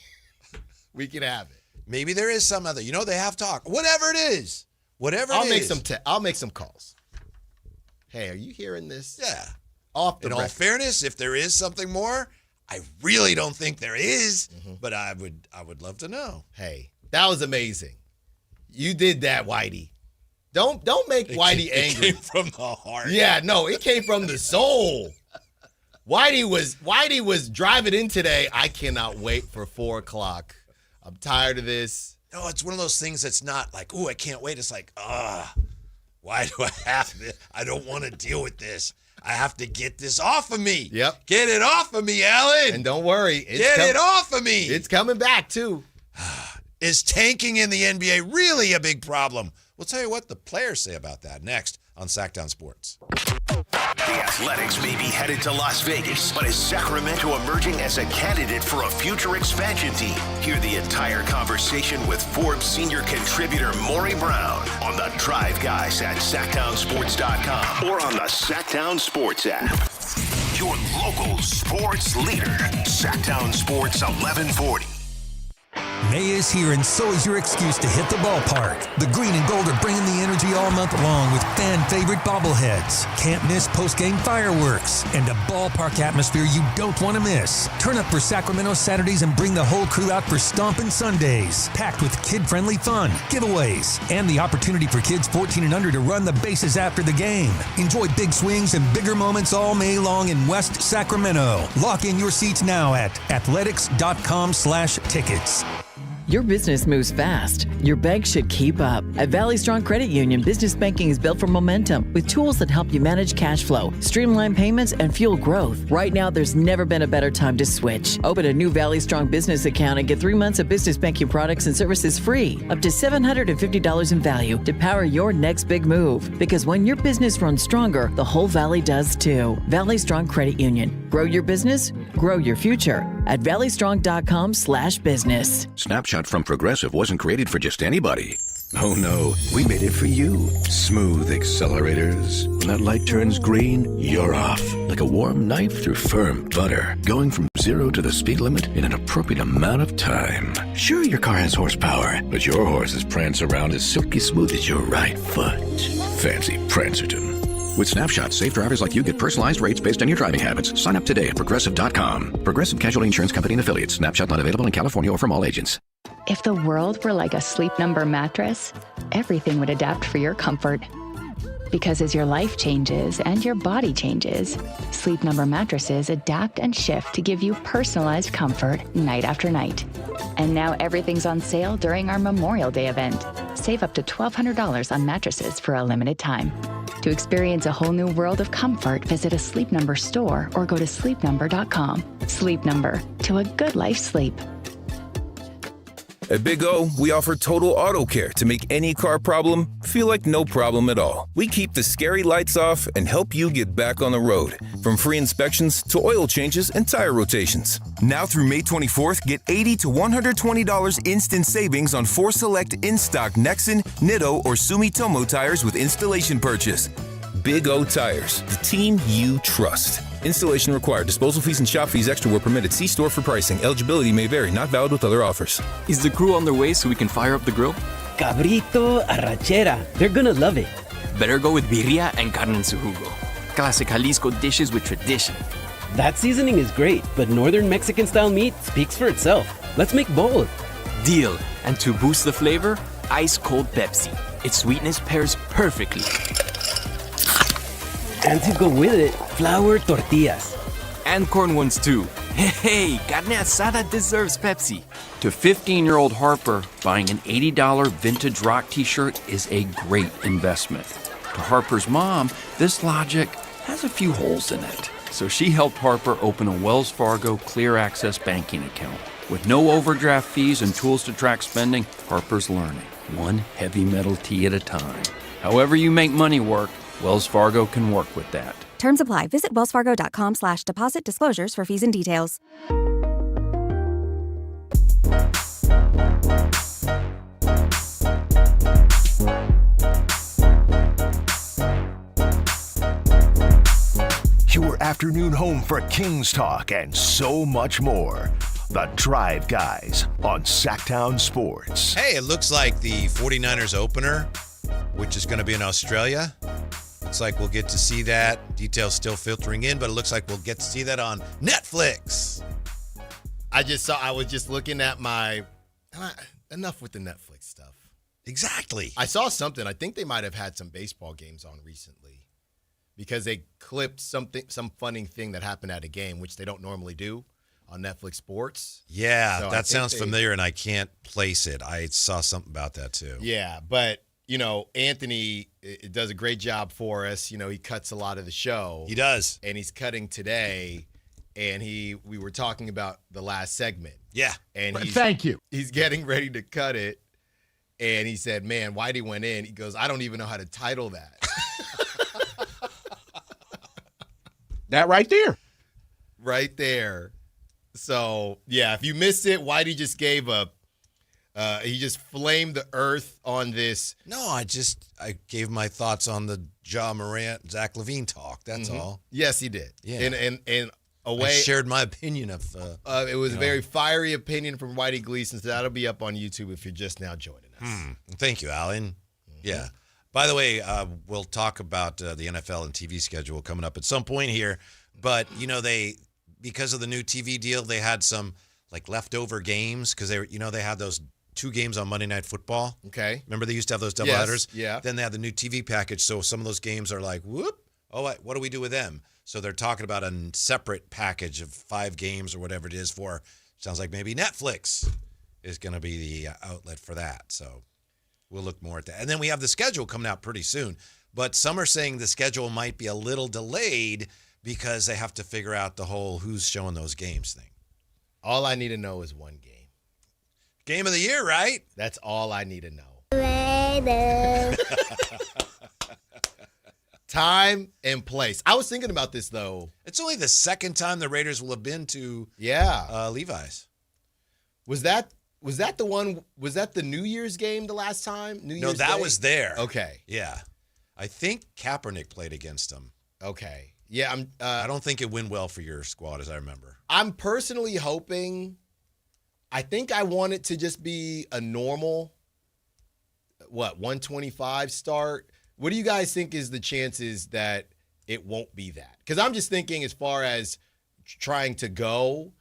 we can have it. Maybe there is some other. You know, they have talk. Whatever it is. I'll make some calls. Hey, are you hearing this? Yeah. Off the In record. all fairness, if there is something more, I really don't think there is, but I would love to know. Hey, that was amazing. You did that, Whitey. Don't make Whitey angry. It came from the heart. Yeah, no, it came from the soul. Whitey was driving in today. I cannot wait for 4:00. I'm tired of this. No, it's one of those things that's not like, ooh, I can't wait. It's like, why do I have to? I don't want to deal with this. I have to get this off of me. Yep. Get it off of me, Alan. And don't worry. Get it off of me. It's coming back, too. Is tanking in the NBA really a big problem? We'll tell you what the players say about that next on Sactown Sports. The Athletics may be headed to Las Vegas, but is Sacramento emerging as a candidate for a future expansion team? Hear the entire conversation with Forbes senior contributor Maury Brown on the Drive Guys at SactownSports.com or on the Sactown Sports app. Your local sports leader, Sactown Sports 1140. May is here, and so is your excuse to hit the ballpark. The green and gold are bringing the energy all month long with fan-favorite bobbleheads, can't miss post-game fireworks, and a ballpark atmosphere you don't want to miss. Turn up for Sacramento Saturdays and bring the whole crew out for Stompin' Sundays, packed with kid-friendly fun, giveaways, and the opportunity for kids 14 and under to run the bases after the game. Enjoy big swings and bigger moments all May long in West Sacramento. Lock in your seats now at athletics.com/tickets. Your business moves fast. Your bank should keep up. At Valley Strong Credit Union, business banking is built for momentum with tools that help you manage cash flow, streamline payments, and fuel growth. Right now, there's never been a better time to switch. Open a new Valley Strong business account and get 3 months of business banking products and services free, up to $750 in value to power your next big move. Because when your business runs stronger, the whole Valley does too. Valley Strong Credit Union. Grow your business, grow your future at valleystrong.com/business. Snapshot from Progressive wasn't created for just anybody. Oh no, we made it for you. Smooth accelerators. When that light turns green, you're off. Like a warm knife through firm butter. Going from 0 to the speed limit in an appropriate amount of time. Sure, your car has horsepower, but your horses prance around as silky smooth as your right foot. Fancy Prancerton. With Snapshot, safe drivers like you get personalized rates based on your driving habits. Sign up today at Progressive.com. Progressive Casualty Insurance Company and Affiliates. Snapshot not available in California or from all agents. If the world were like a Sleep Number mattress, everything would adapt for your comfort. Because as your life changes and your body changes, Sleep Number mattresses adapt and shift to give you personalized comfort night after night. And now everything's on sale during our Memorial Day event. Save up to $1,200 on mattresses for a limited time. To experience a whole new world of comfort, visit a Sleep Number store or go to sleepnumber.com. Sleep Number, to a good life's sleep. At Big O, we offer total auto care to make any car problem feel like no problem at all. We keep the scary lights off and help you get back on the road. From free inspections to oil changes and tire rotations. Now through May 24th, get $80 to $120 instant savings on 4 select in-stock Nexen, Nitto, or Sumitomo tires with installation purchase. Big O Tires, the team you trust. Installation required. Disposal fees and shop fees extra were permitted. See store for pricing. Eligibility may vary. Not valid with other offers. Is the crew on their way so we can fire up the grill? Cabrito, arrachera. They're gonna love it. Better go with birria and carne en su jugo. Classic Jalisco dishes with tradition. That seasoning is great, but northern Mexican-style meat speaks for itself. Let's make both. Deal. And to boost the flavor, ice-cold Pepsi. Its sweetness pairs perfectly. And to go with it, flour tortillas. And corn ones too. Hey, carne asada deserves Pepsi. To 15-year-old Harper, buying an $80 vintage rock t-shirt is a great investment. To Harper's mom, this logic has a few holes in it. So she helped Harper open a Wells Fargo Clear Access banking account. With no overdraft fees and tools to track spending, Harper's learning, one heavy metal tea at a time. However you make money work, Wells Fargo can work with that. Terms apply. Visit wellsfargo.com/deposit disclosures for fees and details. Your afternoon home for Kings Talk and so much more. The Drive Guys on Sactown Sports. Hey, it looks like the 49ers opener, which is going to be in Australia. Looks like we'll get to see that. Details still filtering in, but it looks like we'll get to see that on Netflix. I was just looking at enough with the Netflix stuff. Exactly. I saw something. I think they might have had some baseball games on recently because they clipped some funny thing that happened at a game, which they don't normally do on Netflix Sports. Yeah, so that sounds familiar, and I can't place it. I saw something about that, too. Yeah, but, Anthony does a great job for us. He cuts a lot of the show. He does. And he's cutting today, and we were talking about the last segment. Yeah. And thank you. He's getting ready to cut it, and he said, man, Whitey went in. He goes, I don't even know how to title that. That right there. Right there. So, yeah, if you missed it, Whitey just gave he just flamed the earth on this. No, I gave my thoughts on the Ja Morant, Zach LaVine talk. That's all. Yes, he did. Yeah. And away. I shared my opinion of. It was a very fiery opinion from Whitey Gleason, so that'll be up on YouTube if you're just now joining us. Thank you, Alan. Yeah. By the way, we'll talk about the NFL and TV schedule coming up at some point here. But, because of the new TV deal, they had some leftover games because they had those 2 games on Monday Night Football. Okay. Remember they used to have those doubleheaders? Yeah. Then they had the new TV package. So some of those games are like, whoop. Oh, what do we do with them? So they're talking about a separate package of 5 games or whatever it is for, sounds like maybe Netflix is going to be the outlet for that. So we'll look more at that. And then we have the schedule coming out pretty soon. But some are saying the schedule might be a little delayed because they have to figure out the whole who's showing those games thing. All I need to know is one game. Game of the year, right? That's all I need to know. Time and place. I was thinking about this, though. It's only the second time the Raiders will have been to Levi's. Was that the one? Was that the New Year's game the last time? No, that was there. Okay. Yeah. I think Kaepernick played against them. Okay. Yeah, I don't think it went well for your squad, as I remember. I'm personally hoping. I think I want it to just be a normal, 125 start. What do you guys think is the chances that it won't be that? Because I'm just thinking as far as trying to go,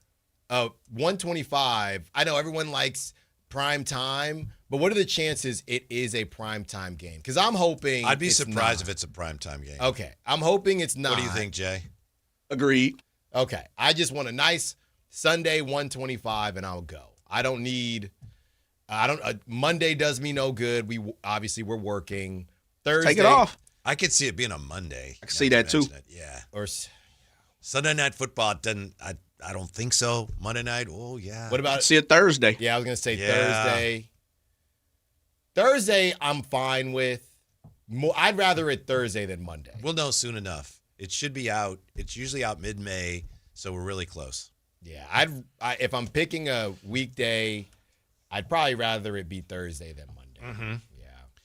125. I know everyone likes prime time, but what are the chances it is a prime time game? Because I'm hoping I'd be surprised if it's a prime time game. Okay, I'm hoping it's not. What do you think, Jay? Agreed. Okay, I just want a nice Sunday 125, and I'll go. I don't need. Monday does me no good. We're working. Thursday, take it off. I could see it being a Monday. I can see that too. Yeah. Or Sunday Night Football doesn't. I don't think so. Monday night. Oh yeah. What about see it Thursday? Yeah, I was gonna say Thursday. Thursday, I'm fine with. I'd rather it Thursday than Monday. We'll know soon enough. It should be out. It's usually out mid-May, so we're really close. Yeah, if I'm picking a weekday, I'd probably rather it be Thursday than Monday. Mm-hmm.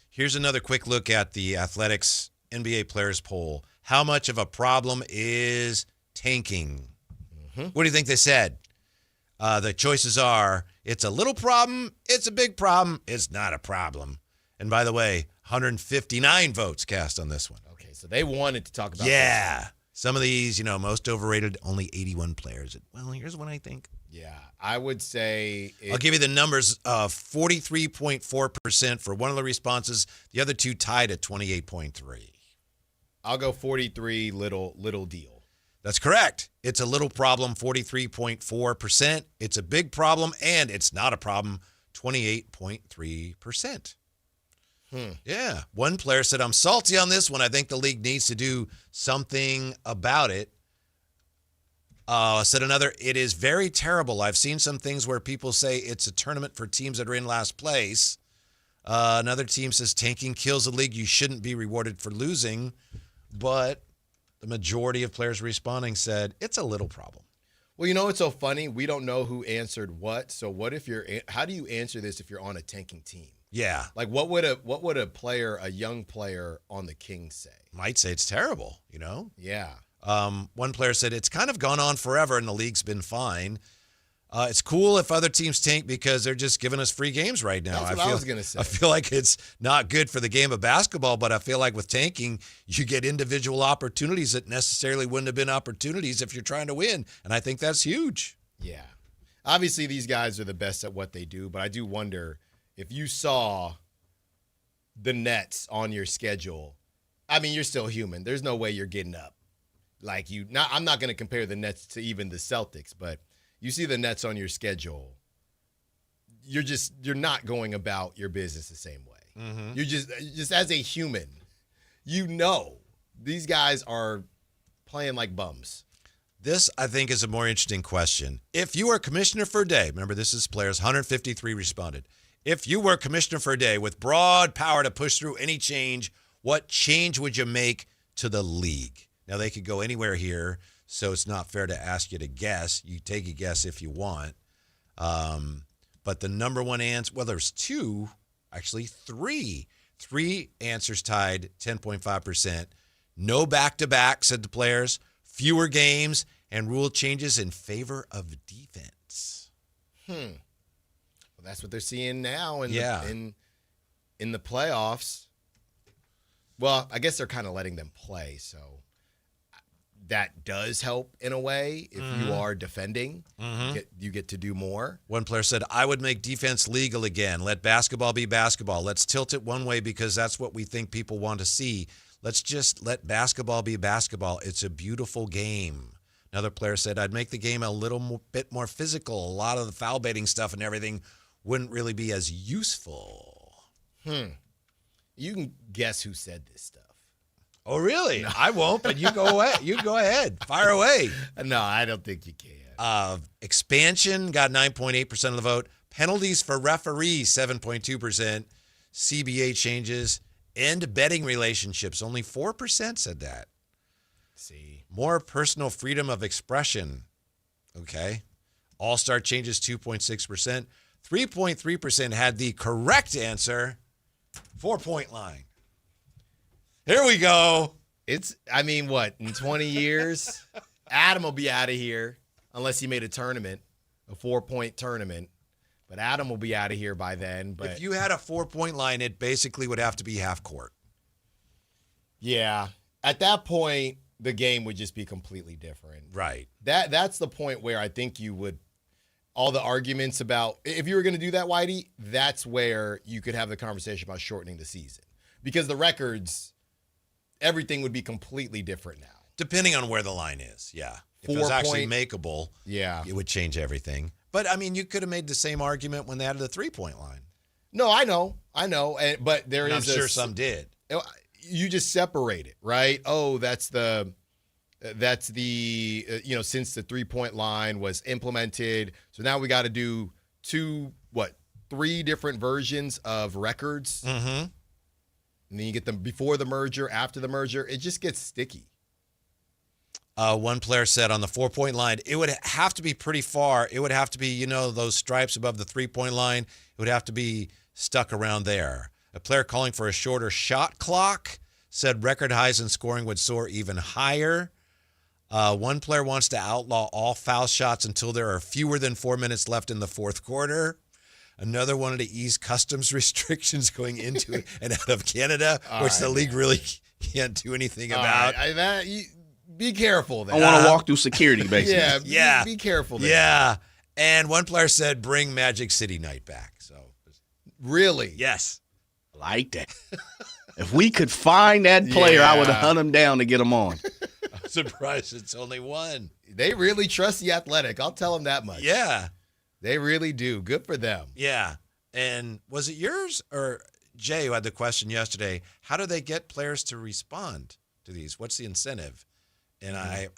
Here's another quick look at the Athletics NBA Players Poll. How much of a problem is tanking? Mm-hmm. What do you think they said? The choices are, it's a little problem, it's a big problem, it's not a problem. And by the way, 159 votes cast on this one. Okay, so they wanted to talk about this. Some of these, most overrated, only 81 players. Well, here's what I think. Yeah, I would say... I'll give you the numbers. 43.4% for one of the responses. The other two tied at 28.3. I'll go 43, little deal. That's correct. It's a little problem, 43.4%. It's a big problem, and it's not a problem, 28.3%. Yeah. One player said, I'm salty on this one. I think the league needs to do something about it. Said another, it is very terrible. I've seen some things where people say it's a tournament for teams that are in last place. Another team says tanking kills the league. You shouldn't be rewarded for losing. But the majority of players responding said it's a little problem. Well, it's so funny. We don't know who answered what. So how do you answer this if you're on a tanking team? Yeah. Like what would a young player on the Kings say? Might say it's terrible, Yeah. One player said it's kind of gone on forever and the league's been fine. It's cool if other teams tank because they're just giving us free games right now. That's what I was going to say. I feel like it's not good for the game of basketball, but I feel like with tanking, you get individual opportunities that necessarily wouldn't have been opportunities if you're trying to win. And I think that's huge. Yeah. Obviously, these guys are the best at what they do, but I do wonder if you saw the Nets on your schedule. I mean, you're still human. There's no way you're getting up. I'm not going to compare the Nets to even the Celtics, but you see the Nets on your schedule, you're not going about your business the same way. Mm-hmm. You just as a human, these guys are playing like bums. This, I think, is a more interesting question. If you were commissioner for a day, remember this is players, 153 responded. If you were commissioner for a day with broad power to push through any change, what change would you make to the league? Now, they could go anywhere here, so it's not fair to ask you to guess. You take a guess if you want. But the number one answer, well, there's two, actually three. Three answers tied, 10.5%. No back-to-back, said the players. Fewer games and rule changes in favor of defense. Well, that's what they're seeing now in the playoffs. Well, I guess they're kind of letting them play, so that does help in a way. If you are defending, you get to do more. One player said, I would make defense legal again. Let basketball be basketball. Let's tilt it one way because that's what we think people want to see. Let's just let basketball be basketball. It's a beautiful game. Another player said, I'd make the game a little bit more physical. A lot of the foul baiting stuff and everything wouldn't really be as useful. You can guess who said this stuff. Oh, really? No. I won't, but you go away. You go ahead. Fire away. No, I don't think you can. Expansion got 9.8% of the vote. Penalties for referees, 7.2%. CBA changes. End betting relationships, only 4% said that. See. More personal freedom of expression. Okay. All-star changes, 2.6%. 3.3% had the correct answer. 4-point line. Here we go. What, in 20 years, Adam will be out of here unless he made a tournament, a 4-point tournament. But Adam will be out of here by then. But if you had a 4-point line, it basically would have to be half court. Yeah. At that point, the game would just be completely different. Right. That's the point where I think you would, all the arguments about, if you were going to do that, Whitey, that's where you could have the conversation about shortening the season. Because the records, everything would be completely different now. Depending on where the line is, yeah. If it was actually makeable, it would change everything. But, you could have made the same argument when they added the 3-point line. No, I know. But I'm sure some did. You just separate it, right? Oh, that's the since the 3-point line was implemented. So now we got to do 3 different versions of records. Mm-hmm. And then you get them before the merger, after the merger. It just gets sticky. One player said on the 4-point line, it would have to be pretty far. It would have to be, those stripes above the 3-point line. It would have to be stuck around there. A player calling for a shorter shot clock said record highs in scoring would soar even higher. One player wants to outlaw all foul shots until there are fewer than 4 minutes left in the fourth quarter. Another wanted to ease customs restrictions going into and out of Canada, which the league really can't do anything about. Be careful there. I want to walk through security, basically. Be careful there. Yeah. And one player said, bring Magic City Night back. So, really? Yes. I like that. If we could find that player, I would have hunted him down to get him on. I'm surprised it's only one. They really trust the Athletic. I'll tell them that much. Yeah. They really do. Good for them. Yeah. And was it yours or Jay who had the question yesterday? How do they get players to respond to these? What's the incentive? And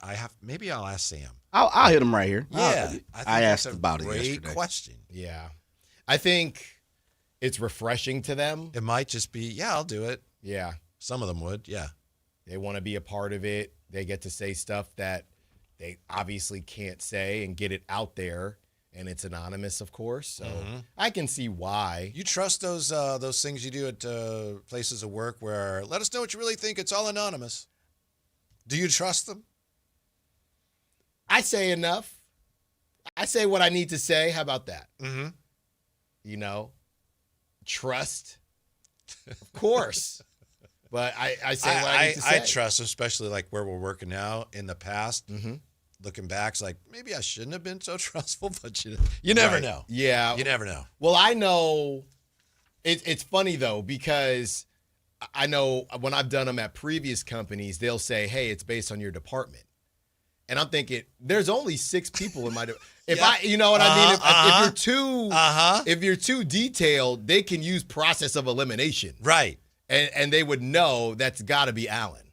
maybe I'll ask Sam. I'll hit him right here. Yeah. I asked about it yesterday. Great question. Yeah. I think it's refreshing to them. It might just be, I'll do it. Yeah. Some of them would, yeah. They want to be a part of it. They get to say stuff that they obviously can't say and get it out there. And it's anonymous, of course. So I can see why. You trust those things you do at places of work where let us know what you really think. It's all anonymous. Do you trust them? I say enough. I say what I need to say. How about that? Mm-hmm. Trust. Of course. But I say what I need to say. I trust, especially like where we're working now. In the past, looking back, it's like maybe I shouldn't have been so trustful, but you never know. Yeah. You never know. Well, I know. It's funny, though, because I know when I've done them at previous companies, they'll say, hey, it's based on your department. And I'm thinking, there's only 6 people in my department. You know what I mean? If you're too detailed, they can use process of elimination. Right. And they would know that's got to be Allen,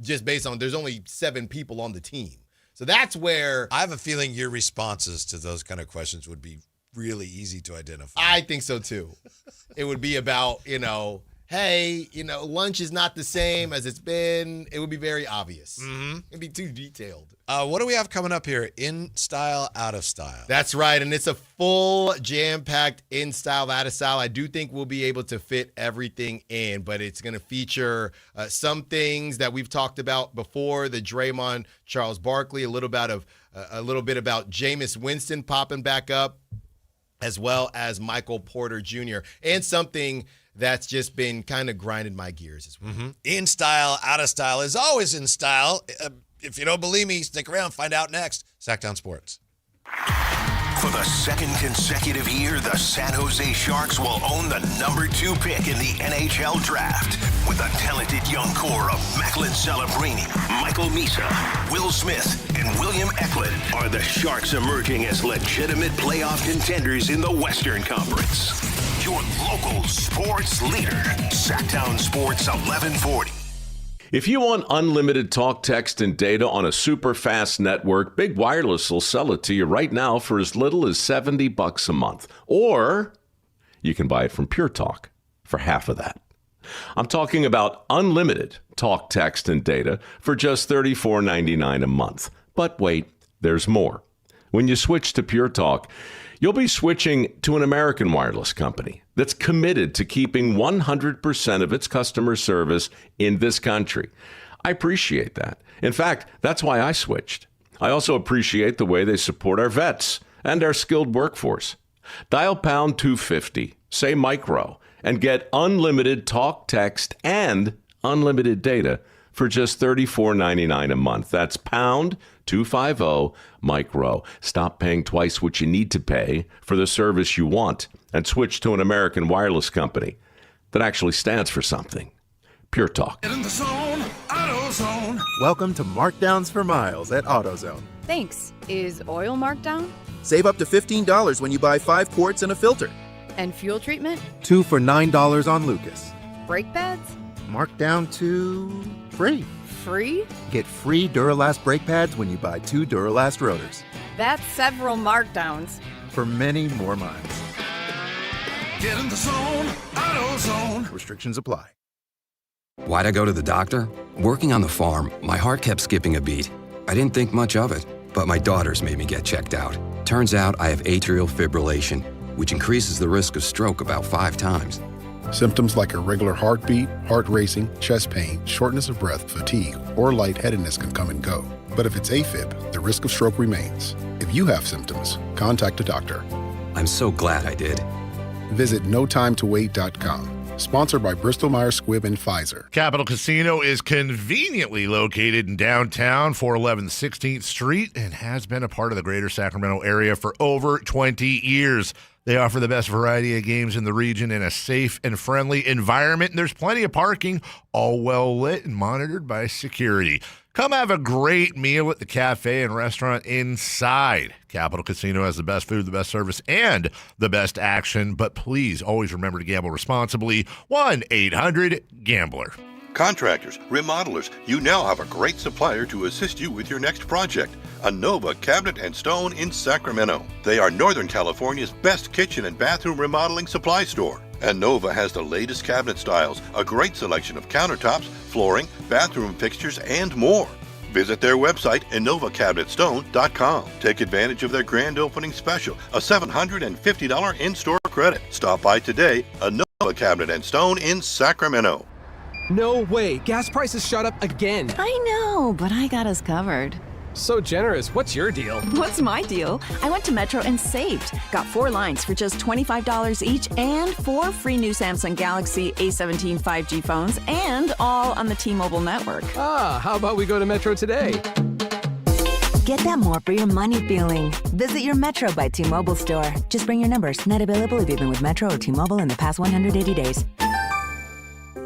just based on there's only 7 people on the team. So that's where I have a feeling your responses to those kind of questions would be really easy to identify. I think so too. It would be about, hey, lunch is not the same as it's been. It would be very obvious. It'd be too detailed. What do we have coming up here? In style, out of style. That's right. And it's a full jam-packed in style, out of style. I do think we'll be able to fit everything in, but it's going to feature some things that we've talked about before, the Draymond, Charles Barkley, a little bit of a little bit about Jameis Winston popping back up, as well as Michael Porter Jr., and something that's just been kind of grinding my gears as well. Mm-hmm. In style, out of style is always in style. If you don't believe me, stick around. Find out next. Sactown Sports. For the second consecutive year, the San Jose Sharks will own the number 2 pick in the NHL Draft. With a talented young core of Macklin Celebrini, Michael Misa, Will Smith, and William Eklund, are the Sharks emerging as legitimate playoff contenders in the Western Conference. Your local sports leader, Sactown Sports 1140. If you want unlimited talk, text, and data on a super fast network, Big Wireless will sell it to you right now for as little as $70 a month. Or you can buy it from Pure Talk for half of that. I'm talking about unlimited talk, text, and data for just $34.99 a month. But wait, there's more. When you switch to Pure Talk, you'll be switching to an American wireless company that's committed to keeping 100% of its customer service in this country. I appreciate that. In fact, that's why I switched. I also appreciate the way they support our vets and our skilled workforce. Dial pound 250, say micro, and get unlimited talk, text, and unlimited data for just $34.99 a month. That's pound 250 micro. Stop paying twice what you need to pay for the service you want and switch to an American wireless company that actually stands for something. Pure Talk. Get in the zone, AutoZone. Welcome to Markdowns for Miles at AutoZone. Thanks. Is oil marked down? Save up to $15 when you buy 5 quarts and a filter. And fuel treatment? 2 for $9 on Lucas. Brake pads? Marked down to free. Free? Get free Duralast brake pads when you buy 2 Duralast rotors. That's several markdowns. For many more miles. Get in the zone, AutoZone. Restrictions apply. Why'd I go to the doctor? Working on the farm, my heart kept skipping a beat. I didn't think much of it, but my daughters made me get checked out. Turns out I have atrial fibrillation, which increases the risk of stroke about 5 times. Symptoms like irregular heartbeat, heart racing, chest pain, shortness of breath, fatigue, or lightheadedness can come and go. But if it's AFib, the risk of stroke remains. If you have symptoms, contact a doctor. I'm so glad I did. Visit notimetowait.com. Sponsored by Bristol-Myers Squibb and Pfizer. Capital Casino is conveniently located in downtown 411 16th Street and has been a part of the greater Sacramento area for over 20 years. They offer the best variety of games in the region in a safe and friendly environment, and there's plenty of parking, all well lit and monitored by security. Come have a great meal at the cafe and restaurant inside. Capital Casino has the best food, the best service, and the best action. But please always remember to gamble responsibly. 1-800-GAMBLER. Contractors, remodelers, you now have a great supplier to assist you with your next project. Nova Cabinet and Stone in Sacramento. They are Northern California's best kitchen and bathroom remodeling supply store. And Nova has the latest cabinet styles, a great selection of countertops, flooring, bathroom fixtures, and more. Visit their website, InnovaCabinetStone.com. Take advantage of their grand opening special, a $750 in-store credit. Stop by today, Nova Cabinet and Stone in Sacramento. No way, gas prices shot up again. I know, but I got us covered. So generous. What's your deal? What's my deal? I went to Metro and saved. Got 4 lines for just $25 each and 4 free new Samsung Galaxy A17 5G phones, and all on the T-Mobile network. Ah, how about we go to Metro today? Get that more for your money feeling. Visit your Metro by T-Mobile store. Just bring your numbers. Not available if you've been with Metro or T-Mobile in the past 180 days.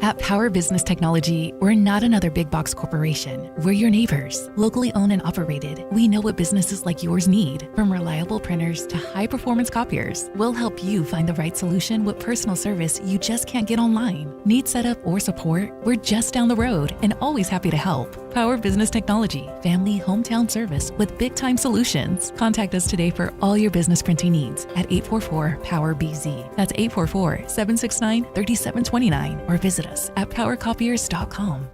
At Power Business Technology, we're not another big box corporation. We're your neighbors, locally owned and operated. We know what businesses like yours need, from reliable printers to high-performance copiers. We'll help you find the right solution with personal service you just can't get online. Need setup or support? We're just down the road and always happy to help. Power Business Technology, family hometown service with big-time solutions. Contact us today for all your business printing needs at 844-POWER-BZ. That's 844-769-3729, or visit us at powercopiers.com.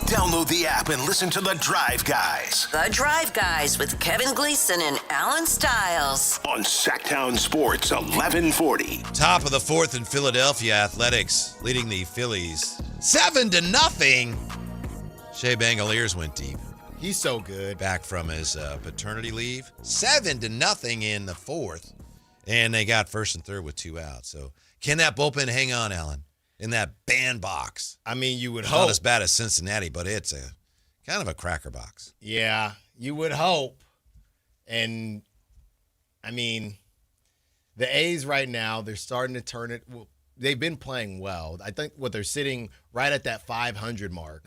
Download the the app and listen to The Drive Guys. The Drive Guys with Kevin Gleason and Alan Stiles. On Sactown Sports 1140. Top of the fourth in Philadelphia Athletics, leading the Phillies 7-0. Shea Bangaliers went deep. He's so good. Back from his paternity leave. 7-0 in the fourth. And they got first and third with 2 outs. So can that bullpen hang on, Alan, in that bandbox? I mean, you would It's hope. not as bad as Cincinnati, but it's a kind of a cracker box. Yeah, you would hope. And, I mean, the A's right now, they're starting to turn it. Well, they've been playing well. I think what they're sitting right at that 500 mark,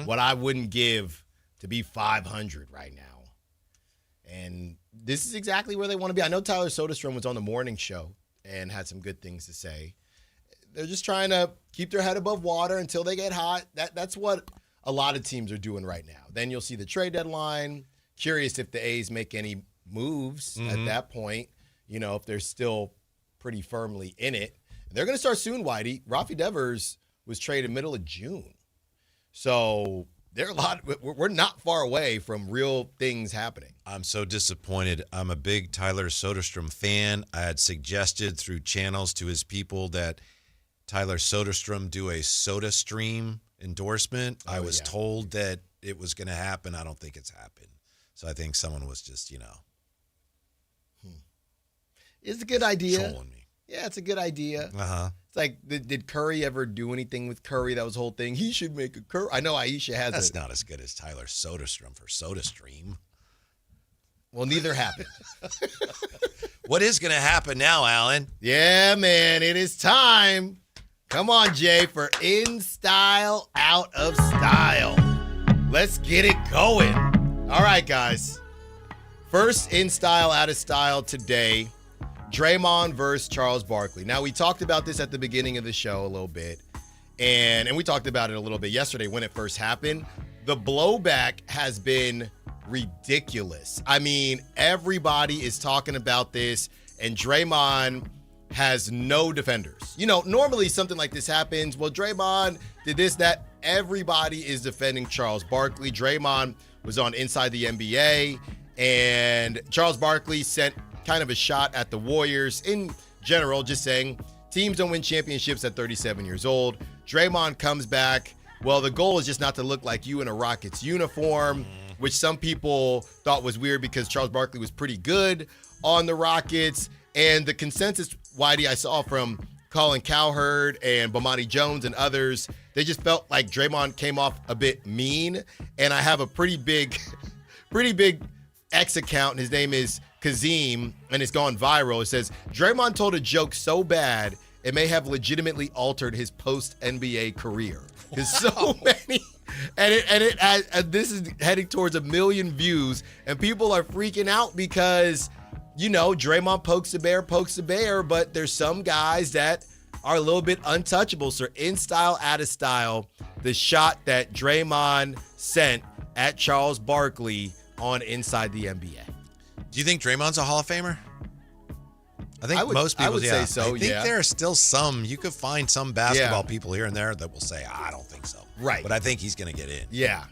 what I wouldn't give to be 500 right now. And this is exactly where they want to be. I know Tyler Soderstrom was on the morning show and had some good things to say. They're just trying to keep their head above water until they get hot. That's what a lot of teams are doing right now. Then you'll see the trade deadline. Curious if the A's make any moves at that point, if they're still pretty firmly in it. They're going to start soon, Whitey. Rafi Devers was traded middle of June. So we're not far away from real things happening. I'm so disappointed. I'm a big Tyler Soderstrom fan. I had suggested through channels to his people that Tyler Soderstrom do a SodaStream endorsement. I was told that it was going to happen. I don't think it's happened. So I think someone was just, It's a good idea. Trolling me. Yeah, it's a good idea. Uh-huh. It's like, did Curry ever do anything with Curry? That was the whole thing. He should make a Curry. I know Aisha has That's not as good as Tyler Soderstrom for SodaStream. Well, neither happened. What is going to happen now, Alan? Yeah, man, it is time. Come on, Jay, for In Style, Out of Style. Let's get it going. All right, guys. First In Style, Out of Style today. Draymond versus Charles Barkley. Now, we talked about this at the beginning of the show a little bit, and we talked about it a little bit yesterday when it first happened. The blowback has been ridiculous. I mean, everybody is talking about this, and Draymond has no defenders. Normally something like this happens. Well, Draymond did this, that. Everybody is defending Charles Barkley. Draymond was on Inside the NBA, and Charles Barkley sent kind of a shot at the Warriors in general, just saying teams don't win championships at 37 years old. Draymond comes back. Well, the goal is just not to look like you in a Rockets uniform, which some people thought was weird because Charles Barkley was pretty good on the Rockets. And the consensus, Whitey, I saw from Colin Cowherd and Bomani Jones and others, they just felt like Draymond came off a bit mean. And I have a pretty big X account, and his name is Kazim, and it's gone viral. It says, Draymond told a joke so bad, it may have legitimately altered his post-NBA career. Because so many, and this is heading towards 1 million views, and people are freaking out because, Draymond pokes the bear, but there's some guys that are a little bit untouchable. So In Style, Out of Style, the shot that Draymond sent at Charles Barkley on Inside the NBA. Do you think Draymond's a Hall of Famer? I think most people say so. I think there are still some. You could find some basketball people here and there that will say, I don't think so. Right. But I think he's going to get in. Yeah.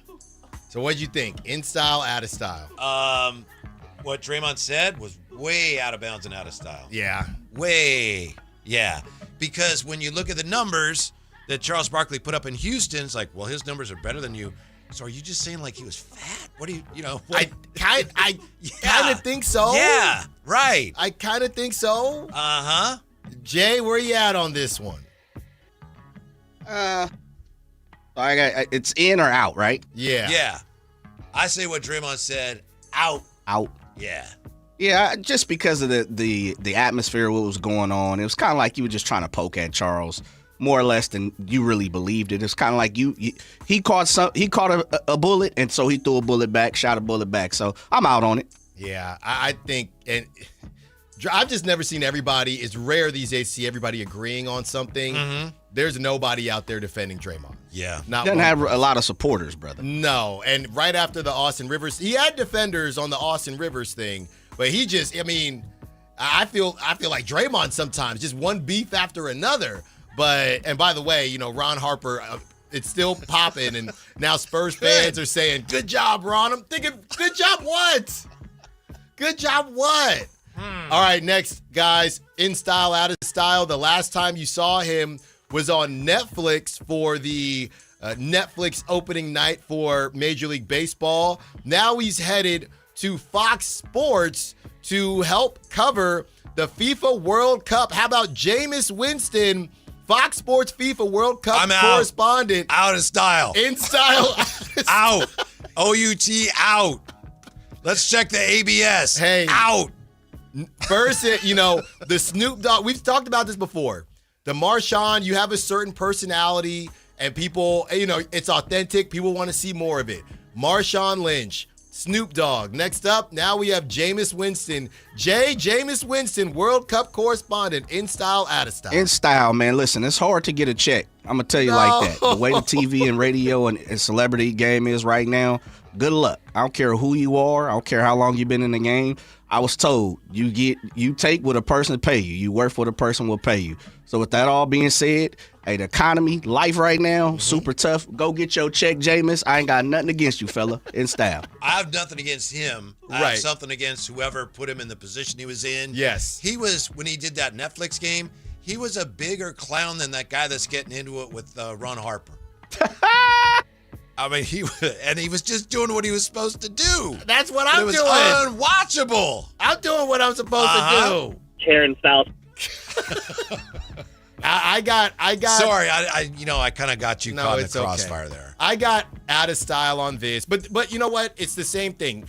So what'd you think? In style, out of style? What Draymond said was way out of bounds and out of style. Yeah. Way. Yeah. Because when you look at the numbers that Charles Barkley put up in Houston, it's like, well, his numbers are better than you. So are you just saying like he was fat? What do you know? What? I kind of think so. Yeah, right. I kind of think so. Uh-huh. Jay, where you at on this one? It's in or out, right? Yeah. Yeah. I say what Draymond said, out. Out. Yeah. Yeah, just because of the atmosphere, what was going on. It was kind of like you were just trying to poke at Charles more or less than you really believed it. It's kind of like he caught a bullet, and so he threw a bullet back, shot a bullet back. So I'm out on it. Yeah, I think, and I've just never seen everybody. It's rare these days to see everybody agreeing on something. Mm-hmm. There's nobody out there defending Draymond. Yeah, doesn't have a lot of supporters, brother. No, and right after the Austin Rivers, he had defenders on the Austin Rivers thing, but he just, I feel like Draymond sometimes just one beef after another. But, and by the way, Ron Harper it's still popping, and now Spurs fans are saying, "Good job, Ron." I'm thinking, "Good job, what? Good job, what?" All right, next, guys, in style, out of style. The last time you saw him was on Netflix for the Netflix opening night for Major League Baseball. Now he's headed to Fox Sports to help cover the FIFA World Cup. How about Jameis Winston, Fox Sports FIFA World Cup correspondent? Out of style. In style. Out. OUT out. Let's check the ABS. Hey. Out. First, the Snoop Dogg, we've talked about this before. The Marshawn, you have a certain personality and people, it's authentic. People want to see more of it. Marshawn Lynch, Snoop Dogg. Next up, now we have Jameis Winston. Jameis Winston, World Cup correspondent, in style, out of style. In style, man. Listen, it's hard to get a check. I'm going to tell you like that. The way the TV and radio and celebrity game is right now, good luck. I don't care who you are. I don't care how long you've been in the game. I was told you take what a person pay you. You work what a person will pay you. So with that all being said, hey, the economy, life right now, super tough. Go get your check, Jameis. I ain't got nothing against you, fella. In style. I have nothing against him. I have something against whoever put him in the position he was in. Yes. He was, when he did that Netflix game, he was a bigger clown than that guy that's getting into it with Ron Harper. I mean, he was just doing what he was supposed to do. That's what I'm doing. It was unwatchable. I'm doing what I'm supposed to do. Karen South. I got. Sorry, I kind of got you caught in the crossfire there. I got out of style on this, but you know what? It's the same thing.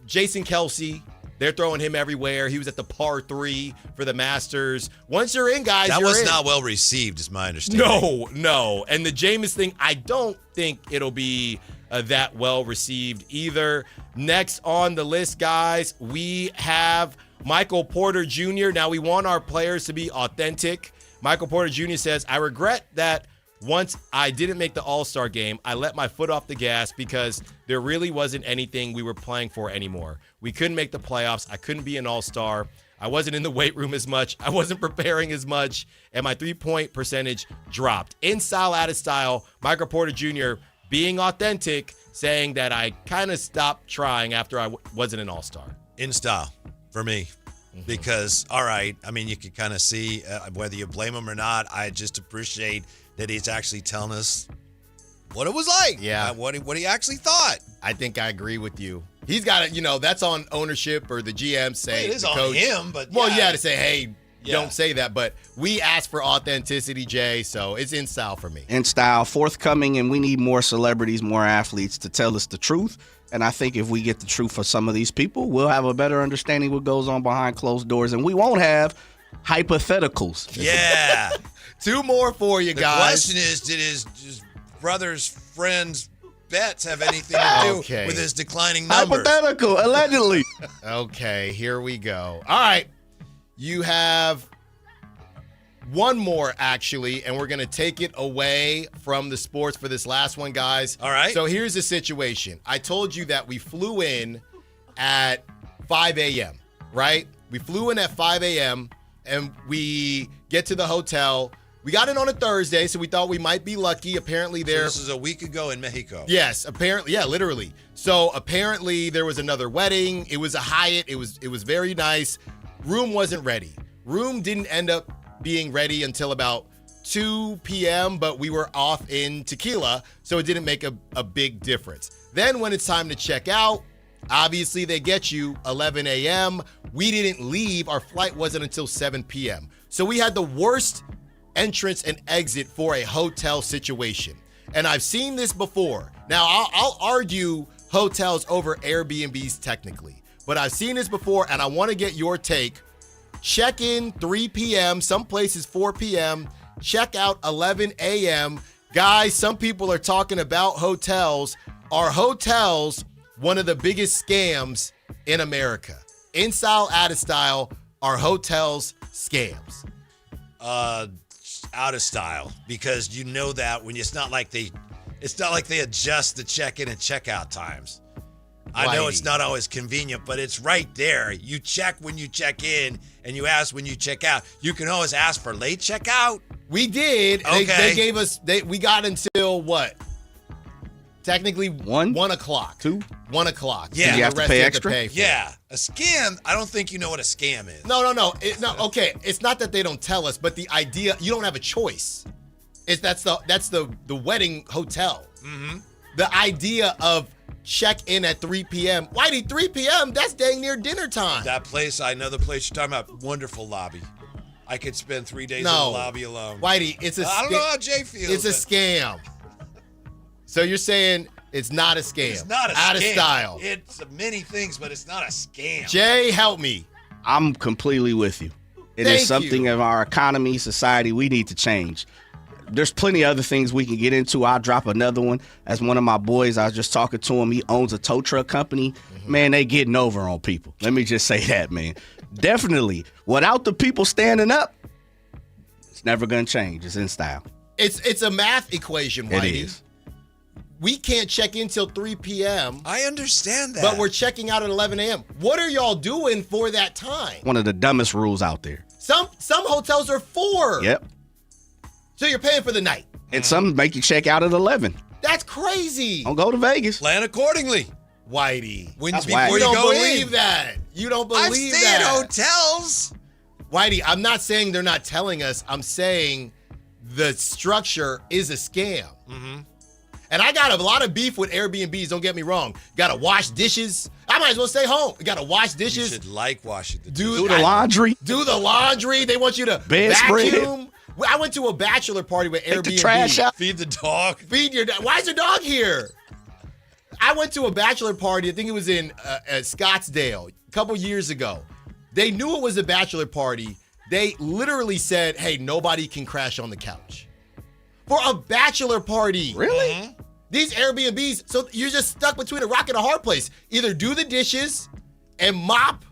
Jason Kelsey, they're throwing him everywhere. He was at the par 3 for the Masters. Once you're in, guys, that you're was in. not well received, is my understanding. No. And the Jameis thing, I don't think it'll be that well received either. Next on the list, guys, we have Michael Porter Jr. Now, we want our players to be authentic. Michael Porter Jr. says, I regret that once I didn't make the All-Star game, I let my foot off the gas because there really wasn't anything we were playing for anymore. We couldn't make the playoffs. I couldn't be an All-Star. I wasn't in the weight room as much. I wasn't preparing as much. And my three-point percentage dropped. In style, out of style, Michael Porter Jr. being authentic, saying that I kind of stopped trying after I wasn't an All-Star. In style for me. Because, all right, I mean, you can kind of see whether you blame him or not. I just appreciate that he's actually telling us what it was like. Yeah. What he actually thought. I think I agree with you. He's got to, that's on ownership or the GM say. It is the on coach. him, but Well, yeah, to say, hey, don't say that. But we asked for authenticity, Jay, so it's in style for me. In style, forthcoming, and we need more celebrities, more athletes to tell us the truth. And I think if we get the truth for some of these people, we'll have a better understanding what goes on behind closed doors, and we won't have hypotheticals. Yeah. 2 more for you, guys. The question is, did his brother's friend's bets have anything to do with his declining numbers? Hypothetical, allegedly. Okay, here we go. All right. You have one more, actually, and we're going to take it away from the sports for this last one, guys. All right. So here's the situation. I told you that we flew in at 5 a.m., right? We flew in at 5 a.m., and we get to the hotel. We got in on a Thursday, so we thought we might be lucky. Apparently there... So this is a week ago in Mexico. Yes, apparently. Yeah, literally. So apparently there was another wedding. It was a Hyatt. It was very nice. Room wasn't ready. Room didn't end up being ready until about 2 p.m., but we were off in tequila, so it didn't make a big difference. Then when it's time to check out, obviously they get you 11 a.m. We didn't leave. Our flight wasn't until 7 p.m. So we had the worst entrance and exit for a hotel situation. And I've seen this before. Now, I'll argue hotels over Airbnbs technically, but I've seen this before, and I want to get your take. Check in 3 p.m., some places 4 p.m., check out 11 a.m. Guys, some people are talking about hotels. Are hotels one of the biggest scams in America? In style, out of style, are hotels scams? Out of style, because you know that when it's not like they adjust the check-in and check-out times. I know it's not always convenient, but it's right there. You check when you check in, and you ask when you check out. You can always ask for late checkout. We did. Okay. They gave us. We got until what? Technically 1 o'clock. 2? 1 o'clock. Yeah. Did you have to pay extra? Yeah. A scam. I don't think you know what a scam is. No. Okay. It's not that they don't tell us, but the idea you don't have a choice. That's the wedding hotel. Mm-hmm. The idea of check in at 3 p.m. Whitey, 3 p.m. That's dang near dinner time. That place, I know the place you're talking about. Wonderful lobby. I could spend 3 days in the lobby alone. Whitey, it's a I don't know how Jay feels. It's a scam. So you're saying it's not a scam. It's not a scam. Out of style. It's many things, but it's not a scam. Jay, help me. I'm completely with you. It is something of our economy, society, we need to change. There's plenty of other things we can get into. I'll drop another one. As one of my boys, I was just talking to him. He owns a tow truck company. Mm-hmm. Man, they getting over on people. Let me just say that, man. Definitely. Without the people standing up, it's never going to change. It's in style. It's a math equation, Whitey. It is. We can't check in till 3 p.m. I understand that. But we're checking out at 11 a.m. What are y'all doing for that time? One of the dumbest rules out there. Some hotels are 4. Yep. So you're paying for the night. And some make you check out at 11. That's crazy. Don't go to Vegas. Plan accordingly. Whitey. Before you don't go believe in. That. You don't believe I've stayed that. at hotels. Whitey, I'm not saying they're not telling us. I'm saying the structure is a scam. Mm-hmm. And I got a lot of beef with Airbnbs, don't get me wrong. Got to wash dishes. I might as well stay home. Got to wash dishes. You should like washing the dishes. Do the laundry. Do the laundry. They want you to Bedspread. vacuum. I went to a bachelor party with Airbnb. Take the trash out. Feed the dog. Feed your dog. Why is your dog here? I went to a bachelor party. I think it was in Scottsdale a couple years ago. They knew it was a bachelor party. They literally said, hey, nobody can crash on the couch. For a bachelor party. Really? Mm-hmm. These Airbnbs, so you're just stuck between a rock and a hard place. Either do the dishes and mop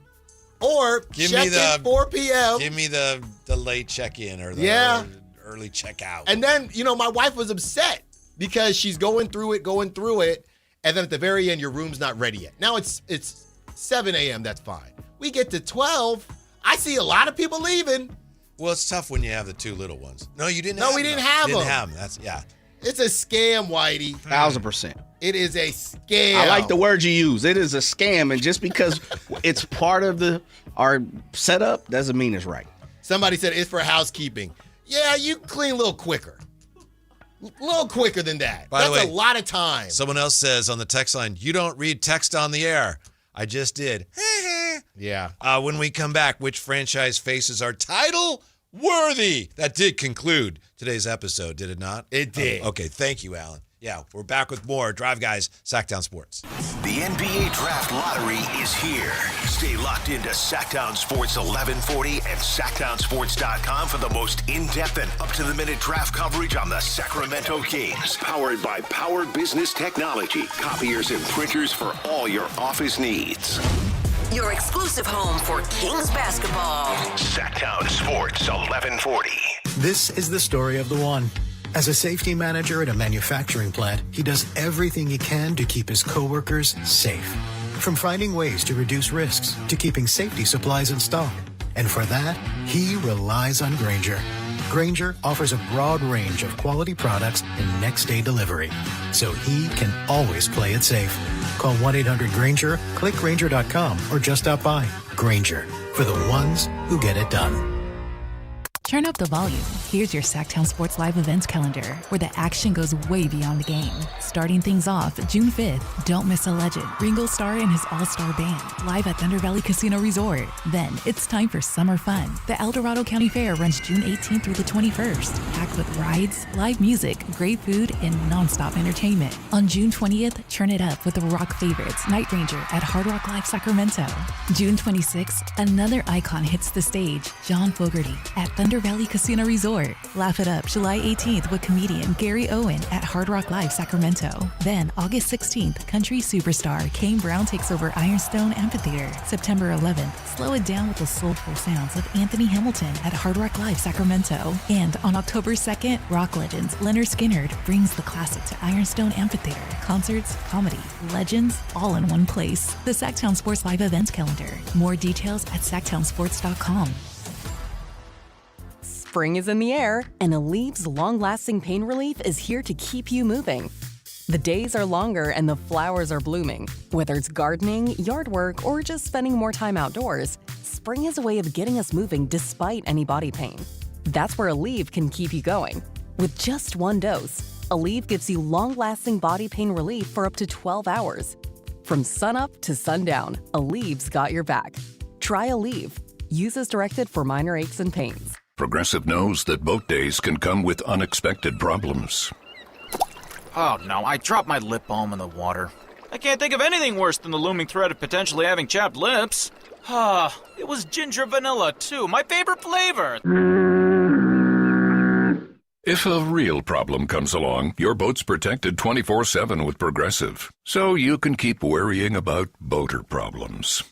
or check in 4 p.m. Give me the late check-in or the early check-out. And then, my wife was upset because she's going through it, and then at the very end, your room's not ready yet. Now it's 7 a.m., that's fine. We get to 12, I see a lot of people leaving. Well, it's tough when you have the 2 little ones. No, you didn't No, have we them. didn't have Didn't them. have them. It's a scam, Whitey. 1,000%. It is a scam. I like the word you use. It is a scam, and just because it's part of our setup doesn't mean it's right. Somebody said it's for housekeeping. Yeah, you clean a little quicker. A little quicker than that. By the That's way, a lot of time. Someone else says on the text line, you don't read text on the air. I just did. Yeah. When we come back, which franchise faces are title worthy? That did conclude today's episode, did it not? It did. Okay, thank you, Alan. Yeah, we're back with more Drive Guys, Sactown Sports. The NBA Draft Lottery is here. Stay locked into Sactown Sports 1140 and SactownSports.com for the most in-depth and up-to-the-minute draft coverage on the Sacramento Kings. Powered by Power Business Technology. Copiers and printers for all your office needs. Your exclusive home for Kings basketball. Sactown Sports 1140. This is the story of the one. As a safety manager at a manufacturing plant, he does everything he can to keep his coworkers safe. From finding ways to reduce risks to keeping safety supplies in stock. And for that, he relies on Grainger. Grainger offers a broad range of quality products and next-day delivery, so he can always play it safe. Call 1-800-GRAINGER, click Grainger.com, or just stop by. Grainger, for the ones who get it done. Turn up the volume. Here's your Sactown Sports Live events calendar, where the action goes way beyond the game. Starting things off June 5th, don't miss a legend, Ringo Starr and his all-star band, live at Thunder Valley Casino Resort. Then it's time for summer fun. The El Dorado County Fair runs June 18th through the 21st, packed with rides, live music, great food, and nonstop entertainment. On June 20th, turn it up with the rock favorites, Night Ranger at Hard Rock Live Sacramento. June 26th, another icon hits the stage, John Fogerty at Thunder Valley Casino Resort. Laugh it up July 18th with comedian Gary Owen at Hard Rock Live Sacramento. Then August 16th, country superstar Kane Brown takes over Ironstone Amphitheater. September 11th, slow it down with the soulful sounds of Anthony Hamilton at Hard Rock Live Sacramento. And on October 2nd, rock legends Leonard Skinner brings the classic to Ironstone Amphitheater. Concerts, comedy, legends, all in one place. The Sactown Sports Live events calendar. More details at SactownSports.com. Spring is in the air, and Aleve long-lasting pain relief is here to keep you moving. The days are longer and the flowers are blooming. Whether it's gardening, yard work, or just spending more time outdoors, spring is a way of getting us moving despite any body pain. That's where Aleve can keep you going. With just one dose, Aleve gives you long-lasting body pain relief for up to 12 hours. From sunup to sundown, Aleve's got your back. Try Aleve. Use as directed for minor aches and pains. Progressive knows that boat days can come with unexpected problems. Oh no, I dropped my lip balm in the water. I can't think of anything worse than the looming threat of potentially having chapped lips. Ah, it was ginger vanilla too, my favorite flavor. If a real problem comes along, your boat's protected 24/7 with Progressive, so you can keep worrying about boater problems.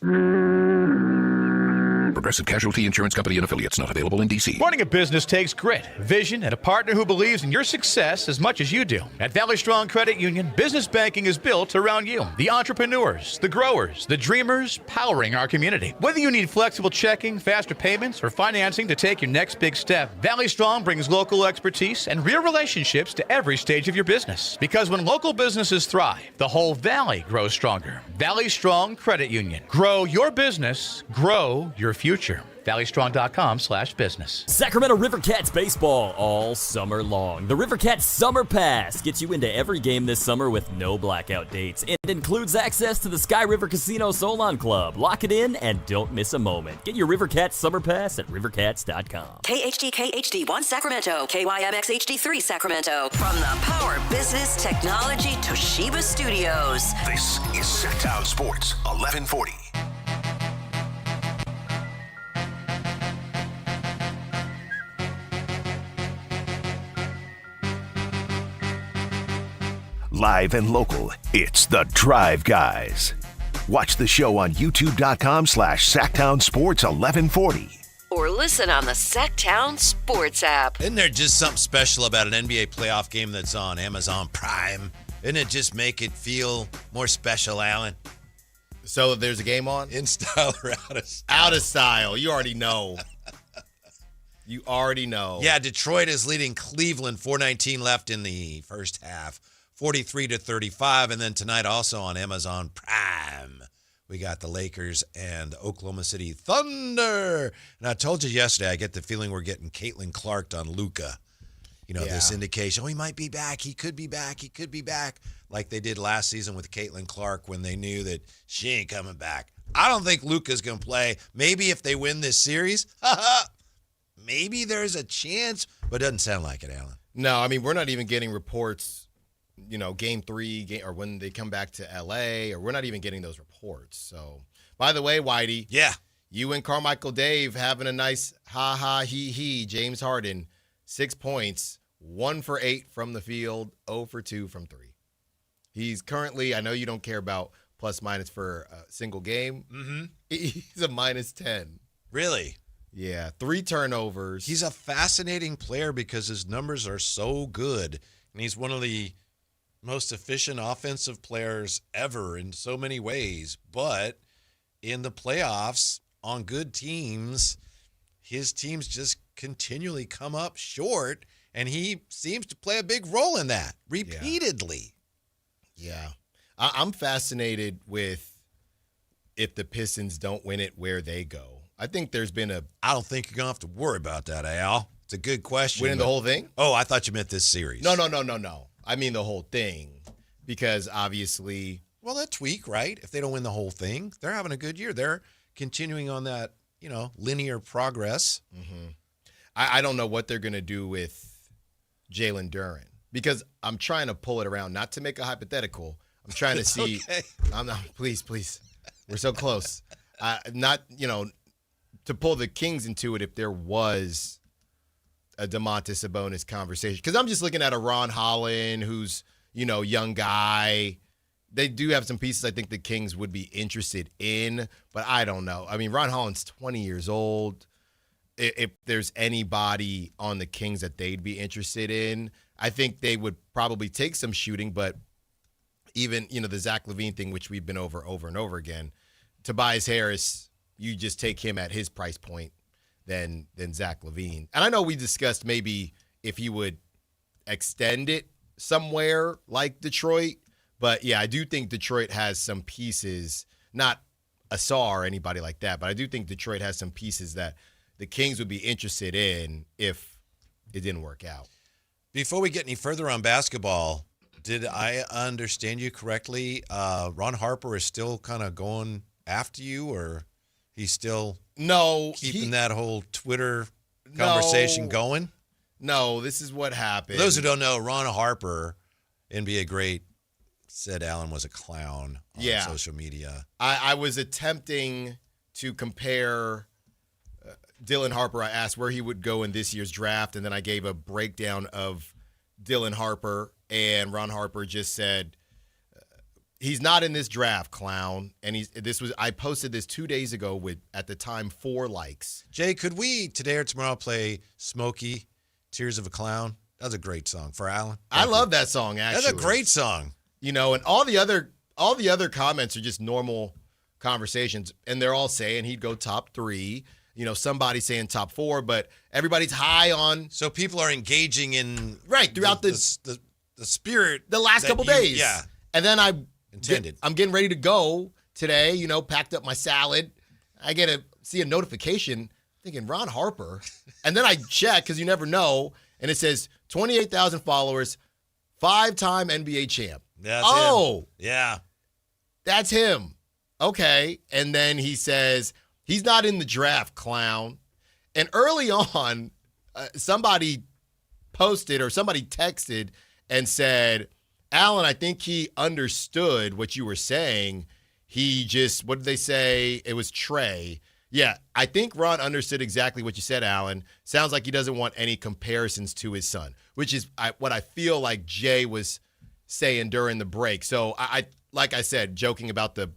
Progressive Casualty Insurance Company and Affiliates, not available in D.C. Running a business takes grit, vision, and a partner who believes in your success as much as you do. At Valley Strong Credit Union, business banking is built around you. The entrepreneurs, the growers, the dreamers powering our community. Whether you need flexible checking, faster payments, or financing to take your next big step, Valley Strong brings local expertise and real relationships to every stage of your business. Because when local businesses thrive, the whole valley grows stronger. Valley Strong Credit Union. Grow your business, grow your future. ValleyStrong.com/business. Sacramento Rivercats baseball all summer long. The Rivercats Summer Pass gets you into every game this summer with no blackout dates. It includes access to the Sky River Casino Solon Club. Lock it in and don't miss a moment. Get your Rivercats Summer Pass at rivercats.com. KHD HD1 Sacramento, KYMX HD3 Sacramento. From the Power Business Technology Toshiba Studios. This is Sactown Sports 1140. Live and local, it's The Drive Guys. Watch the show on youtube.com/Sactown Sports 1140. Or listen on the Sactown Sports app. Isn't there just something special about an NBA playoff game that's on Amazon Prime? Doesn't it just make it feel more special, Alan? So there's a game on? In style or out of style? Out of style. You already know. You already know. Yeah, Detroit is leading Cleveland, 4:19 left in the first half. 43-35, and then tonight also on Amazon Prime, we got the Lakers and Oklahoma City Thunder. And I told you yesterday, I get the feeling we're getting Caitlin Clark on Luka. You know, this indication, he might be back, he could be back, like they did last season with Caitlin Clark when they knew that she ain't coming back. I don't think Luka's going to play. Maybe if they win this series, maybe there's a chance, but it doesn't sound like it, Alan. No, I mean, we're not even getting reports, you know, game 3 or when they come back to L.A., or we're not even getting those reports. So, by the way, Whitey. Yeah. You and Carmichael Dave having a nice ha-ha, he-he. James Harden, 6 points, 1 for 8 from the field, 0 for 2 from 3. He's currently, I know you don't care about plus-minus for a single game. Mm-hmm. He's a -10. Really? Yeah, 3 turnovers. He's a fascinating player because his numbers are so good, and he's one of the most efficient offensive players ever in so many ways. But in the playoffs, on good teams, his teams just continually come up short, and he seems to play a big role in that repeatedly. Yeah. I'm fascinated with if the Pistons don't win it, where they go. I think there's been I don't think you're going to have to worry about that, Al. It's a good question. Winning the whole thing? Oh, I thought you meant this series. No. I mean the whole thing, because obviously. Well, that tweak, right? If they don't win the whole thing, they're having a good year. They're continuing on that, linear progress. Mm-hmm. I don't know what they're going to do with Jalen Duren, because I'm trying to pull it around, not to make a hypothetical. I'm trying to see. Okay. I'm not. Please. We're so close. Not, to pull the Kings into it if there was a Domantas Sabonis conversation. Because I'm just looking at a Ron Holland who's, young guy. They do have some pieces I think the Kings would be interested in, but I don't know. I mean, Ron Holland's 20 years old. If there's anybody on the Kings that they'd be interested in, I think they would probably take some shooting, but even, the Zach LaVine thing, which we've been over and over again, Tobias Harris, you just take him at his price point. than Zach LaVine. And I know we discussed maybe if he would extend it somewhere like Detroit, but yeah, I do think Detroit has some pieces, not Asar or anybody like that, but I do think Detroit has some pieces that the Kings would be interested in if it didn't work out. Before we get any further on basketball, did I understand you correctly? Ron Harper is still kind of going after you, or he's still keeping that whole Twitter conversation going? No, this is what happened. For those who don't know, Ron Harper, NBA great, said Allen was a clown on social media. I was attempting to compare Dylan Harper. I asked where he would go in this year's draft, and then I gave a breakdown of Dylan Harper, and Ron Harper just said, he's not in this draft, clown. And I posted this 2 days ago with, at the time, 4 likes. Jay, could we today or tomorrow play Smokey, Tears of a Clown? That's a great song for Allen. I love that song, actually. That's a great song. You know, and all the other comments are just normal conversations, and they're all saying he'd go top 3. You know, somebody saying top 4, but everybody's high on. So people are engaging in throughout the spirit the last couple days. Yeah, and then I'm getting ready to go today. You know, packed up my salad. I see a notification thinking Ron Harper, and then I check because you never know, and it says 28,000 followers, 5-time NBA champ. That's him. Yeah, that's him. Okay, and then he says he's not in the draft, clown. And early on, somebody posted or somebody texted and said, Allen, I think he understood what you were saying. He just, what did they say? It was Trey. Yeah, I think Ron understood exactly what you said, Allen. Sounds like he doesn't want any comparisons to his son, which is what I feel like Jay was saying during the break. So I like I said, joking about the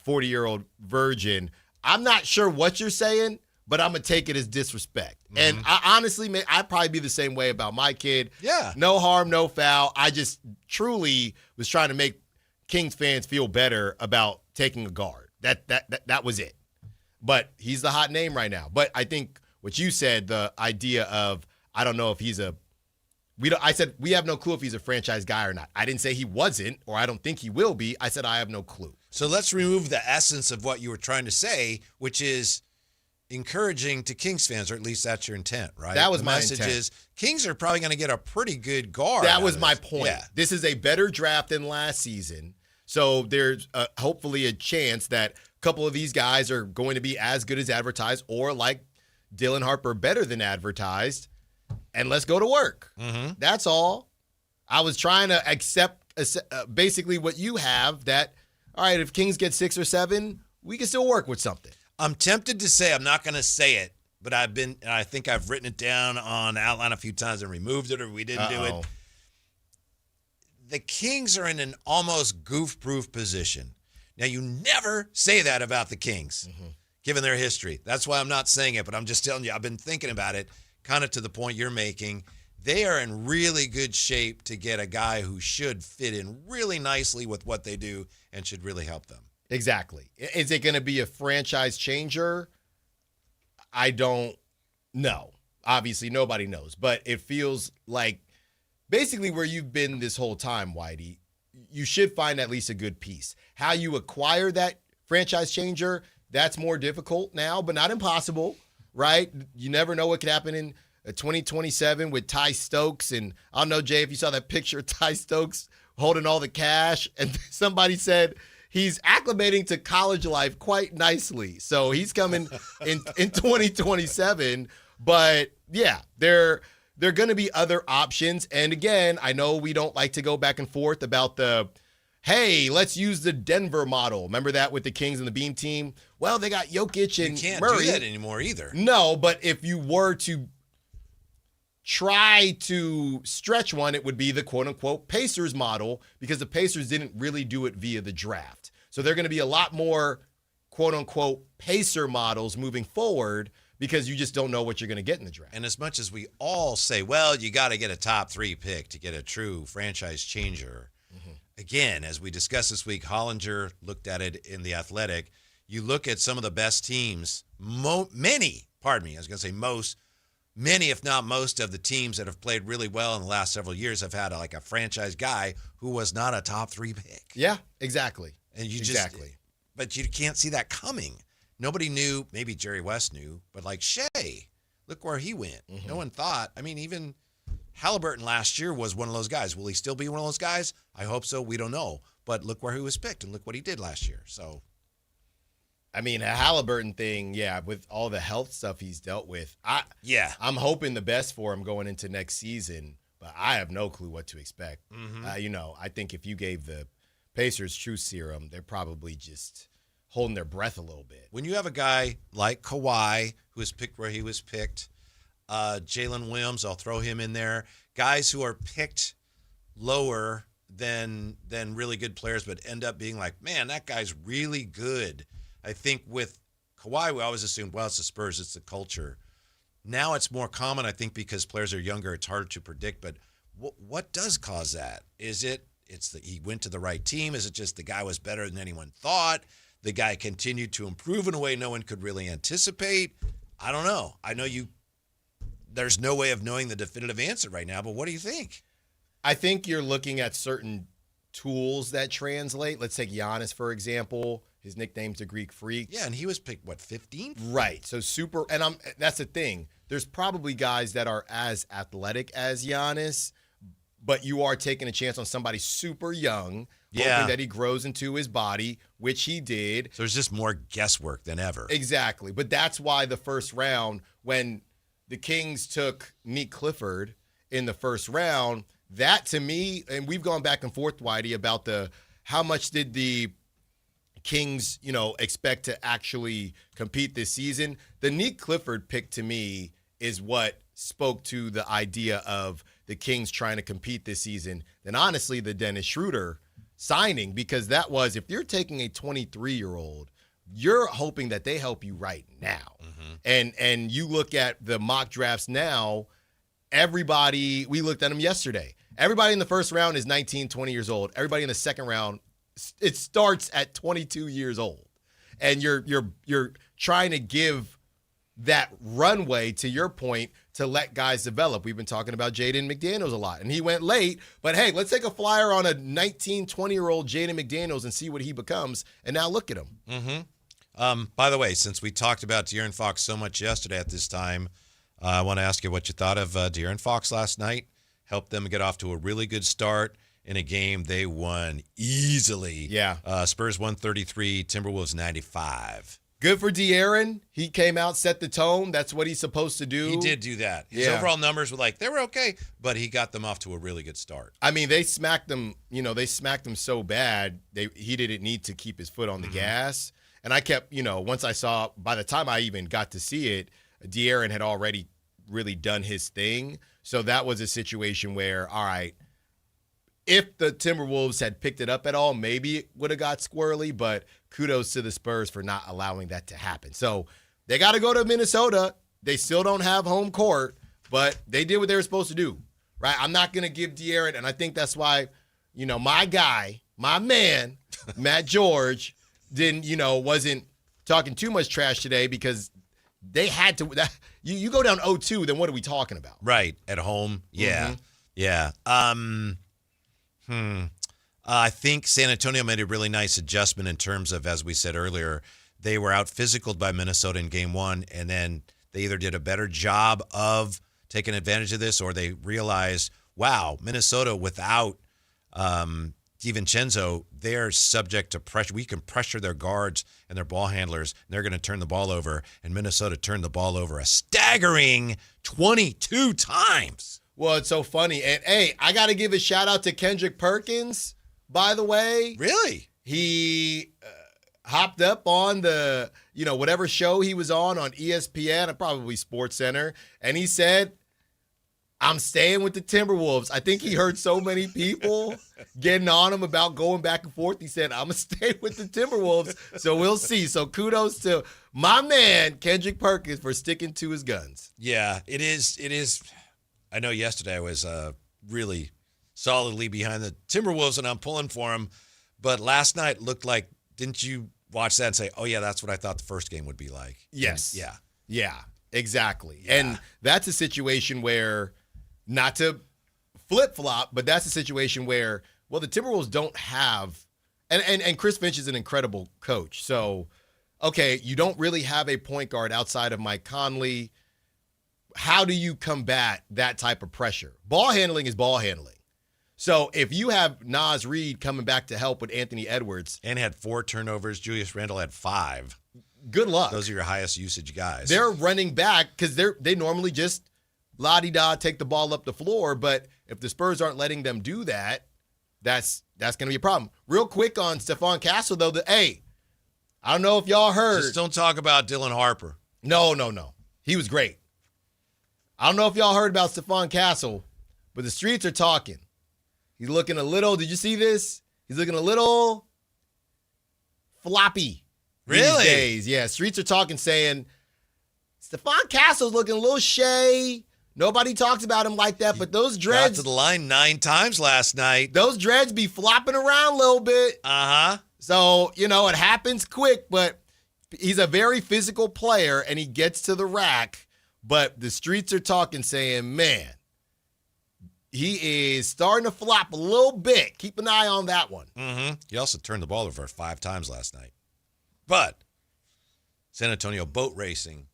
40-year-old virgin, I'm not sure what you're saying, but I'm going to take it as disrespect. Mm-hmm. And I honestly, I'd probably be the same way about my kid. Yeah. No harm, no foul. I just truly was trying to make Kings fans feel better about taking a guard. That was it. But he's the hot name right now. But I think what you said, the idea of, I don't know if he's I said we have no clue if he's a franchise guy or not. I didn't say he wasn't, or I don't think he will be. I said I have no clue. So let's remove the essence of what you were trying to say, which is encouraging to Kings fans, or at least that's your intent, right? That was the my message intent. is Kings are probably going to get a pretty good guard. That was my point. Yeah. This is a better draft than last season. So there's hopefully a chance that a couple of these guys are going to be as good as advertised, or like Dylan Harper, better than advertised. And let's go to work. Mm-hmm. That's all. I was trying to accept basically what you have, that, all right, if Kings get 6 or 7, we can still work with something. I'm tempted to say, I'm not going to say it, but I think I've written it down on outline a few times and removed it, or we didn't do it. The Kings are in an almost goof-proof position. Now, you never say that about the Kings, given their history. That's why I'm not saying it, but I'm just telling you, I've been thinking about it, kind of to the point you're making. They are in really good shape to get a guy who should fit in really nicely with what they do and should really help them. Exactly. Is it going to be a franchise changer? I don't know. Obviously, nobody knows. But it feels like basically where you've been this whole time, Whitey, you should find at least a good piece. How you acquire that franchise changer, that's more difficult now, but not impossible, right? You never know what could happen in 2027 with Ty Stokes. And I don't know, Jay, if you saw that picture of Ty Stokes holding all the cash, and somebody said he's acclimating to college life quite nicely. So he's coming in 2027. But yeah, there are going to be other options. And again, I know we don't like to go back and forth about hey, let's use the Denver model. Remember that with the Kings and the Beam team? Well, they got Jokic and You can't Murray. do that anymore either. No, but if you were to try to stretch one, it would be the quote-unquote Pacers model, because the Pacers didn't really do it via the draft. So they're going to be a lot more quote-unquote Pacer models moving forward, because you just don't know what you're going to get in the draft. And as much as we all say, well, you got to get a top 3 pick to get a true franchise changer, again, as we discussed this week, Hollinger looked at it in The Athletic. You look at some of the best teams, many pardon me, I was going to say many, if not most, of the teams that have played really well in the last several years have had a franchise guy who was not a top 3 pick. Yeah, exactly. And you exactly. But you can't see that coming. Nobody knew, maybe Jerry West knew, but Shea, look where he went. Mm-hmm. No one thought. I mean, even Halliburton last year was one of those guys. Will he still be one of those guys? I hope so. We don't know. But look where he was picked and look what he did last year. So, I mean, a Halliburton thing, yeah, with all the health stuff he's dealt with. I'm hoping the best for him going into next season, but I have no clue what to expect. Mm-hmm. I think if you gave the Pacers truth serum, they're probably just holding their breath a little bit. When you have a guy like Kawhi, who was picked where he was picked, Jalen Williams, I'll throw him in there, guys who are picked lower than really good players, but end up being man, that guy's really good. I think with Kawhi, we always assumed, well, it's the Spurs, it's the culture. Now it's more common, I think, because players are younger, it's harder to predict. But what does cause that? Is he went to the right team? Is it just the guy was better than anyone thought? The guy continued to improve in a way no one could really anticipate? I don't know. I know there's no way of knowing the definitive answer right now, but what do you think? I think you're looking at certain tools that translate. Let's take Giannis, for example. His nickname's the Greek Freak. Yeah, and he was picked, 15th? Right. So super, and that's the thing. There's probably guys that are as athletic as Giannis, but you are taking a chance on somebody super young, hoping that he grows into his body, which he did. So there's just more guesswork than ever. Exactly. But that's why the first round, when the Kings took Nick Clifford in the first round, that to me, and we've gone back and forth, Whitey, about how much did the Kings, expect to actually compete this season. The Nick Clifford pick to me is what spoke to the idea of the Kings trying to compete this season than honestly the Dennis Schroeder signing, because that was, if you're taking a 23-year-old, you're hoping that they help you right now. Mm-hmm. And you look at the mock drafts now, everybody, we looked at them yesterday. Everybody in the first round is 19, 20 years old. Everybody in the second round, it starts at 22 years old. And you're trying to give that runway, to your point, to let guys develop. We've been talking about Jaden McDaniels a lot, and he went late. But, hey, let's take a flyer on a 19, 20-year-old Jaden McDaniels and see what he becomes. And now look at him. Mm-hmm. By the way, since we talked about De'Aaron Fox so much yesterday at this time, I want to ask you what you thought of De'Aaron Fox last night. Helped them get off to a really good start in a game they won easily. Yeah. Spurs 133, Timberwolves 95. Good for De'Aaron. He came out, set the tone. That's what he's supposed to do. He did do that. His overall numbers were they were okay, but he got them off to a really good start. I mean, they smacked them, so bad, he didn't need to keep his foot on the gas. And I kept, once I saw, by the time I even got to see it, De'Aaron had already really done his thing. So that was a situation where, all right, if the Timberwolves had picked it up at all, maybe it would have got squirrely, but kudos to the Spurs for not allowing that to happen. So they got to go to Minnesota. They still don't have home court, but they did what they were supposed to do, right? I'm not going to give De'Aaron, and I think that's why, my guy, my man, Matt George, wasn't talking too much trash today, because they had to. You go down 0-2, then what are we talking about? Right, at home, yeah. Mm-hmm. Yeah. I think San Antonio made a really nice adjustment in terms of, as we said earlier, they were out physicaled by Minnesota in game one, and then they either did a better job of taking advantage of this, or they realized, wow, Minnesota without DiVincenzo, they're subject to pressure. We can pressure their guards and their ball handlers, and they're going to turn the ball over. And Minnesota turned the ball over a staggering 22 times. Well, it's so funny. And, hey, I got to give a shout-out to Kendrick Perkins, by the way. Really? He hopped up on the, whatever show he was on ESPN, probably SportsCenter, and he said, I'm staying with the Timberwolves. I think he heard so many people getting on him about going back and forth. He said, I'm going to stay with the Timberwolves, so we'll see. So kudos to my man, Kendrick Perkins, for sticking to his guns. Yeah, it is. I know yesterday I was really solidly behind the Timberwolves, and I'm pulling for them. But last night looked like, didn't you watch that and say, oh, yeah, that's what I thought the first game would be like? Yes. And, yeah. Exactly. Yeah. And that's a situation where, not to flip-flop, but that's a situation where, well, the Timberwolves don't have, and Chris Finch is an incredible coach. So, okay, you don't really have a point guard outside of Mike Conley. How do you combat that type of pressure? Ball handling is ball handling. So if you have Naz Reid coming back to help with Anthony Edwards. And had 4 turnovers. Julius Randle had 5. Good luck. Those are your highest usage guys. They're running back because they normally just la-di-da take the ball up the floor. But if the Spurs aren't letting them do that, that's going to be a problem. Real quick on Stephon Castle, though. I don't know if y'all heard. Just don't talk about Dylan Harper. No. He was great. I don't know if y'all heard about Stephon Castle, but the streets are talking. He's looking a little, did you see this? He's looking a little floppy. Really? These days. Yeah, streets are talking, saying, Stephon Castle's looking a little shay. Nobody talks about him like that, but those dreads. Got to the line 9 times last night. Those dreads be flopping around a little bit. Uh-huh. So, it happens quick, but he's a very physical player, and he gets to the rack. But the streets are talking, saying, man, he is starting to flop a little bit. Keep an eye on that one. Mm-hmm. He also turned the ball over 5 times last night. But San Antonio boat racing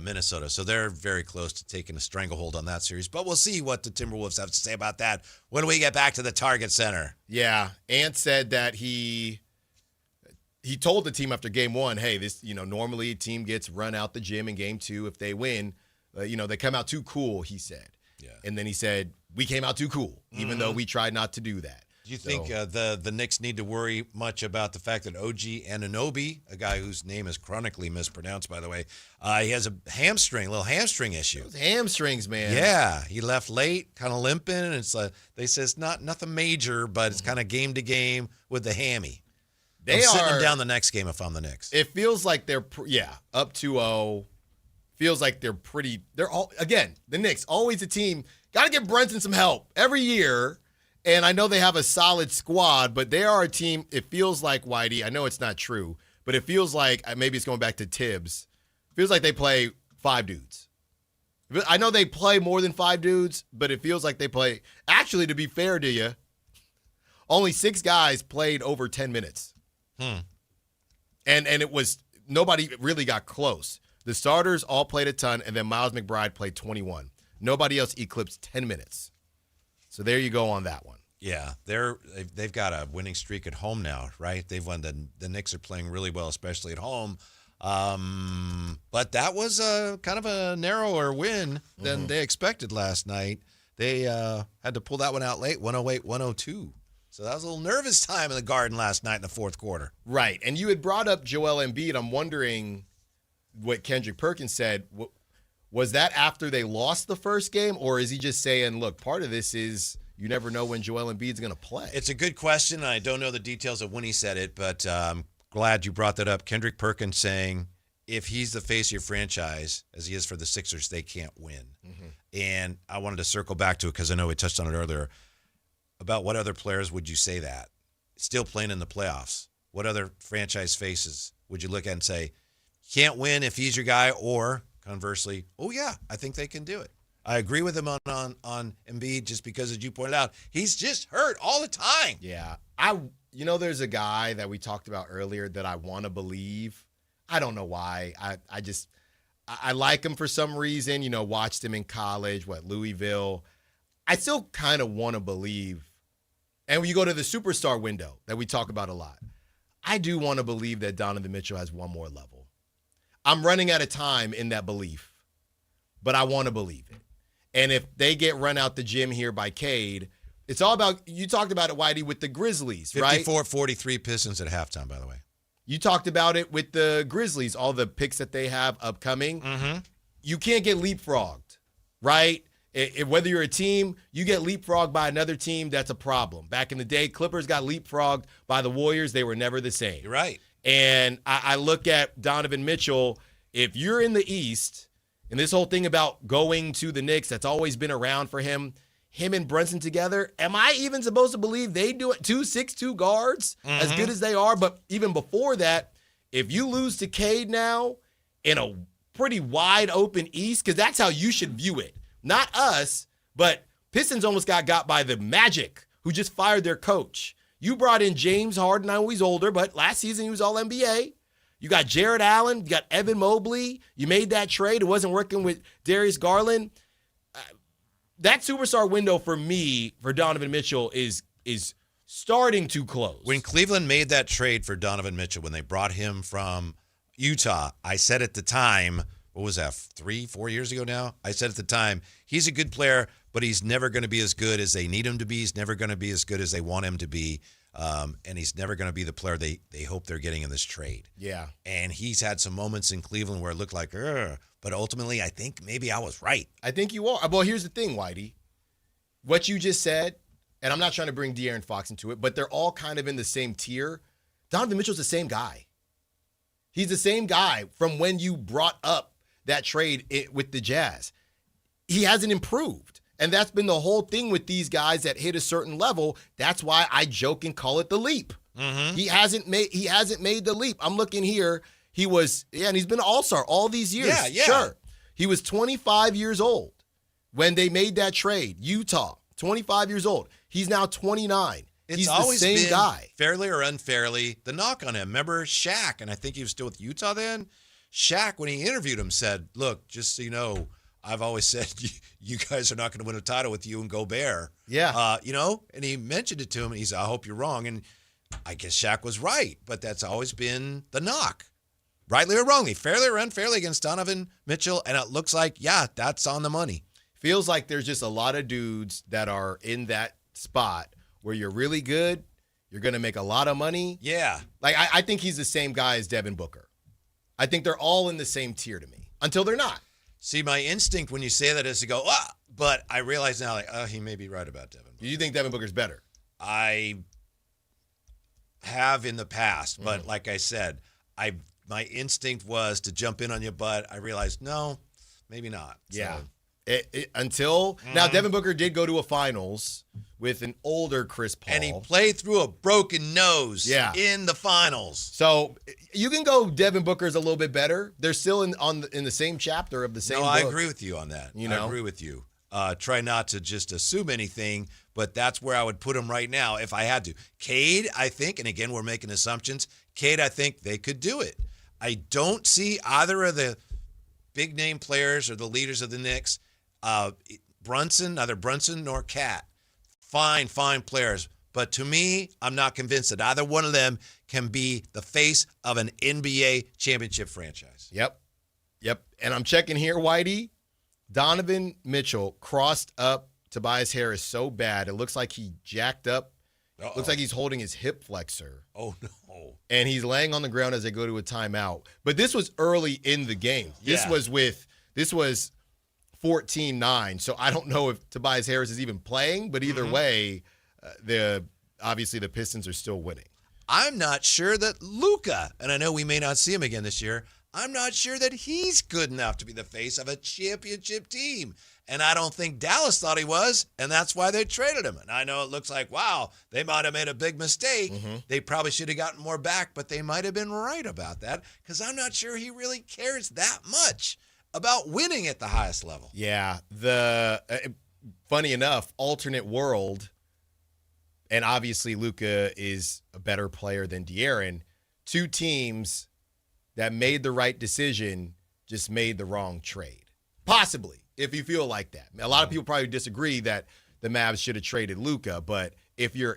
Minnesota. So they're very close to taking a stranglehold on that series. But we'll see what the Timberwolves have to say about that when we get back to the Target Center. Yeah. Ant said that he told the team after game 1, hey, this, normally a team gets run out the gym in game 2 if they win. They come out too cool, he said. Yeah. And then he said, we came out too cool, even though we tried not to do that. Do you think the Knicks need to worry much about the fact that OG Anunoby, a guy whose name is chronically mispronounced, by the way, he has a little hamstring issue. Those hamstrings, man. Yeah, he left late, kind of limping, and it's they say it's nothing major, but it's kind of game to game with the hammy. I'm sitting them down the next game if I'm the Knicks. It feels like they're up 2-0. Feels like they're all, again, the Knicks, always a team. Got to give Brunson some help every year. And I know they have a solid squad, but they are a team, it feels like, Whitey, I know it's not true, but it feels like, maybe it's going back to Tibbs, it feels like they play 5 dudes. I know they play more than 5 dudes, but it feels like they play, actually, to be fair to you, only 6 guys played over 10 minutes. And it was, nobody really got close. The starters all played a ton, and then Miles McBride played 21. Nobody else eclipsed 10 minutes. So there you go on that one. Yeah, they've got a winning streak at home now, right? They've won. The Knicks are playing really well, especially at home. But that was kind of a narrower win than they expected last night. They had to pull that one out late, 108-102. So that was a little nervous time in the Garden last night in the fourth quarter. Right, and you had brought up Joel Embiid. I'm wondering what Kendrick Perkins said. Was that after they lost the first game, or is he just saying, look, part of this is you never know when Joel Embiid's going to play? It's a good question. I don't know the details of when he said it, but I'm glad you brought that up. Kendrick Perkins saying if he's the face of your franchise, as he is for the Sixers, they can't win. And I wanted to circle back to it because I know we touched on it earlier. About what other players would you say that? Still playing in the playoffs. What other franchise faces would you look at and say, can't win if he's your guy, or conversely, oh, yeah, I think they can do it. I agree with him on Embiid just because, as you pointed out, he's just hurt all the time. Yeah. There's a guy that we talked about earlier that I want to believe. I don't know why. I like him for some reason. Watched him in college, Louisville. I still kind of want to believe. And when you go to the superstar window that we talk about a lot, I do want to believe that Donovan Mitchell has one more level. I'm running out of time in that belief, but I want to believe it. And if they get run out the gym here by Cade, it's all about, you talked about it, Whitey, with the Grizzlies, right? 54-43 Pistons at halftime, by the way. You talked about it with the Grizzlies, all the picks that they have upcoming. You can't get leapfrogged, right? Whether you're a team, you get leapfrogged by another team, that's a problem. Back in the day, Clippers got leapfrogged by the Warriors. They were never the same. You're right. And I look at Donovan Mitchell. If you're in the East, and this whole thing about going to the Knicks, that's always been around for him and Brunson together, am I even supposed to believe they do it? 2-6-2 guards, as good as they are. But even before that, if you lose to Cade now in a pretty wide open East, because that's how you should view it. Not us, but Pistons almost got by the Magic, who just fired their coach. You brought in James Harden. I know he's older, but last season he was All-NBA. You got Jared Allen. You got Evan Mobley. You made that trade. It wasn't working with Darius Garland. That superstar window for me, for Donovan Mitchell, is starting to close. When Cleveland made that trade for Donovan Mitchell, when they brought him from Utah, I said at the time, what was that, 3-4 years ago now? I said at the time, he's a good player, but he's never going to be as good as they need him to be. He's never going to be as good as they want him to be. And he's never going to be the player they hope they're getting in this trade. Yeah. And he's had some moments in Cleveland where it looked like, but ultimately I think maybe I was right. I think you are. Well, here's the thing, Whitey. What you just said, and I'm not trying to bring De'Aaron Fox into it, but they're all kind of in the same tier. Donovan Mitchell's the same guy. He's the same guy from when you brought up that trade with the Jazz. He hasn't improved. And that's been the whole thing with these guys that hit a certain level. That's why I joke and call it the leap. Mm-hmm. He hasn't made the leap. I'm looking here. He was, and he's been an all-star all these years. Yeah. Sure. He was 25 years old when they made that trade. Utah, 25 years old. He's now 29. It's He's always the same been, guy. fairly or unfairly, the knock on him. Remember Shaq, and I think he was still with Utah then? Shaq, when he interviewed him, said, look, just so you know, I've always said you guys are not going to win a title with you and Gobert. Yeah. And he mentioned it to him, and he said, I hope you're wrong. And I guess Shaq was right, but that's always been the knock. Rightly or wrongly, fairly or unfairly against Donovan Mitchell, and it looks like, yeah, that's on the money. Feels like there's just a lot of dudes that are in that spot where you're really good, you're going to make a lot of money. Yeah. Like, I think he's the same guy as Devin Booker. I think they're all in the same tier to me, until they're not. See, my instinct when you say that is to go, but I realize now, he may be right about Devin Booker. You think Devin Booker's better? I have in the past, but like I said, my instinct was to jump in on you, but I realized, no, maybe not. Yeah. So. Now, Devin Booker did go to a finals with an older Chris Paul. And he played through a broken nose in the finals. So you can go Devin Booker's a little bit better. They're still in the same chapter of the same book. I agree with you on that. I agree with you. Try not to just assume anything, but that's where I would put him right now if I had to. Cade, I think, and again, we're making assumptions. Cade, I think they could do it. I don't see either of the big name players or the leaders of the Knicks, neither Brunson nor Cat. Fine players. But to me, I'm not convinced that either one of them can be the face of an NBA championship franchise. Yep. And I'm checking here, Whitey. Donovan Mitchell crossed up Tobias Harris so bad, it looks like he jacked up. Looks like he's holding his hip flexor. Oh, no. And he's laying on the ground as they go to a timeout. But this was early in the game. This was 14-9, so I don't know if Tobias Harris is even playing, but either way, obviously the Pistons are still winning. I'm not sure that Luka, and I know we may not see him again this year, I'm not sure that he's good enough to be the face of a championship team. And I don't think Dallas thought he was, and that's why they traded him. And I know it looks like, wow, they might have made a big mistake. They probably should have gotten more back, but they might have been right about that because I'm not sure he really cares that much about winning at the highest level. Yeah. Funny enough, alternate world, and obviously Luka is a better player than De'Aaron, two teams that made the right decision just made the wrong trade. Possibly. If you feel like that. A lot of people probably disagree that the Mavs should have traded Luka, but if you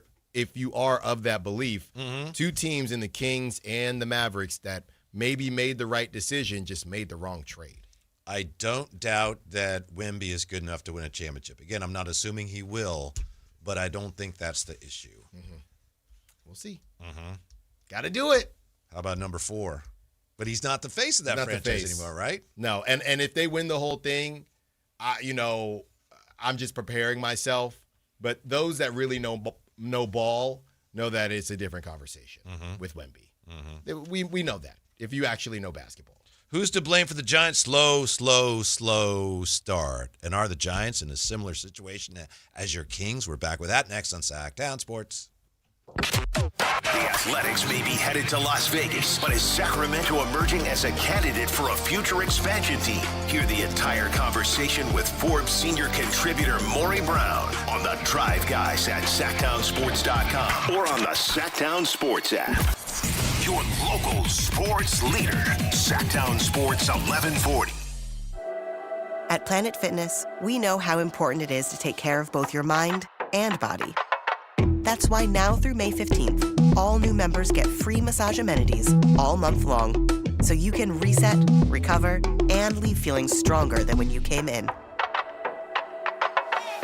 are of that belief, two teams in the Kings and the Mavericks that maybe made the right decision just made the wrong trade. I don't doubt that Wemby is good enough to win a championship. Again, I'm not assuming he will, but I don't think that's the issue. We'll see. Got to do it. How about number 4? But he's not the face of that franchise anymore, right? No, and if they win the whole thing, I'm just preparing myself. But those that really know ball know that it's a different conversation with Wemby. We know that, if you actually know basketball. Who's to blame for the Giants' slow start? And are the Giants in a similar situation as your Kings? We're back with that next on Sactown Sports. The Athletics may be headed to Las Vegas, but is Sacramento emerging as a candidate for a future expansion team? Hear the entire conversation with Forbes senior contributor Maury Brown on the Drive Guys at SactownSports.com or on the Sactown Sports app. Your local sports leader, Sactown Sports 1140. At Planet Fitness, we know how important it is to take care of both your mind and body. That's why now through May 15th, all new members get free massage amenities all month long, so you can reset, recover, and leave feeling stronger than when you came in.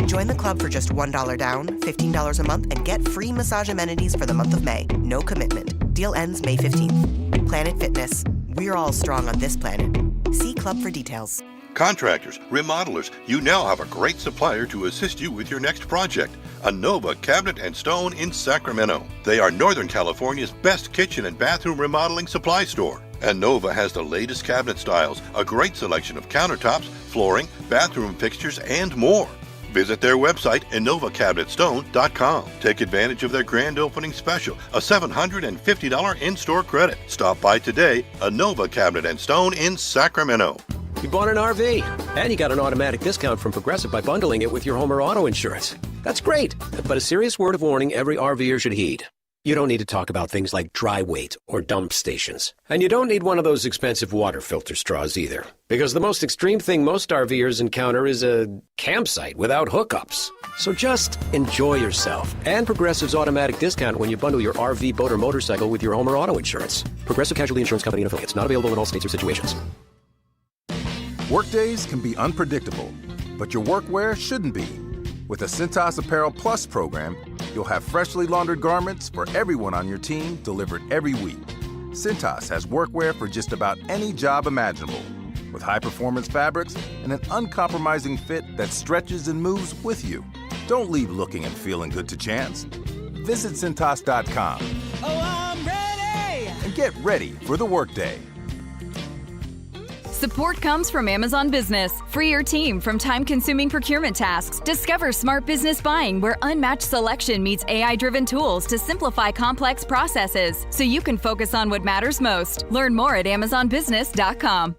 Join the club for just $1 down, $15 a month, and get free massage amenities for the month of May. No commitment. Deal ends May 15th. Planet Fitness. We're all strong on this planet. See club for details. Contractors, remodelers, you now have a great supplier to assist you with your next project. Nova Cabinet and Stone in Sacramento. They are Northern California's best kitchen and bathroom remodeling supply store. And Nova has the latest cabinet styles, a great selection of countertops, flooring, bathroom fixtures, and more. Visit their website, InnovaCabinetStone.com. Take advantage of their grand opening special, a $750 in-store credit. Stop by today, Nova Cabinet and Stone in Sacramento. You bought an RV, and you got an automatic discount from Progressive by bundling it with your home or auto insurance. That's great, but a serious word of warning every RVer should heed. You don't need to talk about things like dry weight or dump stations. And you don't need one of those expensive water filter straws either. Because the most extreme thing most RVers encounter is a campsite without hookups. So just enjoy yourself and Progressive's automatic discount when you bundle your RV, boat, or motorcycle with your home or auto insurance. Progressive Casualty Insurance Company and affiliates. Not available in all states or situations. Workdays can be unpredictable, but your workwear shouldn't be. With the Cintas Apparel Plus program, you'll have freshly laundered garments for everyone on your team delivered every week. Cintas has workwear for just about any job imaginable, with high-performance fabrics and an uncompromising fit that stretches and moves with you. Don't leave looking and feeling good to chance. Visit Cintas.com. Oh, I'm ready! And get ready for the workday. Support comes from Amazon Business. Free your team from time-consuming procurement tasks. Discover smart business buying where unmatched selection meets AI-driven tools to simplify complex processes so you can focus on what matters most. Learn more at AmazonBusiness.com.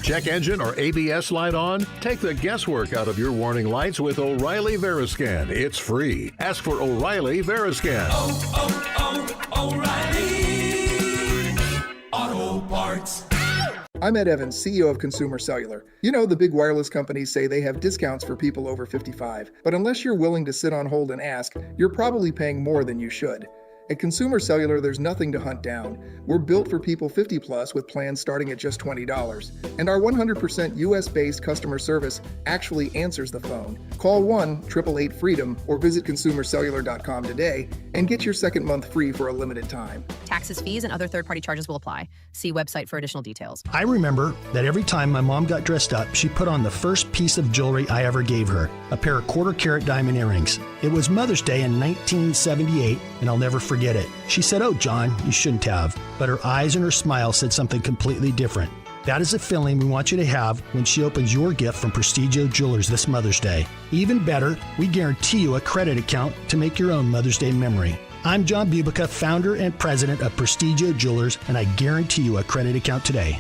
Check engine or ABS light on? Take the guesswork out of your warning lights with O'Reilly Veriscan. It's free. Ask for O'Reilly Veriscan. O'Reilly Auto Parts. I'm Ed Evans, CEO of Consumer Cellular. You know, the big wireless companies say they have discounts for people over 55, but unless you're willing to sit on hold and ask, you're probably paying more than you should. At Consumer Cellular, there's nothing to hunt down. We're built for people 50 plus with plans starting at just $20. And our 100% US-based customer service actually answers the phone. Call 1-888-FREEDOM or visit consumercellular.com today and get your second month free for a limited time. Taxes, fees, and other third-party charges will apply. See website for additional details. I remember that every time my mom got dressed up, she put on the first piece of jewelry I ever gave her, a pair of quarter-carat diamond earrings. It was Mother's Day in 1978, and I'll never forget it. She said, "Oh, John, you shouldn't have." But her eyes and her smile said something completely different. That is a feeling we want you to have when she opens your gift from Prestigio Jewelers this Mother's Day. Even better, we guarantee you a credit account to make your own Mother's Day memory. I'm John Bubica, founder and president of Prestigio Jewelers, and I guarantee you a credit account today.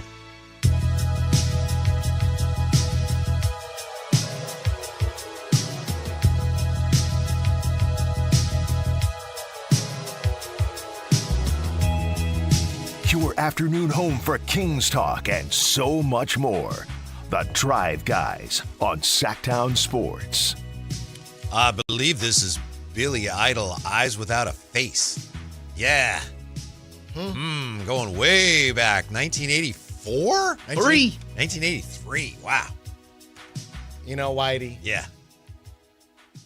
Your afternoon home for Kings Talk and so much more. The Drive Guys on Sactown Sports. I believe this is Billy Idol, Eyes Without a Face. Yeah. Going way back. 1984? 1983. Wow. You know, Whitey? Yeah.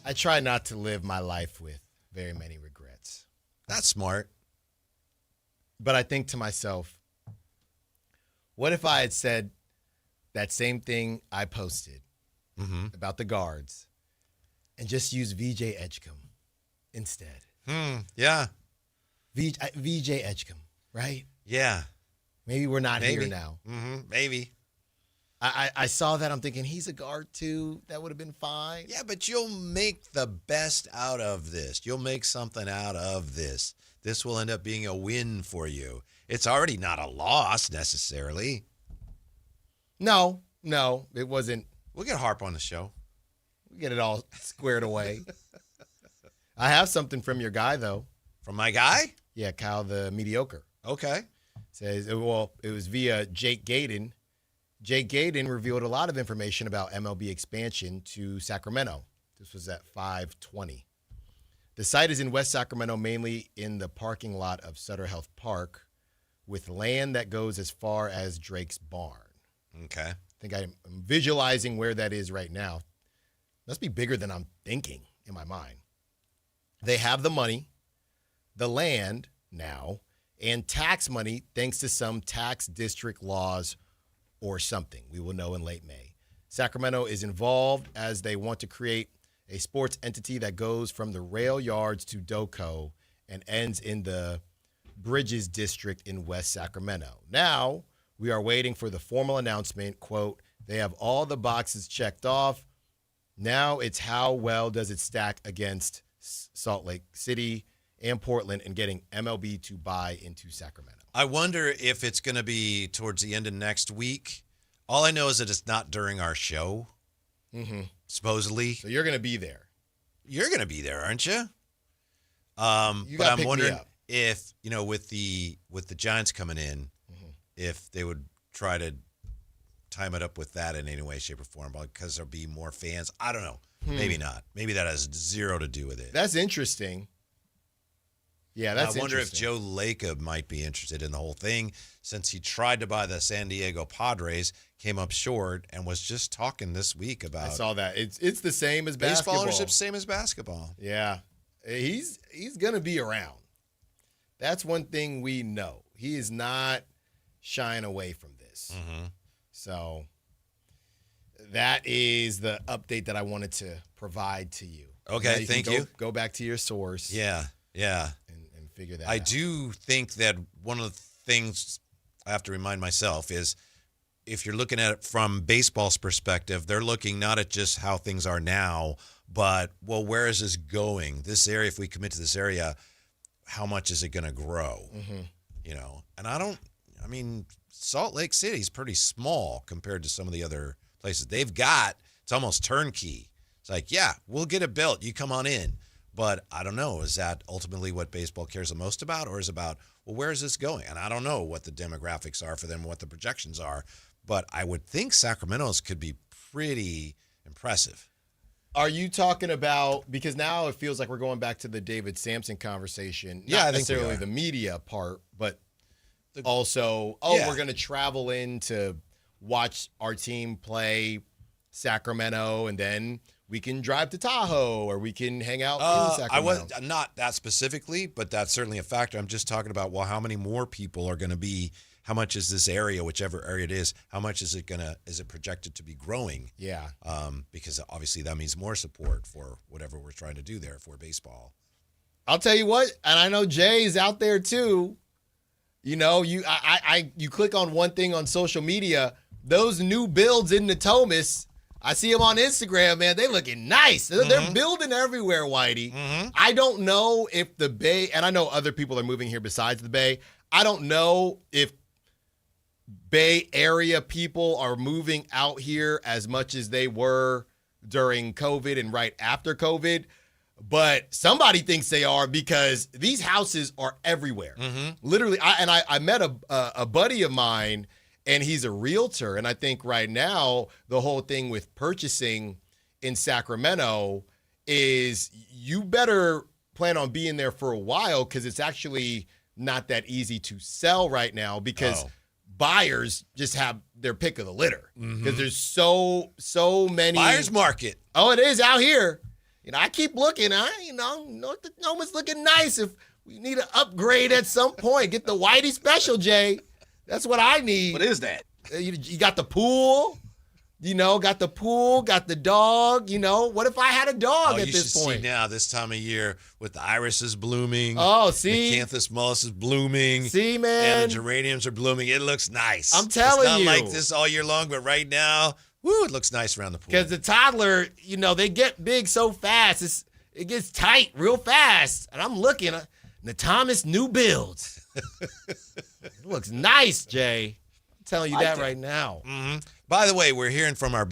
I try not to live my life with very many regrets. That's smart. But I think to myself, what if I had said that same thing I posted about the guards and just used VJ Edgecombe instead? Yeah. VJ Edgecombe, right? Yeah. Maybe we're not here now. Maybe. I saw that. I'm thinking he's a guard too. That would have been fine. Yeah, but you'll make the best out of this. You'll make something out of this. this will end up being a win for you. It's already not a loss necessarily. No, it wasn't. We'll get Harp on the show. We'll get it all squared away. I have something from your guy, though. From my guy? Yeah, Kyle the Mediocre. Okay. Says, well, it was via Jake Gaden. Jake Gaden revealed a lot of information about MLB expansion to Sacramento. This was at 5:20. The site is in West Sacramento, mainly in the parking lot of Sutter Health Park, with land that goes as far as Drake's barn. Okay. I think I'm visualizing where that is right now. Must be bigger than I'm thinking in my mind. They have the money, the land now, and tax money thanks to some tax district laws or something. We will know in late May. Sacramento is involved as they want to create a sports entity that goes from the rail yards to Doco and ends in the Bridges district in West Sacramento. Now, we are waiting for the formal announcement. Quote, they have all the boxes checked off. Now it's how well does it stack against Salt Lake City and Portland and getting MLB to buy into Sacramento. I wonder if it's going to be towards the end of next week. All I know is that it's not during our show, supposedly. So you're going to be there. You're going to be there, aren't you? But I'm wondering if, with the Giants coming in, if they would try to time it up with that in any way, shape, or form, because there'll be more fans. I don't know. Maybe not. Maybe that has zero to do with it. That's interesting. Yeah, that's I wonder if interesting. Joe Lacob might be interested in the whole thing, since he tried to buy the San Diego Padres, came up short, and was just talking this week about. I saw that. It's the same as baseball basketball. ownership, same as basketball. Yeah, he's gonna be around. That's one thing we know. He is not shying away from this. So that is the update that I wanted to provide to you. Okay, thank you. Go back to your source. Yeah. And figure that out. I do think that one of the things I have to remind myself is, if you're looking at it from baseball's perspective, they're looking not at just how things are now, but, well, where is this going? This area, if we commit to this area, how much is it going to grow? And Salt Lake City is pretty small compared to some of the other places. It's almost turnkey. It's like, yeah, we'll get it built. You come on in. But I don't know, is that ultimately what baseball cares the most about, or is it about, well, where is this going? And I don't know what the demographics are for them, what the projections are, but I would think Sacramento's could be pretty impressive. Are you talking about, because now it feels like we're going back to the David Sampson conversation, Yeah, not I think necessarily we are. the media part, but also, we're going to travel in to watch our team play Sacramento, and then we can drive to Tahoe, or we can hang out in Sacramento. I was not that specifically, but that's certainly a factor. I'm just talking about, well, how many more people are going to be? How much is this area, whichever area it is? How much is it projected to be growing? Yeah. Because obviously that means more support for whatever we're trying to do there for baseball. I'll tell you what, and I know Jay's out there too. You click on one thing on social media, those new builds in Natomas. I see them on Instagram, man. They looking nice. They're building everywhere, Whitey. I don't know if the Bay, and I know other people are moving here besides the Bay. I don't know if Bay Area people are moving out here as much as they were during COVID and right after COVID. But somebody thinks they are, because these houses are everywhere. Literally, I met a buddy of mine, and he's a realtor. And I think right now the whole thing with purchasing in Sacramento is you better plan on being there for a while, because it's actually not that easy to sell right now, because buyers just have their pick of the litter, because there's so many. Buyer's market. Oh, it is out here. I keep looking. Noma's looking nice. If we need an upgrade at some point, get the Whitey Special, Jay. That's what I need. What is that? You got the pool, got the dog. What if I had a dog at this point? You should see now, this time of year, with the irises blooming. Oh, see? The Canthus mollis is blooming. See, man? And the geraniums are blooming. It looks nice. I'm telling you. It's not like this all year long, but right now, it looks nice around the pool. Because the toddler, they get big so fast. It gets tight real fast. And I'm looking. Thomas new builds. It looks nice, Jay. I'm telling you that right now. Mm-hmm. By the way, we're hearing from your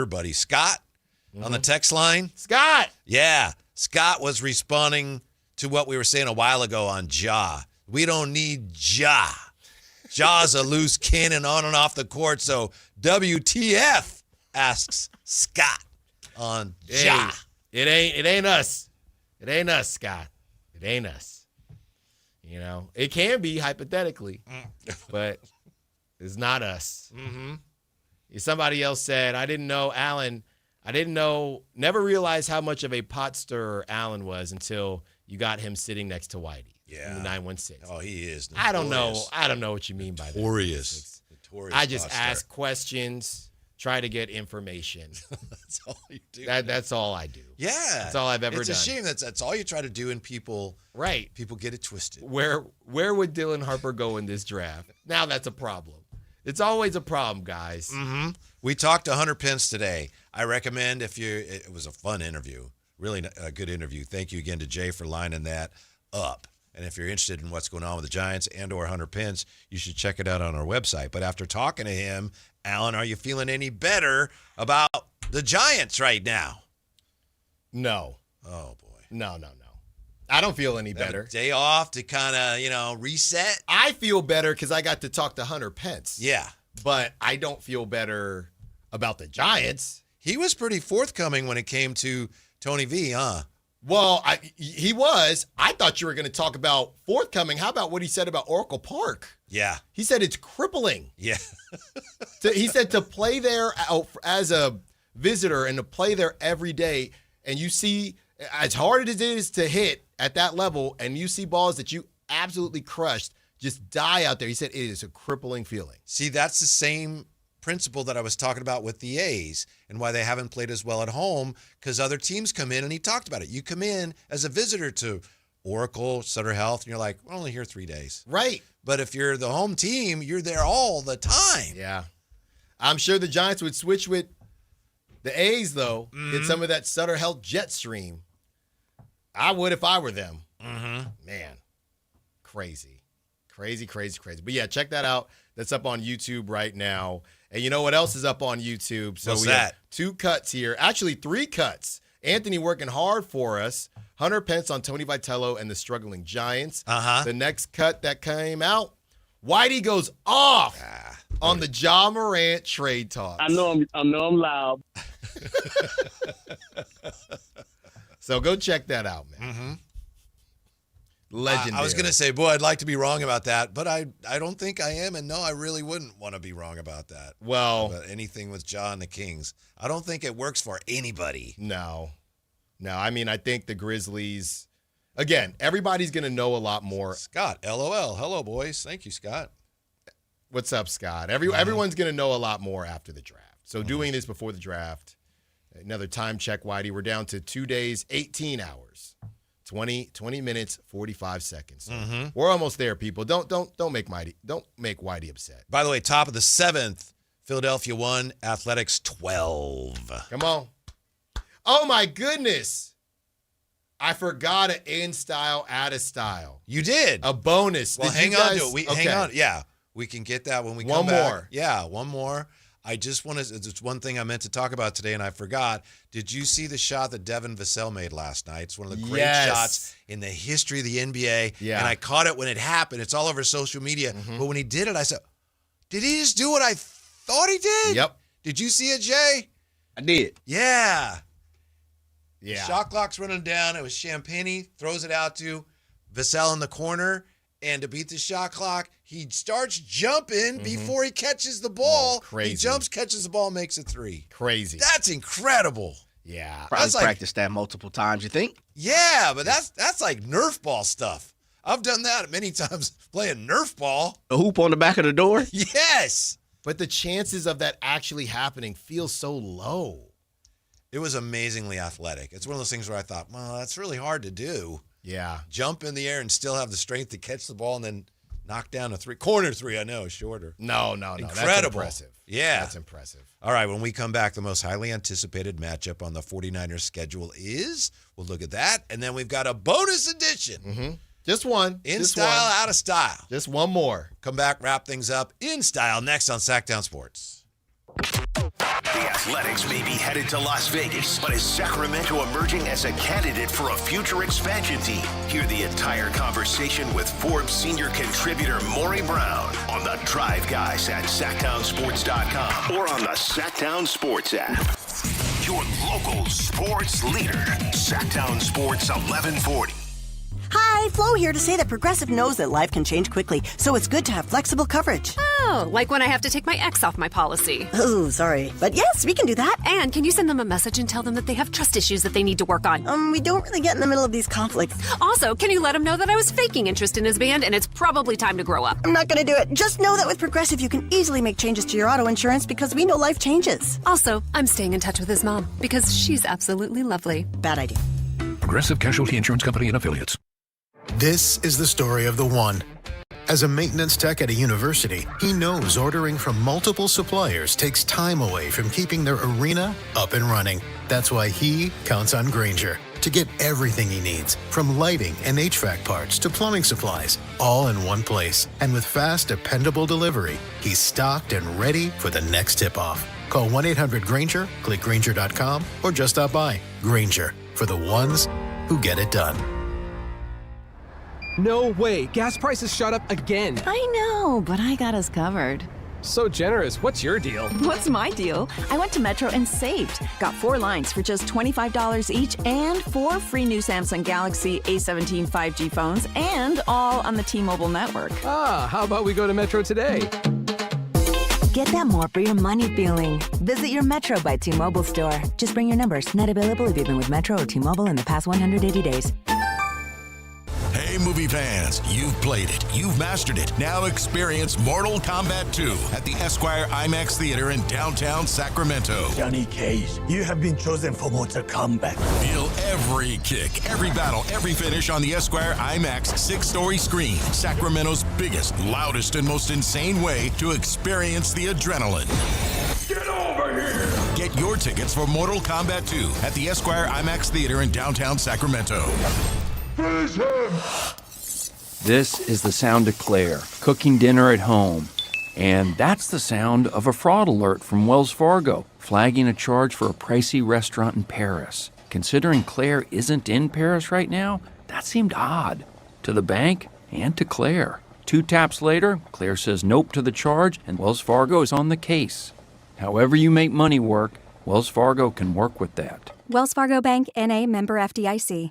buddy, Scott, on the text line. Scott! Yeah. Scott was responding to what we were saying a while ago on Ja. We don't need Ja. Ja's a loose cannon on and off the court, so WTF, asks Scott on Ja. It ain't us. It ain't us, Scott. It ain't us. You know, it can be hypothetically, but it's not us. Mm-hmm. Somebody else said, never realized how much of a pot stirrer Allen was until you got him sitting next to Whitey. Yeah. In the 916. Oh, he is. I don't know what you mean by that. Notorious. I just ask questions, try to get information. That's all you do. That's all I do. Yeah. That's all I've ever done. It's a shame that's all you try to do, and people get it twisted. Where would Dylan Harper go in this draft? Now that's a problem. It's always a problem, guys. Mm-hmm. We talked to Hunter Pence today. I recommend it was a fun interview, really a good interview. Thank you again to Jay for lining that up. And if you're interested in what's going on with the Giants and or Hunter Pence, you should check it out on our website. But after talking to him, Alan, are you feeling any better about the Giants right now? No. Oh, boy. No. I don't feel any better. Day off to kind of, reset? I feel better because I got to talk to Hunter Pence. Yeah. But I don't feel better about the Giants. He was pretty forthcoming when it came to Tony V, huh? Well, he was. I thought you were going to talk about forthcoming. How about what he said about Oracle Park? Yeah. He said it's crippling. Yeah. He said to play there as a visitor and to play there every day, and you see, as hard as it is to hit at that level, and you see balls that you absolutely crushed just die out there. He said it is a crippling feeling. See, that's the same principle that I was talking about with the A's and why they haven't played as well at home, because other teams come in, and he talked about it. You come in as a visitor to Oracle, Sutter Health, and you're like, we're only here 3 days. Right. But if you're the home team, you're there all the time. Yeah. I'm sure the Giants would switch with the A's, though, get some of that Sutter Health jet stream. I would if I were them. Mm-hmm. Man, crazy. But yeah, check that out. That's up on YouTube right now. And you know what else is up on YouTube? So What's we that? have 2 cuts here. Actually, 3 cuts. Anthony working hard for us. Hunter Pence on Tony Vitello and the struggling Giants. Uh-huh. The next cut that came out, Whitey goes off on the Ja Morant trade talks. I know I'm loud. So go check that out, man. Mm-hmm. Legendary. I was going to say, boy, I'd like to be wrong about that, but I don't think I am, and no, I really wouldn't want to be wrong about that. Well, about anything with Ja and the Kings. I don't think it works for anybody. No, I mean, I think the Grizzlies, again, everybody's going to know a lot more. Scott, LOL. Hello, boys. Thank you, Scott. What's up, Scott? Everyone's going to know a lot more after the draft. So doing this before the draft, another time check, Whitey, we're down to 2 days, 18 hours. 20 minutes, 45 seconds. So we're almost there, people. Don't make Whitey upset. By the way, top of the 7th, Philadelphia 1, Athletics 12. Come on. Oh my goodness. I forgot an in style, out of style. You did. A bonus. Well, hang on to it. Hang on. Yeah, we can get that when we come back. One more. Yeah, one more. I just want to, it's one thing I meant to talk about today, and I forgot. Did you see the shot that Devin Vassell made last night? It's one of the great shots in the history of the NBA. Yeah. And I caught it when it happened. It's all over social media. But when he did it, I said, did he just do what I thought he did? Yep. Did you see it, Jay? I did. Yeah. Yeah. Shot clock's running down. It was Champagny, throws it out to Vassell in the corner. And to beat the shot clock, he starts jumping before he catches the ball. Oh, crazy. He jumps, catches the ball, makes a 3. Crazy. That's incredible. Yeah. Probably practiced that multiple times, you think? Yeah, but that's like Nerf ball stuff. I've done that many times playing Nerf ball. A hoop on the back of the door? Yes. But the chances of that actually happening feel so low. It was amazingly athletic. It's one of those things where I thought, well, that's really hard to do. Yeah. Jump in the air and still have the strength to catch the ball and then knock down a 3. Corner 3, I know, shorter. No. Incredible. That's impressive. Yeah. That's impressive. All right, when we come back, the most highly anticipated matchup on the 49ers schedule is, we'll look at that, and then we've got a bonus edition. Just one. In Just style, one. out of style. Just one more. Come back, wrap things up in style next on Sactown Sports. The Athletics may be headed to Las Vegas, but is Sacramento emerging as a candidate for a future expansion team? Hear the entire conversation with Forbes senior contributor Maury Brown on the Drive Guys at SactownSports.com or on the Sactown Sports app. Your local sports leader, Sactown Sports 1140. Hi, Flo here to say that Progressive knows that life can change quickly, so it's good to have flexible coverage. Oh, like when I have to take my ex off my policy. Oh, sorry. But yes, we can do that. And can you send them a message and tell them that they have trust issues that they need to work on? We don't really get in the middle of these conflicts. Also, can you let him know that I was faking interest in his band and it's probably time to grow up? I'm not going to do it. Just know that with Progressive, you can easily make changes to your auto insurance because we know life changes. Also, I'm staying in touch with his mom because she's absolutely lovely. Bad idea. Progressive Casualty Insurance Company and Affiliates. This is the story of the one. As a maintenance tech at a university, he knows ordering from multiple suppliers takes time away from keeping their arena up and running. That's why he counts on Grainger to get everything he needs, from lighting and HVAC parts to plumbing supplies, all in one place. And with fast, dependable delivery, he's stocked and ready for the next tip-off. Call 1-800-GRAINGER, click Grainger.com, or just stop by. Grainger, for the ones who get it done. No way. Gas prices shot up again. I know, but I got us covered. So generous. What's your deal? What's my deal? I went to Metro and saved. Got 4 lines for just $25 each and 4 free new Samsung Galaxy A17 5G phones, and all on the T-Mobile network. Ah, how about we go to Metro today? Get that more for your money feeling. Visit your Metro by T-Mobile store. Just bring your numbers. Not available if you've been with Metro or T-Mobile in the past 180 days. Hey, movie fans, you've played it, you've mastered it. Now experience Mortal Kombat 2 at the Esquire IMAX Theater in downtown Sacramento. Johnny Cage, you have been chosen for Mortal Kombat. Feel every kick, every battle, every finish on the Esquire IMAX 6-story screen. Sacramento's biggest, loudest, and most insane way to experience the adrenaline. Get over here! Get your tickets for Mortal Kombat 2 at the Esquire IMAX Theater in downtown Sacramento. This is the sound of Claire, cooking dinner at home. And that's the sound of a fraud alert from Wells Fargo, flagging a charge for a pricey restaurant in Paris. Considering Claire isn't in Paris right now, that seemed odd. To the bank and to Claire. 2 taps later, Claire says nope to the charge, and Wells Fargo is on the case. However you make money work, Wells Fargo can work with that. Wells Fargo Bank, N.A., member FDIC.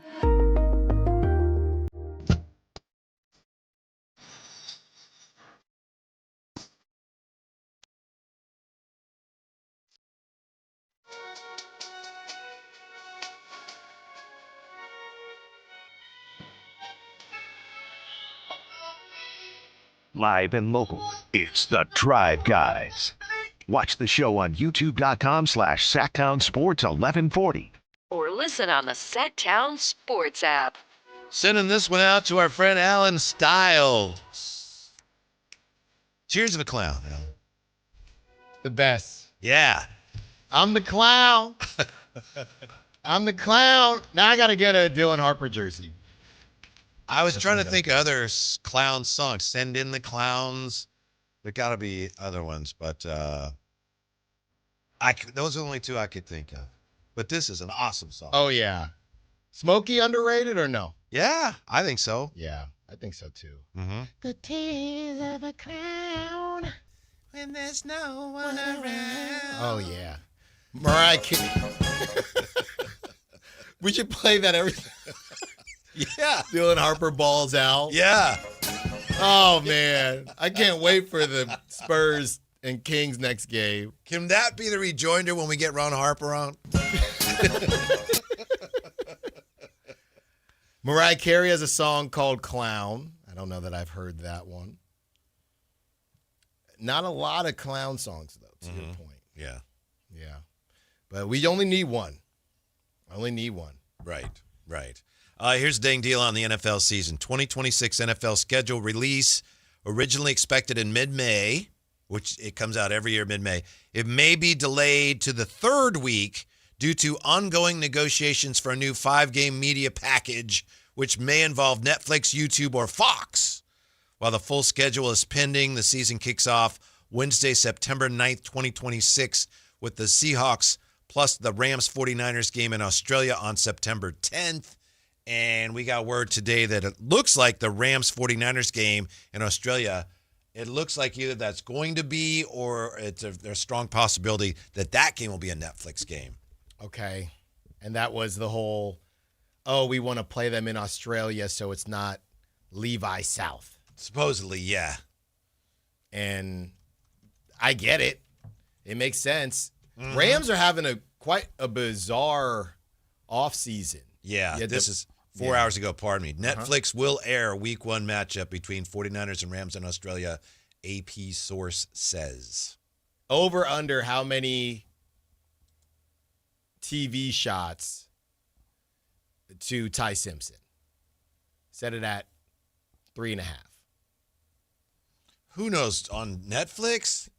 Live and local, it's the Drive Guys. Watch the show on youtube.com/Sactown Sports 1140. Or listen on the Sactown Sports app. Sending this one out to our friend Alan Stiles. Cheers to the clown, Alan. The best. Yeah. I'm the clown. I'm the clown. Now I got to get a Dylan Harper jersey. I was trying to think of other clown songs. Send in the clowns. There got to be other ones, but those are the only 2 I could think of. But this is an awesome song. Oh, yeah. Smokey underrated or no? Yeah, I think so. Yeah, I think so too. Mm-hmm. The tears of a clown when there's no one around. Oh, yeah. Mariah Carey. We should play that every Yeah. Dylan Harper balls out. Yeah. Oh, man. I can't wait for the Spurs and Kings next game. Can that be the rejoinder when we get Ron Harper on? Mariah Carey has a song called Clown. I don't know that I've heard that one. Not a lot of clown songs, though, to your point. Yeah. Yeah. But we only need one. Only need one. Right. Here's the dang deal on the NFL season. 2026 NFL schedule release, originally expected in mid-May, which it comes out every year mid-May. It may be delayed to the 3rd week due to ongoing negotiations for a new 5-game media package which may involve Netflix, YouTube, or Fox. While the full schedule is pending, the season kicks off Wednesday, September 9th, 2026, with the Seahawks plus the Rams 49ers game in Australia on September 10th. And we got word today that it looks like the Rams 49ers game in Australia, it looks like either that's going to be or there's a strong possibility that that game will be a Netflix game. Okay. And that was the whole, we want to play them in Australia so it's not Levi South. Supposedly, yeah. And I get it. It makes sense. Mm-hmm. Rams are having quite a bizarre offseason. Yeah, this is 4 hours ago, pardon me. Netflix will air Week 1 matchup between 49ers and Rams in Australia, AP source says. Over under how many TV shots to Ty Simpson? Set it at 3.5. Who knows? On Netflix?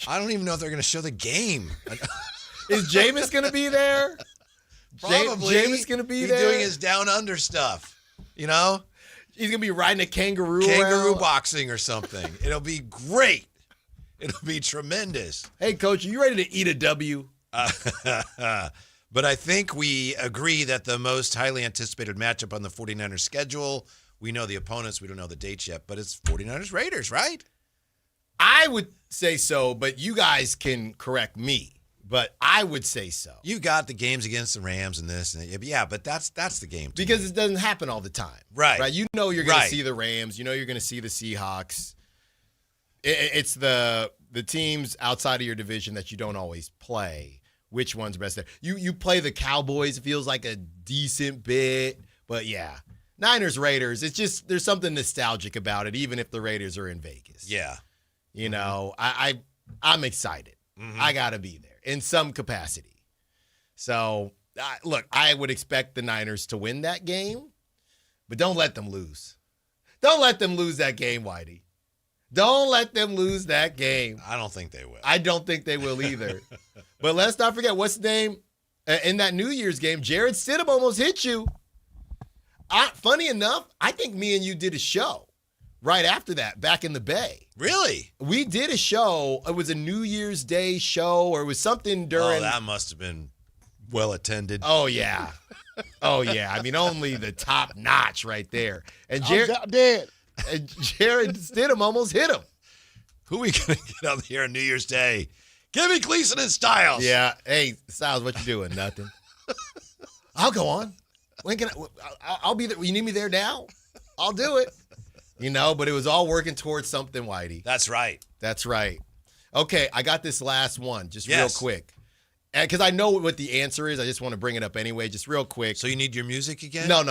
I don't even know if they're going to show the game. Is Jameis going to be there? Probably. Jameis going to be there? He's doing his down under stuff. You know? He's going to be riding a kangaroo around. boxing or something. It'll be great. It'll be tremendous. Hey, Coach, are you ready to eat a W? But I think we agree that the most highly anticipated matchup on the 49ers schedule, we know the opponents, we don't know the dates yet, but it's 49ers Raiders, right? I would say so, but you guys can correct me. But I would say so. You got the games against the Rams and this. And yeah, but that's the game. Because it doesn't happen all the time. Right. You know you're going to see the Rams. You know you're going to see the Seahawks. It's the teams outside of your division that you don't always play. Which one's best there? You play the Cowboys. It feels like a decent bit. But yeah, Niners, Raiders. It's just there's something nostalgic about it, even if the Raiders are in Vegas. Yeah. You know, I'm excited. Mm-hmm. I got to be there in some capacity. So, look, I would expect the Niners to win that game, but don't let them lose. Don't let them lose that game, Whitey. Don't let them lose that game. I don't think they will. I don't think they will either. But let's not forget, what's the name? In that New Year's game, Jared Stidham almost hit you. Funny enough, I think me and you did a show right after that, back in the Bay. Really? We did a show. It was a New Year's Day show, or it was something during. Oh, that must have been well attended. Oh, yeah. Oh, yeah. I mean, only the top notch right there. And Jared Stidham almost hit him. Who are we going to get out here on New Year's Day? Give me Gleason and Styles. Yeah. Hey, Styles, what you doing? Nothing. I'll go on. When can I'll be there. You need me there now? I'll do it. You know, but it was all working towards something, Whitey. That's right. That's right. Okay, I got this last one, just real quick. Because I know what the answer is. I just want to bring it up anyway, just real quick. So you need your music again? No.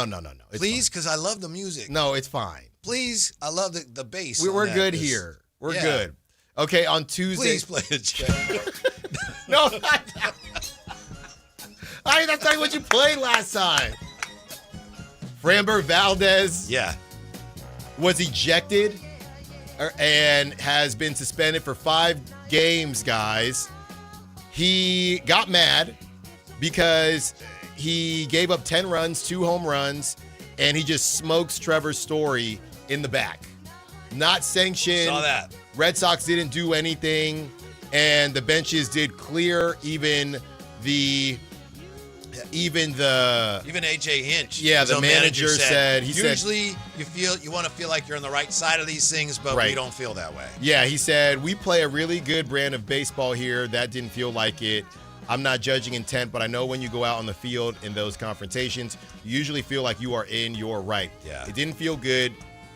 Please, because I love the music. No, it's fine. Please, I love the bass. We're good here. We're good. Okay, on Tuesday. Please play it, Jeff. No, that's not what you played last time. Framber Valdez. Yeah. Was ejected and has been suspended for 5 games, guys. He got mad because he gave up 10 runs, 2 home runs, and he just smokes Trevor Story in the back. Not sanctioned. Saw that. Red Sox didn't do anything, and the benches did clear even AJ Hinch. Yeah, the manager said usually you want to feel like you're on the right side of these things, but we don't feel that way. Yeah, he said, we play a really good brand of baseball here. That didn't feel like it. I'm not judging intent, but I know when you go out on the field in those confrontations, you usually feel like you are in your right. Yeah. It didn't feel good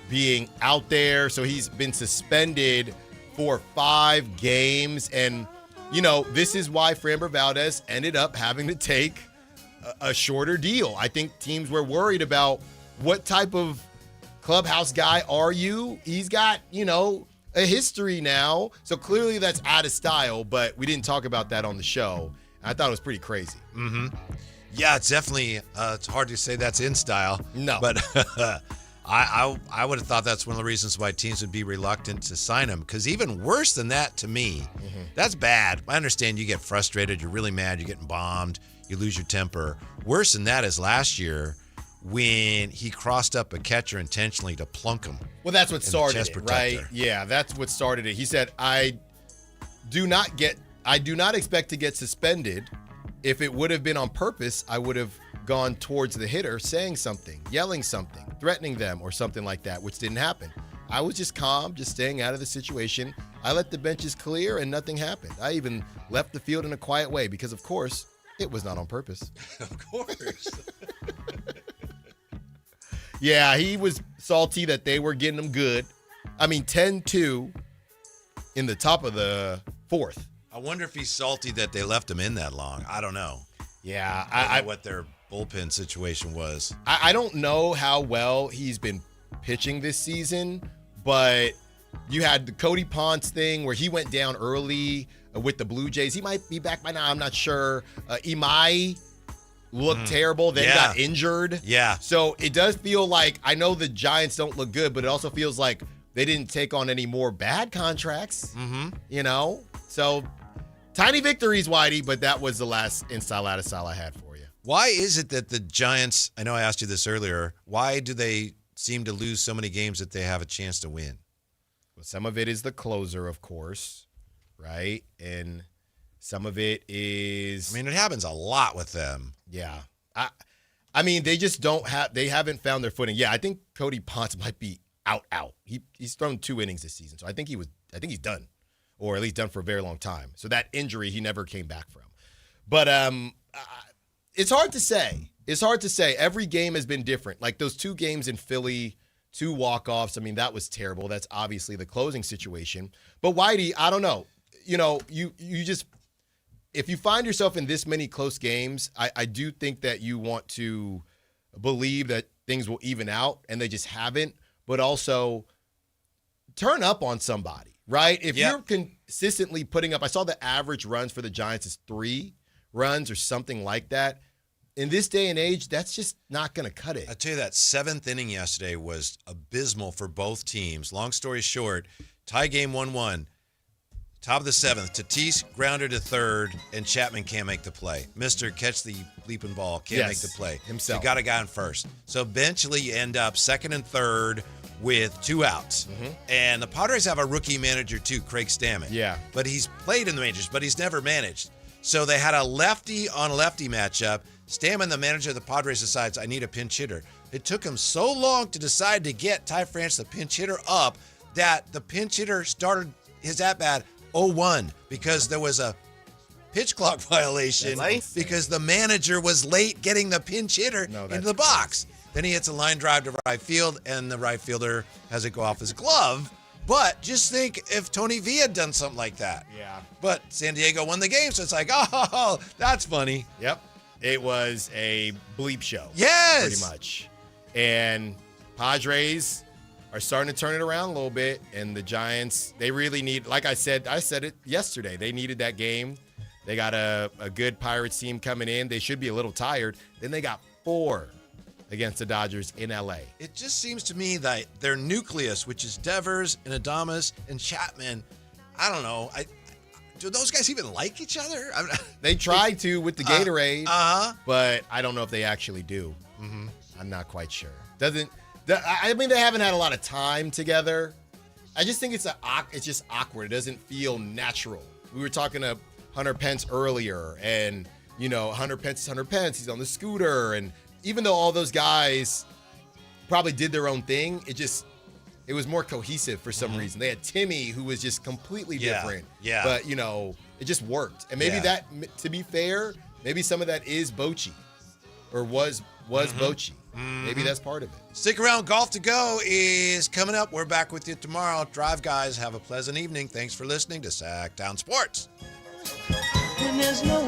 being out there, so he's been suspended for 5 games. And, you know, this is why Framber Valdez ended up having to take a shorter deal. I think teams were worried about what type of clubhouse guy are you? He's got, a history now. So clearly that's out of style, but we didn't talk about that on the show. I thought it was pretty crazy. Mm-hmm. Yeah, it's definitely, it's hard to say that's in style. No. But I would have thought that's one of the reasons why teams would be reluctant to sign him. Because even worse than that to me, that's bad. I understand you get frustrated. You're really mad. You're getting bombed. You lose your temper. Worse than that is last year when he crossed up a catcher intentionally to plunk him. Well, that's what started chest it, protector. right? Yeah, that's what started it. He said, I do not expect to get suspended. If it would have been on purpose, I would have gone towards the hitter saying something, yelling something, threatening them or something like that, which didn't happen. I was just calm, just staying out of the situation. I let the benches clear and nothing happened. I even left the field in a quiet way because, of course, it was not on purpose. Of course. Yeah, he was salty that they were getting him good. I mean, 10-2 in the top of the fourth. I wonder if he's salty that they left him in that long. I don't know. Yeah. I don't know what their bullpen situation was. I don't know how well he's been pitching this season, but you had the Cody Ponce thing where he went down early with the Blue Jays. He might be back by now. I'm not sure. Imai looked terrible, then got injured. Yeah. So it does feel like, I know the Giants don't look good, but it also feels like they didn't take on any more bad contracts. You know? So tiny victories, Whitey, but that was the last ensalada sal I had for you. Why is it that the Giants, I know I asked you this earlier, why do they seem to lose so many games that they have a chance to win? Well, some of it is the closer, of course, right? And some of it is... I mean, it happens a lot with them. Yeah. I mean, they just they haven't found their footing. Yeah, I think Cody Ponce might be out. He's thrown 2 innings this season, so I think he's done, or at least done for a very long time. So that injury, he never came back from. But it's hard to say. It's hard to say. Every game has been different. Like those 2 games in Philly, 2 walk-offs. I mean, that was terrible. That's obviously the closing situation. But Whitey, I don't know. You know, you just, if you find yourself in this many close games, I do think that you want to believe that things will even out, and they just haven't. But also, turn up on somebody, right? If you're consistently putting up, I saw the average runs for the Giants is 3 runs or something like that. In this day and age, that's just not going to cut it. I tell you, that 7th inning yesterday was abysmal for both teams. Long story short, tie game 1-1. Top of the 7th, Tatis grounded to third, and Chapman can't make the play. Mr. Catch the bleeping ball, can't make the play. Himself. So you got a guy on first. So eventually you end up 2nd and 3rd with 2 outs. And the Padres have a rookie manager too, Craig Stammen. Yeah. But he's played in the majors, but he's never managed. So they had a lefty on lefty matchup. Stammen, the manager of the Padres, decides, I need a pinch hitter. It took him so long to decide to get Ty France, the pinch hitter, up that the pinch hitter started his at-bat 0-1 because there was a pitch clock violation because the manager was late getting the pinch hitter into the box. Then he hits a line drive to right field, and the right fielder has it go off his glove. But just think if Tony V had done something like that. Yeah. But San Diego won the game, so it's like, oh, that's funny. Yep. It was a bleep show. Yes. Pretty much. And Padres are starting to turn it around a little bit. And the Giants, they really need, like I said it yesterday, they needed that game. They got a good Pirates team coming in. They should be a little tired. Then they got 4 against the Dodgers in LA. It just seems to me that their nucleus, which is Devers and Adames and Chapman, I don't know. Do those guys even like each other? They tried to with the Gatorade, but I don't know if they actually do. I'm not quite sure. I mean, they haven't had a lot of time together. I just think it's just awkward. It doesn't feel natural. We were talking to Hunter Pence earlier, and you know, Hunter Pence is Hunter Pence. He's on the scooter, and even though all those guys probably did their own thing, it was more cohesive for some reason. They had Timmy, who was just completely different. Yeah. But, you know, it just worked. And maybe that, to be fair, maybe some of that is Bochy. Or was Bochy. Maybe that's part of it. Stick around. Golf to Go is coming up. We're back with you tomorrow. Drive, guys. Have a pleasant evening. Thanks for listening to Sactown Sports.